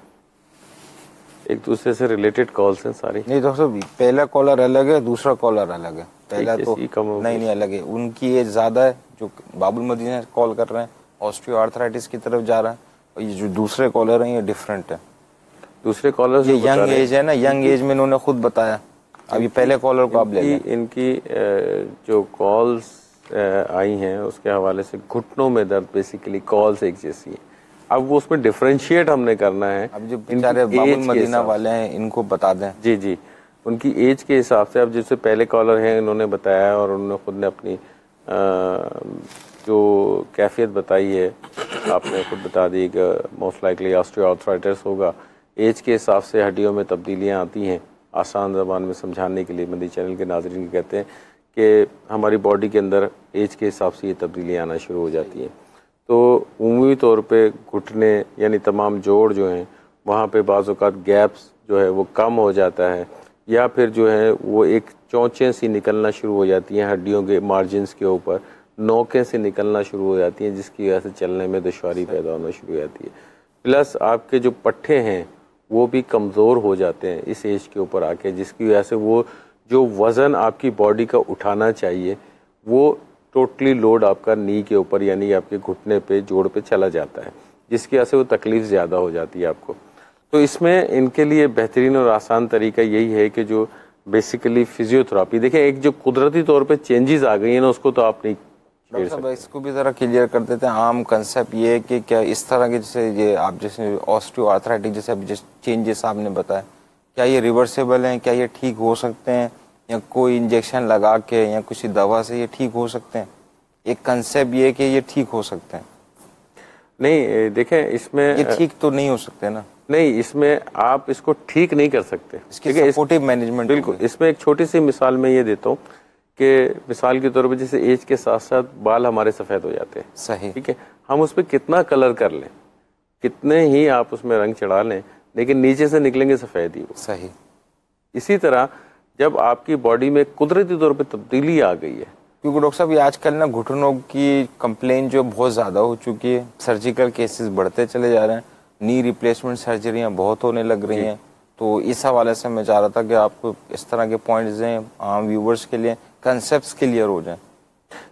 [SPEAKER 1] एक दूसरे से रिलेटेड कॉल्स हैं सारी।
[SPEAKER 2] नहीं डॉक्टर साहब, पहला कॉलर अलग है, दूसरा कॉलर अलग है। पहला तो नहीं अलग है, उनकी एज ज्यादा है, जो बाबुल मदीना कॉल कर रहे हैं ऑस्टियो आर्थराइटिस की तरफ जा रहा है, और ये जो दूसरे कॉलर हैं ये डिफरेंट है।
[SPEAKER 1] दूसरे कॉलर
[SPEAKER 2] ये यंग एज है ना, यंग एज में इन्होंने खुद बताया। अभी पहले कॉलर को आप ले लें।
[SPEAKER 1] इनकी जो कॉल्स आई हैं उसके हवाले से घुटनों में दर्द बेसिकली कॉल्स एक जैसी है। अब वो उसमें डिफरेंशिएट हमने करना है।
[SPEAKER 2] अब जो बेचारे बाबुल मदीना वाले हैं इनको बता दें।
[SPEAKER 1] जी जी, उनकी एज के हिसाब से। अब जैसे पहले कॉलर हैं इन्होंने बताया और उन्होंने खुद ने अपनी जो कैफियत बताई है आपने खुद बता दी कि मोस्ट लाइकली ऑस्टियोआर्थराइटिस होगा। एज के हिसाब से हड्डियों में तब्दीलियाँ आती हैं। आसान ज़बान में समझाने के लिए मदनी चैनल के नाज़रीन कहते हैं कि हमारी बॉडी के अंदर एज के हिसाब से ये तब्दीलियाँ आना शुरू हो जाती हैं। तो उमूमी तौर पे घुटने यानी तमाम जोड़ जो हैं वहाँ पे बाज़ औक़ात गैप्स जो है वो कम हो जाता है, या फिर जो है वो एक चौंचें सी निकलना शुरू हो जाती हैं हड्डियों के मार्जिन्स के ऊपर, नोकें से निकलना शुरू हो जाती हैं, जिसकी वजह से चलने में दुश्वारी पैदा होना शुरू हो जाती है। प्लस आपके जो पट्टे हैं वो भी कमज़ोर हो जाते हैं इस एज के ऊपर आके, जिसकी वजह से वो जो वज़न आपकी बॉडी का उठाना चाहिए वो टोटली लोड आपका नी के ऊपर यानी आपके घुटने पे जोड़ पे चला जाता है, जिसकी वजह से वो तकलीफ़ ज़्यादा हो जाती है आपको। तो इसमें इनके लिए बेहतरीन और आसान तरीका यही है कि जो बेसिकली फिजियोथेरापी, देखें एक जो कुदरती तौर पे चेंजेस आ गई हैं ना उसको तो आप नहीं
[SPEAKER 2] डॉक्टर साहब इसको भी ज़रा क्लियर कर देते हैं। आम कंसेप्ट ये है कि क्या इस तरह के जैसे ये आप जैसे ऑस्टियोआर्थराइटिस जैसे अभी जिस चेंजेस आपने बताया, क्या ये रिवर्सेबल हैं, क्या ये ठीक हो सकते हैं, या कोई इंजेक्शन लगा के या किसी दवा से ये ठीक हो सकते हैं? एक कंसेप्ट ये है कि ये ठीक हो सकते हैं।
[SPEAKER 1] नहीं देखें इसमें
[SPEAKER 2] ये ठीक तो नहीं हो सकते ना।
[SPEAKER 1] नहीं, इसमें आप इसको ठीक नहीं कर सकते,
[SPEAKER 2] इसकी सपोर्टिव मैनेजमेंट।
[SPEAKER 1] बिल्कुल। इसमें एक छोटी सी मिसाल मैं ये देता हूँ कि मिसाल के तौर पे जैसे एज के साथ साथ बाल हमारे सफ़ेद हो जाते हैं।
[SPEAKER 2] सही।
[SPEAKER 1] ठीक है, हम उस पर कितना कलर कर लें, कितने ही आप उसमें रंग चढ़ा लें, लेकिन नीचे से निकलेंगे सफ़ेद ही।
[SPEAKER 2] सही।
[SPEAKER 1] इसी तरह जब आपकी बॉडी में कुदरती तौर पे तब्दीली आ गई है,
[SPEAKER 2] क्योंकि डॉक्टर साहब ये आजकल ना घुटनों की कंप्लेन जो बहुत ज़्यादा हो चुकी है, सर्जिकल केसेस बढ़ते चले जा रहे हैं, नी रिप्लेसमेंट सर्जरियाँ बहुत होने लग रही हैं, तो इस हवाले से मैं चाह रहा था कि आपको इस तरह के पॉइंट्स दें आम व्यूवर्स के लिए, कंसेप्ट्स क्लियर हो जाएं।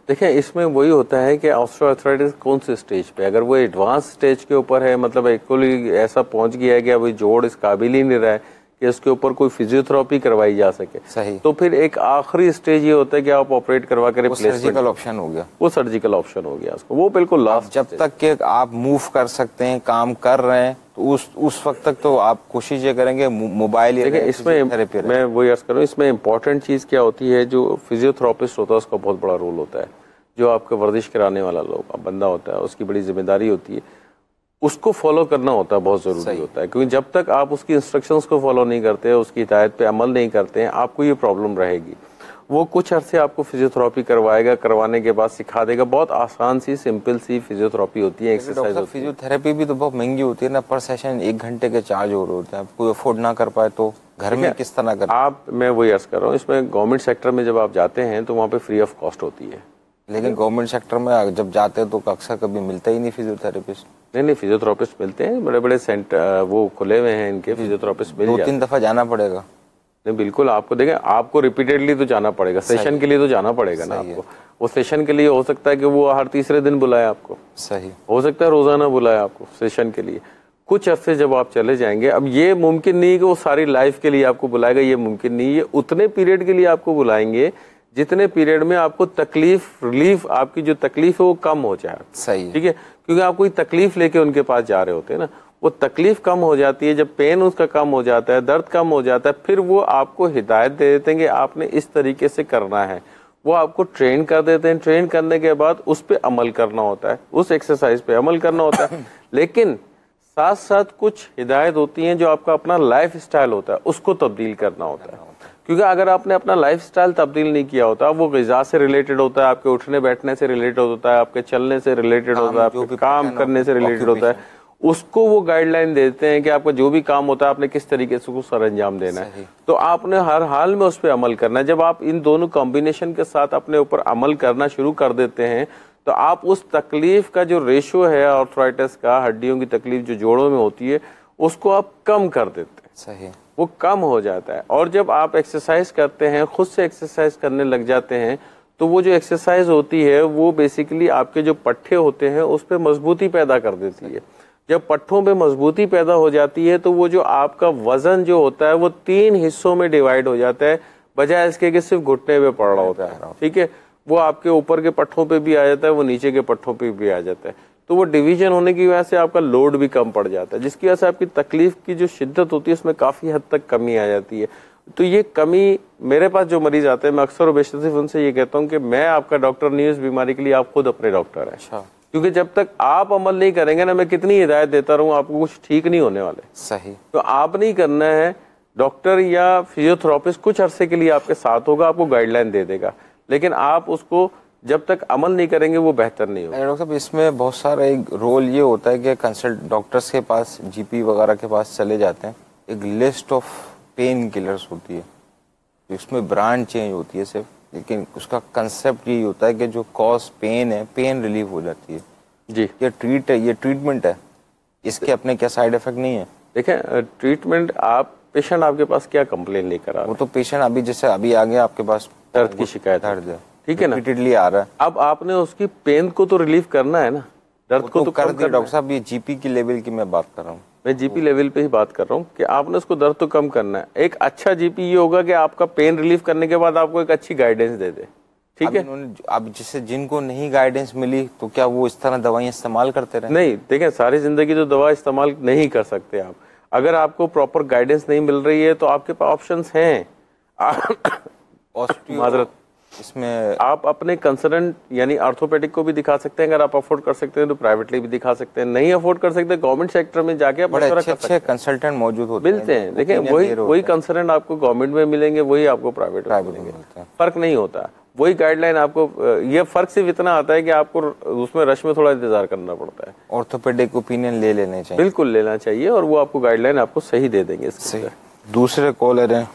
[SPEAKER 1] देखिए इसमें वही होता है कि ऑस्टियोआर्थराइटिस कौन से स्टेज पे, अगर वो एडवांस स्टेज के ऊपर है, मतलब एक्चुअली ऐसा पहुंच गया है कि अभी जोड़ इस काबिल ही नहीं रहा है कि इसके ऊपर कोई फिजियोथेरेपी करवाई जा सके।
[SPEAKER 2] सही।
[SPEAKER 1] तो फिर एक आखिरी स्टेज ये होता है कि आप ऑपरेट करवा कर
[SPEAKER 2] सर्जिकल ऑप्शन हो गया,
[SPEAKER 1] वो सर्जिकल ऑप्शन हो गया उसको, वो बिल्कुल लास्ट।
[SPEAKER 2] जब तक कि आप मूव कर सकते हैं, काम कर रहे हैं, तो उस वक्त तक तो आप कोशिश ये करेंगे मोबाइल।
[SPEAKER 1] देखिए इसमें मैं वही अर्ज कर रहा हूँ, इसमें इम्पोर्टेंट चीज़ क्या होती है, जो फिजियोथेरेपिस्ट होता है उसका बहुत बड़ा रोल होता है। जो आपका वर्जिश कराने वाला बंदा होता है उसकी बड़ी जिम्मेदारी होती है, उसको फॉलो करना होता है, बहुत ज़रूरी होता है। क्योंकि जब तक आप उसकी इंस्ट्रक्शंस को फॉलो नहीं करते, उसकी हिदायत पे अमल नहीं करते हैं, आपको ये प्रॉब्लम रहेगी। वो कुछ अरसे आपको फिजियोथेरेपी करवाएगा, करवाने के बाद सिखा देगा। बहुत आसान सी सिंपल सी फिजियोथेरेपी होती है, एक्सरसाइज होती है।
[SPEAKER 2] फिजियोथेरेपी भी तो बहुत महंगी होती है ना, पर सेशन 1 घंटे के चार्ज हो रहे होते हैं। कोई अफोर्ड ना कर पाए तो घर में किस तरह कर
[SPEAKER 1] मैं वही अर्ज कर रहा हूँ, इसमें गवर्नमेंट सेक्टर में जब आप जाते हैं तो वहाँ पे फ्री ऑफ कॉस्ट होती है।
[SPEAKER 2] लेकिन गवर्नमेंट सेक्टर में जब जाते हैं तो अक्सर कभी मिलता ही नहीं फिजियोथेरेपिस्ट।
[SPEAKER 1] नहीं, फिजियोथेरेपिस्ट मिलते हैं, बड़े बड़े सेंटर वो खुले हुए हैं इनके, फिजियोथेरेपिस्ट मिल जाते हैं।
[SPEAKER 2] 2-3 दफा जाना पड़ेगा।
[SPEAKER 1] नहीं बिल्कुल, आपको देखें, आपको रिपीटेडली तो जाना पड़ेगा, सेशन के लिए तो जाना पड़ेगा ना आपको। वो सेशन के लिए हो सकता है कि वो हर तीसरे दिन बुलाए आपको,
[SPEAKER 2] सही
[SPEAKER 1] हो सकता है रोजाना बुलाए आपको सेशन के लिए। कुछ अरसे जब आप चले जाएंगे, अब ये मुमकिन नहीं कि वो सारी लाइफ के लिए आपको बुलाएगा, ये मुमकिन नहीं। ये उतने पीरियड के लिए आपको बुलाएंगे जितने पीरियड में आपको तकलीफ रिलीफ, आपकी जो तकलीफ है वो कम हो जाए।
[SPEAKER 2] सही,
[SPEAKER 1] ठीक है, क्योंकि आप कोई तकलीफ लेके उनके पास जा रहे होते हैं ना, वो तकलीफ कम हो जाती है। जब पेन उसका कम हो जाता है, दर्द कम हो जाता है, फिर वो आपको हिदायत दे देते हैं कि आपने इस तरीके से करना है। वो आपको ट्रेन कर देते हैं, ट्रेन करने के बाद उस पर अमल करना होता है, उस एक्सरसाइज पे अमल करना होता है। लेकिन साथ साथ कुछ हिदायत होती हैं जो आपका अपना लाइफ स्टाइल होता है उसको तब्दील करना होता है। क्योंकि अगर आपने अपना लाइफ स्टाइल तब्दील नहीं किया होता, वो ग़िज़ा से रिलेटेड होता है, आपके उठने बैठने से रिलेटेड होता है, आपके चलने से रिलेटेड होता है, आपके काम करने से रिलेटेड होता है, उसको वो गाइडलाइन देते हैं कि आपका जो भी काम होता है आपने किस तरीके से उसको सर अंजाम देना है। तो आपने हर हाल में उस पर अमल करना है। जब आप इन दोनों कॉम्बिनेशन के साथ अपने ऊपर अमल करना शुरू कर देते हैं तो आप उस तकलीफ का जो रेशो है आर्थराइटिस का, हड्डियों की तकलीफ जो जोड़ों में होती है, उसको आप कम कर देते हैं।
[SPEAKER 2] सही,
[SPEAKER 1] वो कम हो जाता है। और जब आप एक्सरसाइज करते हैं, खुद से एक्सरसाइज करने लग जाते हैं, तो वो जो एक्सरसाइज होती है वो बेसिकली आपके जो पट्टे होते हैं उस पर मजबूती पैदा कर देती है। जब पट्टों पे मजबूती पैदा हो जाती है तो वो जो आपका वजन जो होता है वो 3 हिस्सों में डिवाइड हो जाता है, बजाय इसके कि सिर्फ घुटने पे पड़ रहा होता है। ठीक है, वो आपके ऊपर के पट्टों पे भी आ जाता है, वो नीचे के पट्टों पे भी आ जाता है। तो वो डिवीजन होने की वजह से आपका लोड भी कम पड़ जाता है, जिसकी वजह से आपकी तकलीफ की जो शिद्दत होती है उसमें काफ़ी हद तक कमी आ जाती है। तो ये कमी, मेरे पास जो मरीज आते हैं मैं अक्सर और बेशतर सिर्फ उनसे ये कहता हूँ कि मैं आपका डॉक्टर नहीं हूँ इस बीमारी के लिए, आप खुद अपने डॉक्टर हैं।
[SPEAKER 2] अच्छा,
[SPEAKER 1] क्योंकि जब तक आप अमल नहीं करेंगे ना, मैं कितनी हिदायत देता रहूँ, आपको कुछ ठीक नहीं होने वाले।
[SPEAKER 2] सही,
[SPEAKER 1] तो आप नहीं करना है, डॉक्टर या फिजियोथेरेपिस्ट कुछ अरसे के लिए आपके साथ होगा, आपको गाइडलाइन दे देगा, लेकिन आप उसको जब तक अमल नहीं करेंगे वो बेहतर नहीं होगा।
[SPEAKER 2] डॉक्टर साहब, इसमें बहुत सारा एक रोल ये होता है कि कंसल्ट डॉक्टर्स के पास, जीपी वगैरह के पास चले जाते हैं, एक लिस्ट ऑफ पेन किलर्स होती है, इसमें ब्रांड चेंज होती है सिर्फ, लेकिन उसका कंसेप्ट यही होता है कि जो कॉज पेन है, पेन रिलीफ हो जाती है।
[SPEAKER 1] जी,
[SPEAKER 2] ये ट्रीटमेंट है, इसके अपने क्या साइड इफेक्ट नहीं है?
[SPEAKER 1] देखें, ट्रीटमेंट, आप पेशेंट आपके पास क्या कंप्लेन लेकर आ रहा है?
[SPEAKER 2] वो तो पेशेंट अभी जैसे अभी आ गया आपके पास,
[SPEAKER 1] दर्द की शिकायत,
[SPEAKER 2] दर्द है,
[SPEAKER 1] ठीक है ना,
[SPEAKER 2] रिपीटेडली आ रहा है।
[SPEAKER 1] अब आपने उसकी पेन को तो रिलीफ करना है ना, दर्द को तो
[SPEAKER 2] कर दिया। डॉक्टर साहब, ये जीपी की लेवल की मैं बात कर रहा हूँ,
[SPEAKER 1] मैं जीपी लेवल पे ही बात कर रहा हूँ कि आपने उसको दर्द तो कम करना है। एक अच्छा जीपी ये होगा कि आपका पेन रिलीफ करने के बाद आपको एक अच्छी गाइडेंस दे दे। ठीक है,
[SPEAKER 2] अब जिससे जिनको नहीं गाइडेंस मिली तो क्या वो इस तरह दवाइयाँ इस्तेमाल करते रहे?
[SPEAKER 1] नहीं, देखें, सारी जिंदगी तो दवा इस्तेमाल नहीं कर सकते आप। अगर आपको प्रॉपर गाइडेंस नहीं मिल रही है तो आपके पास ऑप्शंस हैं। माजरत,
[SPEAKER 2] इसमें
[SPEAKER 1] आप अपने कंसर्न यानी ऑर्थोपेडिक को भी दिखा सकते हैं, अगर आप अफोर्ड कर सकते हैं तो प्राइवेटली भी दिखा सकते हैं, नहीं अफोर्ड कर सकते गवर्नमेंट सेक्टर में जाके आप
[SPEAKER 2] बड़े अच्छे कंसल्टेंट मौजूद होते
[SPEAKER 1] मिलते हैं। देखिए, वही कंसर्न आपको गवर्नमेंट में मिलेंगे, वही आपको प्राइवेट में मिलेंगे, फर्क नहीं होता। वही गाइडलाइन आपको, ये फर्क सिर्फ इतना आता है कि आपको उसमें रश में थोड़ा इंतजार करना पड़ता है।
[SPEAKER 2] ऑर्थोपेडिक ओपिनियन ले लेने चाहिए,
[SPEAKER 1] बिल्कुल लेना चाहिए, और वो आपको गाइडलाइन आपको सही दे देंगे।
[SPEAKER 2] दूसरे कॉलर हैं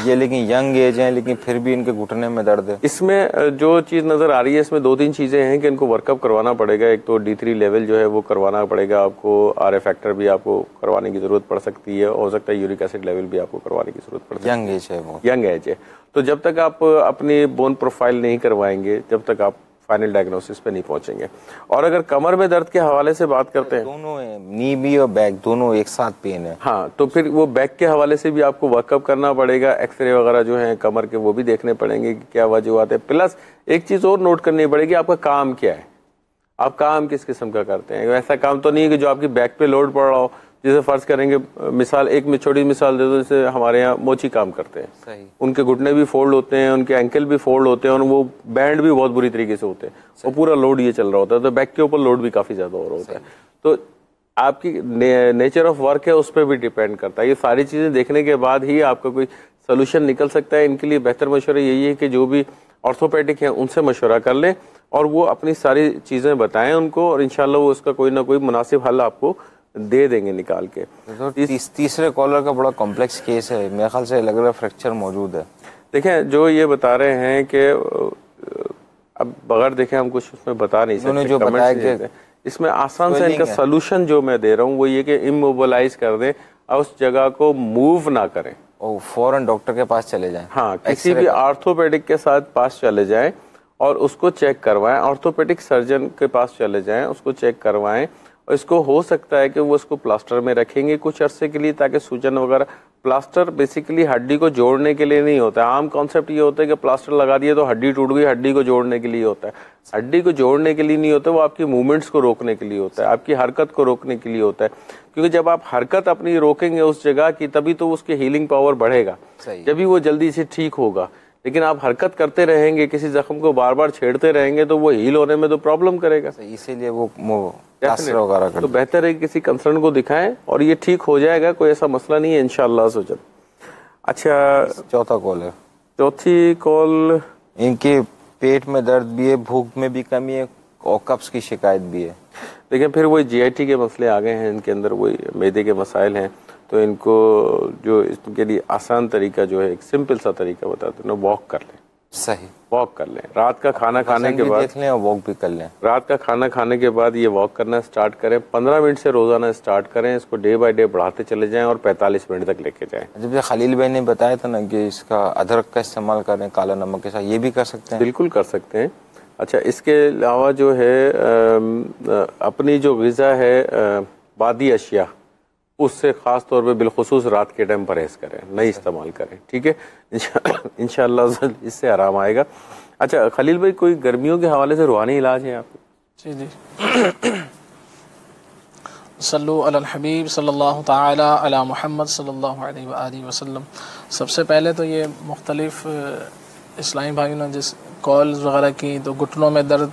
[SPEAKER 2] ये, लेकिन यंग एज हैं, लेकिन फिर भी इनके घुटने में दर्द है।
[SPEAKER 1] इसमें जो चीज़ नज़र आ रही है, इसमें 2-3 चीज़ें हैं कि इनको वर्कअप करवाना पड़ेगा। एक तो D3 लेवल जो है वो करवाना पड़ेगा आपको, RA फैक्टर भी आपको करवाने की ज़रूरत पड़ सकती है, हो सकता है यूरिक एसिड लेवल भी आपको करवाने की ज़रूरत पड़ सकती है।
[SPEAKER 2] यंग एज है वो,
[SPEAKER 1] यंग एज है। तो जब तक आप अपनी बोन प्रोफाइल नहीं करवाएंगे, जब तक आप फाइनल डायग्नोसिस पे नहीं पहुंचेंगे। और अगर कमर में दर्द के हवाले से बात करते हैं,
[SPEAKER 2] दोनों है, नी भी और बैक दोनों एक साथ पेन है।
[SPEAKER 1] हाँ, तो फिर वो बैक के हवाले से भी आपको वर्कअप करना पड़ेगा, एक्सरे वगैरह जो है कमर के वो भी देखने पड़ेंगे कि क्या वजूहत है। प्लस एक चीज़ और नोट करनी पड़ेगी, आपका काम क्या है, आप काम किस किस्म का करते हैं। ऐसा काम तो नहीं है कि जो आपकी बैक पे लोड पड़ रहा हो, जैसे फर्ज करेंगे मिसाल, एक में छोटी मिसाल दे दो, जैसे हमारे यहाँ मोची काम करते हैं,
[SPEAKER 2] सही।
[SPEAKER 1] उनके घुटने भी फोल्ड होते हैं, उनके एंकल भी फोल्ड होते हैं और वो बैंड भी बहुत बुरी तरीके से होते हैं और पूरा लोड ये चल रहा होता है, तो बैक के ऊपर लोड भी काफ़ी ज़्यादा हो रहा होता है। तो आपकी नेचर ऑफ वर्क है उस पर भी डिपेंड करता है। ये सारी चीज़ें देखने के बाद ही आपका कोई सोल्यूशन निकल सकता है। इनके लिए बेहतर मशवरा यही है कि जो भी ऑर्थोपेडिक हैं उनसे मशवरा कर लें और वो अपनी सारी चीज़ें बताएं उनको, और इंशाल्लाह वो उसका कोई ना कोई मुनासिब हल आपको दे देंगे निकाल के।
[SPEAKER 2] तो तीसरे कॉलर का बड़ा कॉम्प्लेक्स केस है, मेरे ख्याल से लग रहा है फ्रैक्चर मौजूद है।
[SPEAKER 1] देखें, जो ये बता रहे हैं कि अब बगैर देखें हम कुछ उसमें बता नहीं सकते,
[SPEAKER 2] जो बताया कि
[SPEAKER 1] इसमें आसान से इनका सोल्यूशन जो मैं दे रहा हूँ वो ये कि इमोबिलाइज कर दें और उस जगह को मूव ना करें
[SPEAKER 2] और फौरन डॉक्टर के पास चले जाएं।
[SPEAKER 1] हाँ, किसी भी ऑर्थोपेडिक के साथ पास चले जाएं और उसको चेक करवाएं, ऑर्थोपेडिक सर्जन के पास चले जाएं, उसको चेक करवाएं। और इसको हो सकता है कि वो इसको प्लास्टर में रखेंगे कुछ अरसे के लिए ताकि सूजन वगैरह, प्लास्टर बेसिकली हड्डी को जोड़ने के लिए नहीं होता है। आम कॉन्सेप्ट ये होता है कि प्लास्टर लगा दिया तो हड्डी टूट गई, हड्डी को जोड़ने के लिए होता है। हड्डी को जोड़ने के लिए नहीं होता, वो आपकी मूवमेंट्स को रोकने के लिए होता है, आपकी हरकत को रोकने के लिए होता है। क्योंकि जब आप हरकत अपनी रोकेंगे उस जगह की तभी तो उसकी हीलिंग पावर बढ़ेगा, जब वो जल्दी से ठीक होगा। लेकिन आप हरकत करते रहेंगे, किसी जख्म को बार बार छेड़ते रहेंगे तो वो हील होने में तो प्रॉब्लम करेगा।
[SPEAKER 2] इसीलिए वो वगैरह
[SPEAKER 1] तो बेहतर है किसी कंसर्न को दिखाएं और ये ठीक हो जाएगा, कोई ऐसा मसला नहीं है इंशाअल्लाह सोचन। अच्छा,
[SPEAKER 2] चौथा कॉल है।
[SPEAKER 1] चौथी कॉल,
[SPEAKER 2] इनके पेट में दर्द भी है, भूख में भी कमी है और कब्ज की शिकायत भी है।
[SPEAKER 1] लेकिन फिर वही GIT के मसले आ गए हैं इनके अंदर, वही मैदे के मसाइल हैं। तो इनको जो इसके लिए आसान तरीका जो है, एक सिंपल सा तरीका बताते हैं, वॉक कर लें।
[SPEAKER 2] सही,
[SPEAKER 1] वॉक कर लें। रात का खाना खाने के बाद
[SPEAKER 2] देख लें और वॉक भी कर लें।
[SPEAKER 1] रात का खाना खाने के बाद ये वॉक करना स्टार्ट करें, 15 मिनट से रोजाना स्टार्ट करें। इसको डे बाय डे बढ़ाते चले जाएं और 45 मिनट तक लेके जाएं।
[SPEAKER 2] जब खलील भाई ने बताया था ना कि इसका अदरक का इस्तेमाल करें काला नमक के साथ, ये भी कर सकते हैं?
[SPEAKER 1] बिल्कुल कर सकते हैं। अच्छा, इसके अलावा जो है अपनी जो ग़िज़ा है बादी अशिया, उससे ख़ास तौर पे बिलखुसूस रात के टाइम परहेज़ करें, नहीं इस्तेमाल करें, ठीक है। इंशाअल्लाह इससे आराम आएगा। अच्छा खलील भाई, कोई गर्मियों के हवाले से रूहानी इलाज है आपको?
[SPEAKER 6] जी सल्लु अलल हबीब सल्लल्लाहु ताला अला मुहम्मद सल्लल्लाहु अलैहि वसल्लम। सबसे पहले तो ये मुख्तलिफ इस्लामी भाइयों ने जिस कॉल्स वगैरह की, तो घुटनों में दर्द,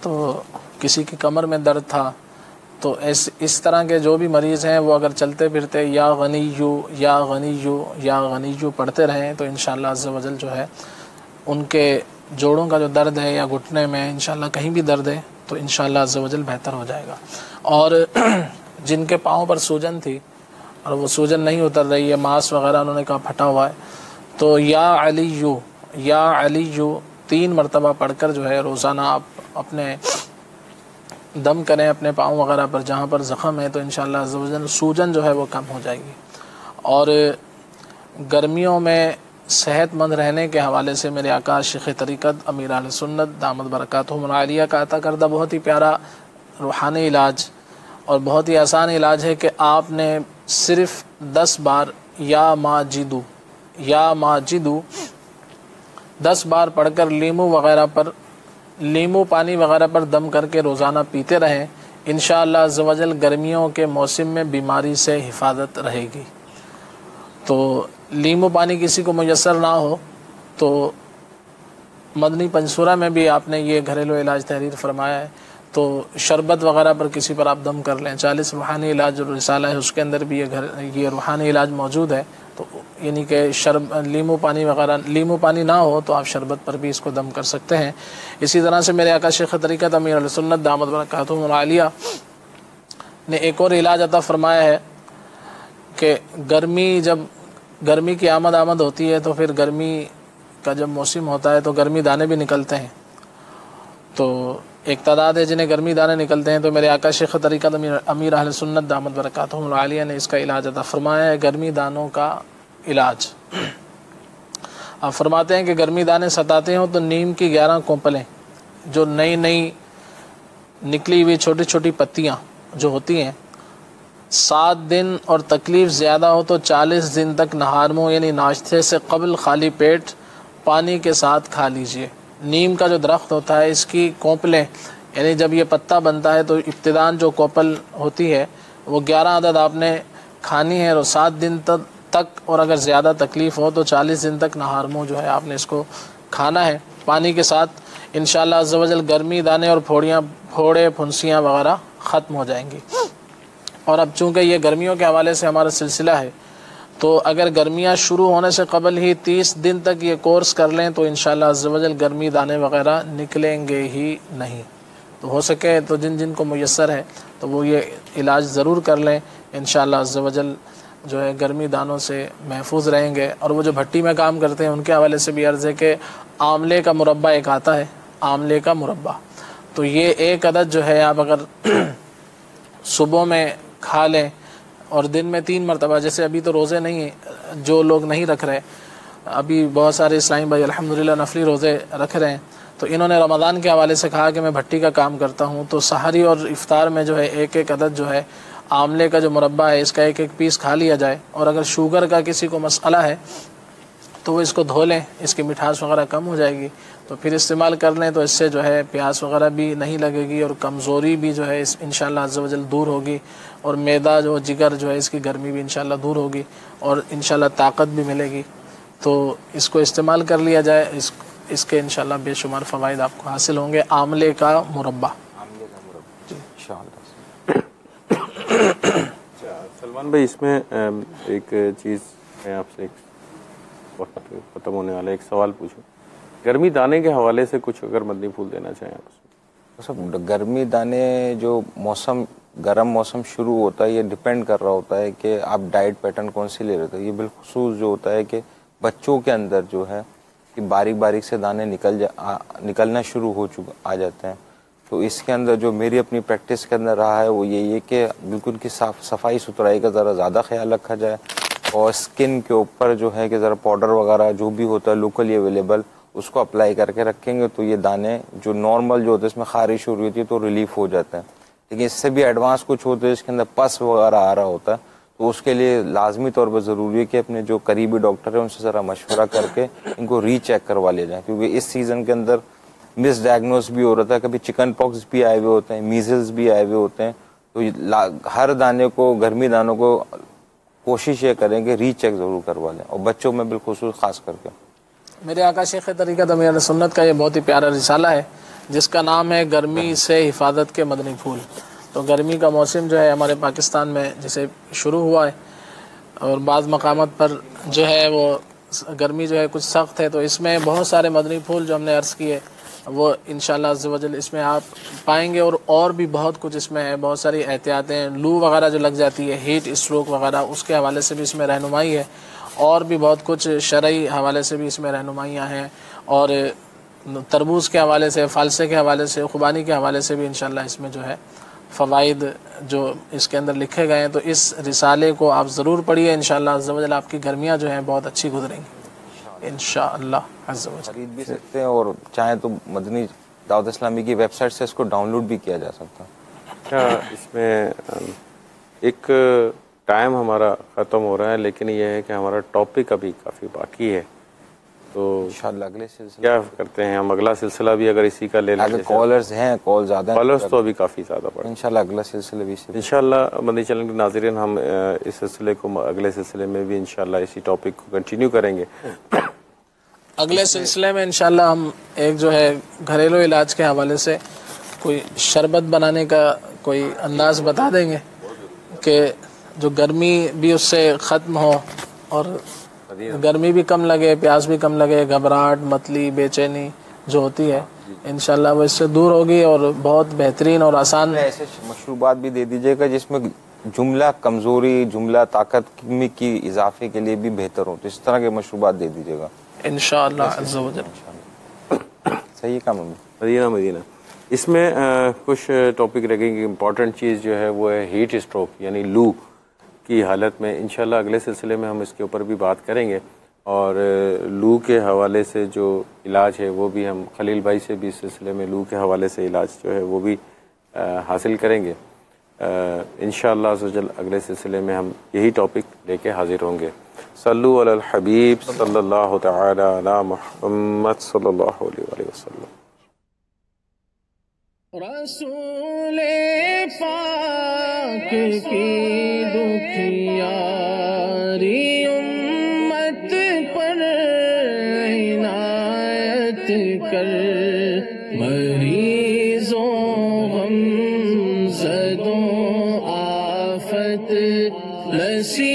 [SPEAKER 6] तो किसी की कमर में दर्द था, तो इस तरह के जो भी मरीज़ हैं वो अगर चलते फिरते या गनीयू या गनीयू या गनीयू पढ़ते रहें तो इंशाअल्लाह अज़्ज़ व जल जो है उनके जोड़ों का जो दर्द है या घुटने में इंशाअल्लाह कहीं भी दर्द है तो इंशाअल्लाह अज़्ज़ व जल बेहतर हो जाएगा। और जिनके पाँव पर सूजन थी और वो सूजन नहीं उतर रही है, मांस वगैरह उन्होंने कहा फटा हुआ है, तो या अलीयू 3 मरतबा पढ़कर जो है रोज़ाना आप अपने दम करें अपने पाँव वगैरह पर जहाँ पर ज़ख़म है, तो इंशाअल्लाह अज़्ज़ व जल सूजन जो है वो कम हो जाएगी। और गर्मियों में सेहतमंद रहने के हवाले से मेरे आका शेख तरीक़त अमीर अहले सुन्नत दामद बरकातुहुम आलिया का अता करदा बहुत ही प्यारा रूहानी इलाज और बहुत ही आसान इलाज है कि आपने सिर्फ़ 10 बार या माजिदू 10 बार पढ़कर लीमू पानी वगैरह पर दम करके रोज़ाना पीते रहें। इंशाअल्लाह अज़्ज़ व जल गर्मियों के मौसम में बीमारी से हिफाजत रहेगी। तो लीमू पानी किसी को मुयस्सर ना हो तो मदनी पंसूरा में भी आपने ये घरेलू इलाज तहरीर फरमाया है, तो शरबत वगैरह पर किसी पर आप दम कर लें। 40 रूहानी इलाज जो रिसाला है उसके अंदर भी ये रूहानी इलाज मौजूद है। तो यानी कि लीमू पानी ना हो तो आप शरबत पर भी इसको दम कर सकते हैं। इसी तरह से मेरे आका शेख तरीक़त अमीर अहले सुन्नत दामद बरकातुहुम आलिया ने एक और इलाज अता फरमाया है कि गर्मी की आमद होती है, तो फिर गर्मी का जब मौसम होता है तो गर्मी दाने भी निकलते हैं। तो एक तादाद है जिन्हें गर्मी दाने निकलते हैं, तो मेरे आका शेख तरीक़त अमीर अहले सुन्नत दामद बरकातुहुम आलिया ने इसका इलाज अता फरमाया है, गर्मी दानों का इलाज। आप फरमाते हैं कि गर्मी दाने सताते हों तो नीम की 11 कोंपलें जो नई नई निकली हुई छोटी छोटी पत्तियाँ जो होती हैं, 7 दिन और तकलीफ़ ज़्यादा हो तो 40 दिन तक नहारमो यानी नाश्ते से कबल खाली पेट पानी के साथ खा लीजिए। नीम का जो दरख्त होता है, इसकी कोंपलें यानी जब ये पत्ता बनता है तो इब्तिदान जो कोपल होती है वो 11 अदद आपने खानी है और 7 दिन तक और अगर ज़्यादा तकलीफ़ हो तो 40 दिन तक नहारमो जो है आपने इसको खाना है पानी के साथ। इंशाअल्लाह अज़्ज़ा वजल गर्मी, दाने और फोड़े फुंसियाँ वगैरह ख़त्म हो जाएंगी। और अब चूँकि ये गर्मियों के हवाले से हमारा सिलसिला है, तो अगर गर्मियाँ शुरू होने से कबल ही 30 दिन तक ये कोर्स कर लें तो इंशाअल्लाह अज़्ज़ा वजल गर्मी दाने वगैरह निकलेंगे ही नहीं। तो हो सके तो जिन जिन को मुयस्सर है तो वो ये इलाज ज़रूर कर लें, इंशाअल्लाह अज़्ज़ा वजल जो है गर्मी दानों से महफूज रहेंगे। और वो जो भट्टी में काम करते हैं उनके हवाले से भी अर्ज़ है कि आमले का मुरब्बा एक आता है, आमले का मुरब्बा, तो ये 1 अदद जो है आप अगर सुबह में खा लें और दिन में 3 मरतबा, जैसे अभी तो रोज़े नहीं हैं जो लोग नहीं रख रहे, अभी बहुत सारे इस्लामी भाई अल्हम्दुलिल्लाह नफली रोज़े रख रहे हैं, तो इन्होंने रमज़ान के हवाले से कहा कि मैं भट्टी का काम करता हूँ, तो सहरी और इफ्तार में जो है 1-1 अदद जो है आमले का जो मुरब्बा है इसका 1-1 पीस खा लिया जाए। और अगर शुगर का किसी को मसला है तो वो इसको धो लें, इसकी मिठास वगैरह कम हो जाएगी, तो फिर इस्तेमाल कर लें, तो इससे जो है प्यास वगैरह भी नहीं लगेगी और कमज़ोरी भी जो है इस इंशाअल्लाह अज़्ज़ा वजल दूर होगी, और मैदा जो जिगर जो है इसकी गर्मी भी इंशाअल्लाह दूर होगी और इंशाअल्लाह ताकत भी मिलेगी। तो इसको इस्तेमाल कर लिया जाए, इसके इंशाअल्लाह बेशुमार फ़वाइद आपको हासिल होंगे। आमले का मुरब्बा
[SPEAKER 1] सलमान भाई, इसमें एक चीज़ मैं आपसे वक्त ख़त्म होने वाला एक सवाल पूछूं, गर्मी दाने के हवाले से कुछ अगर मदनी फूल देना चाहें आप उसमें।
[SPEAKER 2] सब गर्मी दाने जो मौसम गर्म मौसम शुरू होता है ये डिपेंड कर रहा होता है कि आप डाइट पैटर्न कौन सी ले रहे थे। ये बिलखुसूस जो होता है कि बच्चों के अंदर जो है कि बारीक बारीक से दाने निकलना शुरू आ जाते हैं, तो इसके अंदर जो मेरी अपनी प्रैक्टिस के अंदर रहा है वो यही है कि बिल्कुल की सफाई सुथराई का ज़रा ज़्यादा ख्याल रखा जाए और स्किन के ऊपर जो है कि ज़रा पाउडर वगैरह जो भी होता है लोकली अवेलेबल उसको अप्लाई करके रखेंगे तो ये दाने जो नॉर्मल जो होते हैं इसमें खारिश हो रही होती है तो रिलीफ हो जाता है। लेकिन इससे भी एडवांस कुछ होते हैं इसके अंदर पस वगैरह आ रहा होता है, तो उसके लिए लाजमी तौर पर ज़रूरी है कि अपने जो करीबी डॉक्टर है उनसे ज़रा मशवरा करके इनको रीचेक करवा लिया जाए, क्योंकि इस सीज़न के अंदर मिसडायग्नोस भी हो रहा था, कभी चिकन पॉक्स भी आए हुए होते हैं, मीजल्स भी आए हुए होते हैं, तो हर दाने को गर्मी दानों को कोशिश ये करें कि रीचेक ज़रूर करवा लें, और बच्चों में बिलखुसूस ख़ास करके।
[SPEAKER 6] मेरे आका शेख तरीक़त अमीर सुन्नत का ये बहुत ही प्यारा रिसाला है जिसका नाम है गर्मी से हिफाजत के मदनी फूल। तो गर्मी का मौसम जो है हमारे पाकिस्तान में जैसे शुरू हुआ है और बाज़ मकामात पर जो है वो गर्मी जो है कुछ सख्त है, तो इसमें बहुत सारे मदनी फूल जो हमने अर्ज़ किए वो इंशाअल्लाह अज़्ज़ा वजल इसमें आप पाएंगे। और भी बहुत कुछ इसमें है, बहुत सारी एहतियातें, लू वगैरह जो लग जाती है, हीट स्ट्रोक वगैरह, उसके हवाले से भी इसमें रहनुमाई है, और भी बहुत कुछ शरई हवाले से भी इसमें रहनुमाइयाँ हैं, और तरबूज के हवाले से, फालसे के हवाले से, खुबानी के हवाले से भी इंशाअल्लाह इसमें जो है फ़वाइद जो इसके अंदर लिखे गए हैं। तो इस रिसाले को आप ज़रूर पढ़िए, इंशाअल्लाह अज़्ज़ा वजल आपकी गर्मियाँ जो हैं बहुत अच्छी गुजरेंगी इंशाअल्लाह अज़्ज़ा वजल।
[SPEAKER 2] खरीद भी सकते हैं और चाहें तो मदनी दावत इस्लामी की वेबसाइट से इसको डाउनलोड भी किया जा सकता है।
[SPEAKER 1] अच्छा, इसमें एक टाइम हमारा ख़त्म हो रहा है, लेकिन यह है कि हमारा टॉपिक अभी काफ़ी बाकी है, तो
[SPEAKER 2] इंशाअल्लाह अगले सिलसिले
[SPEAKER 1] क्या करते हैं हम, अगला सिलसिला भी अगर इसी का ले लें।
[SPEAKER 2] कॉलर्स हैं, कॉल ज़्यादा,
[SPEAKER 1] कॉलर्स तो अभी काफ़ी ज़्यादा पड़े,
[SPEAKER 2] इंशाअल्लाह अगला सिलसिले भी
[SPEAKER 1] इंशाअल्लाह मदनी चैनल के नाज़रीन हम इस सिलसिले को अगले सिलसिले में भी इंशाअल्लाह इसी टॉपिक को कंटिन्यू करेंगे।
[SPEAKER 6] अगले सिलसिले में इंशाअल्लाह हम एक जो है घरेलू इलाज के हवाले से कोई शरबत बनाने का कोई अंदाज़ बता देंगे कि जो गर्मी भी उससे ख़त्म हो और गर्मी भी कम लगे, प्यास भी कम लगे, घबराहट, मतली, बेचैनी जो होती है इंशाअल्लाह वो इससे दूर होगी और बहुत बेहतरीन और आसान।
[SPEAKER 2] ऐसे मशरूबात भी दे दीजिएगा जिसमें जुमला कमज़ोरी, जुमला ताकत की इजाफे के लिए भी बेहतर हो, तो इस तरह के मशरूबात दे दीजिएगा
[SPEAKER 6] इंशाअल्लाह अज़्ज़ा वजल।
[SPEAKER 2] सही काम है
[SPEAKER 1] मदीना। इसमें कुछ टॉपिक रहेंगे। इम्पॉर्टेंट चीज़ जो है वो है हीट स्ट्रोक यानी लू की हालत में। इंशाल्लाह अगले सिलसिले में हम इसके ऊपर भी बात करेंगे और लू के हवाले से जो इलाज है वो भी हम खलील भाई से भी इस सिलसिले में लू के हवाले से इलाज जो है वो भी हासिल करेंगे। इंशाअल्लाह अज़्ज़वजल अगले सिलसिले में हम यही टॉपिक लेके हाजिर होंगे। सल्लु अलल हबीब सल्लल्लाहु तआला अला मुहम्मद सल्लल्लाहु अलैहि वसल्लम।
[SPEAKER 18] रसूले पाक की दुखियारी उम्मत पर इनायत कर, मरीजों गमज़दों आफत नसीब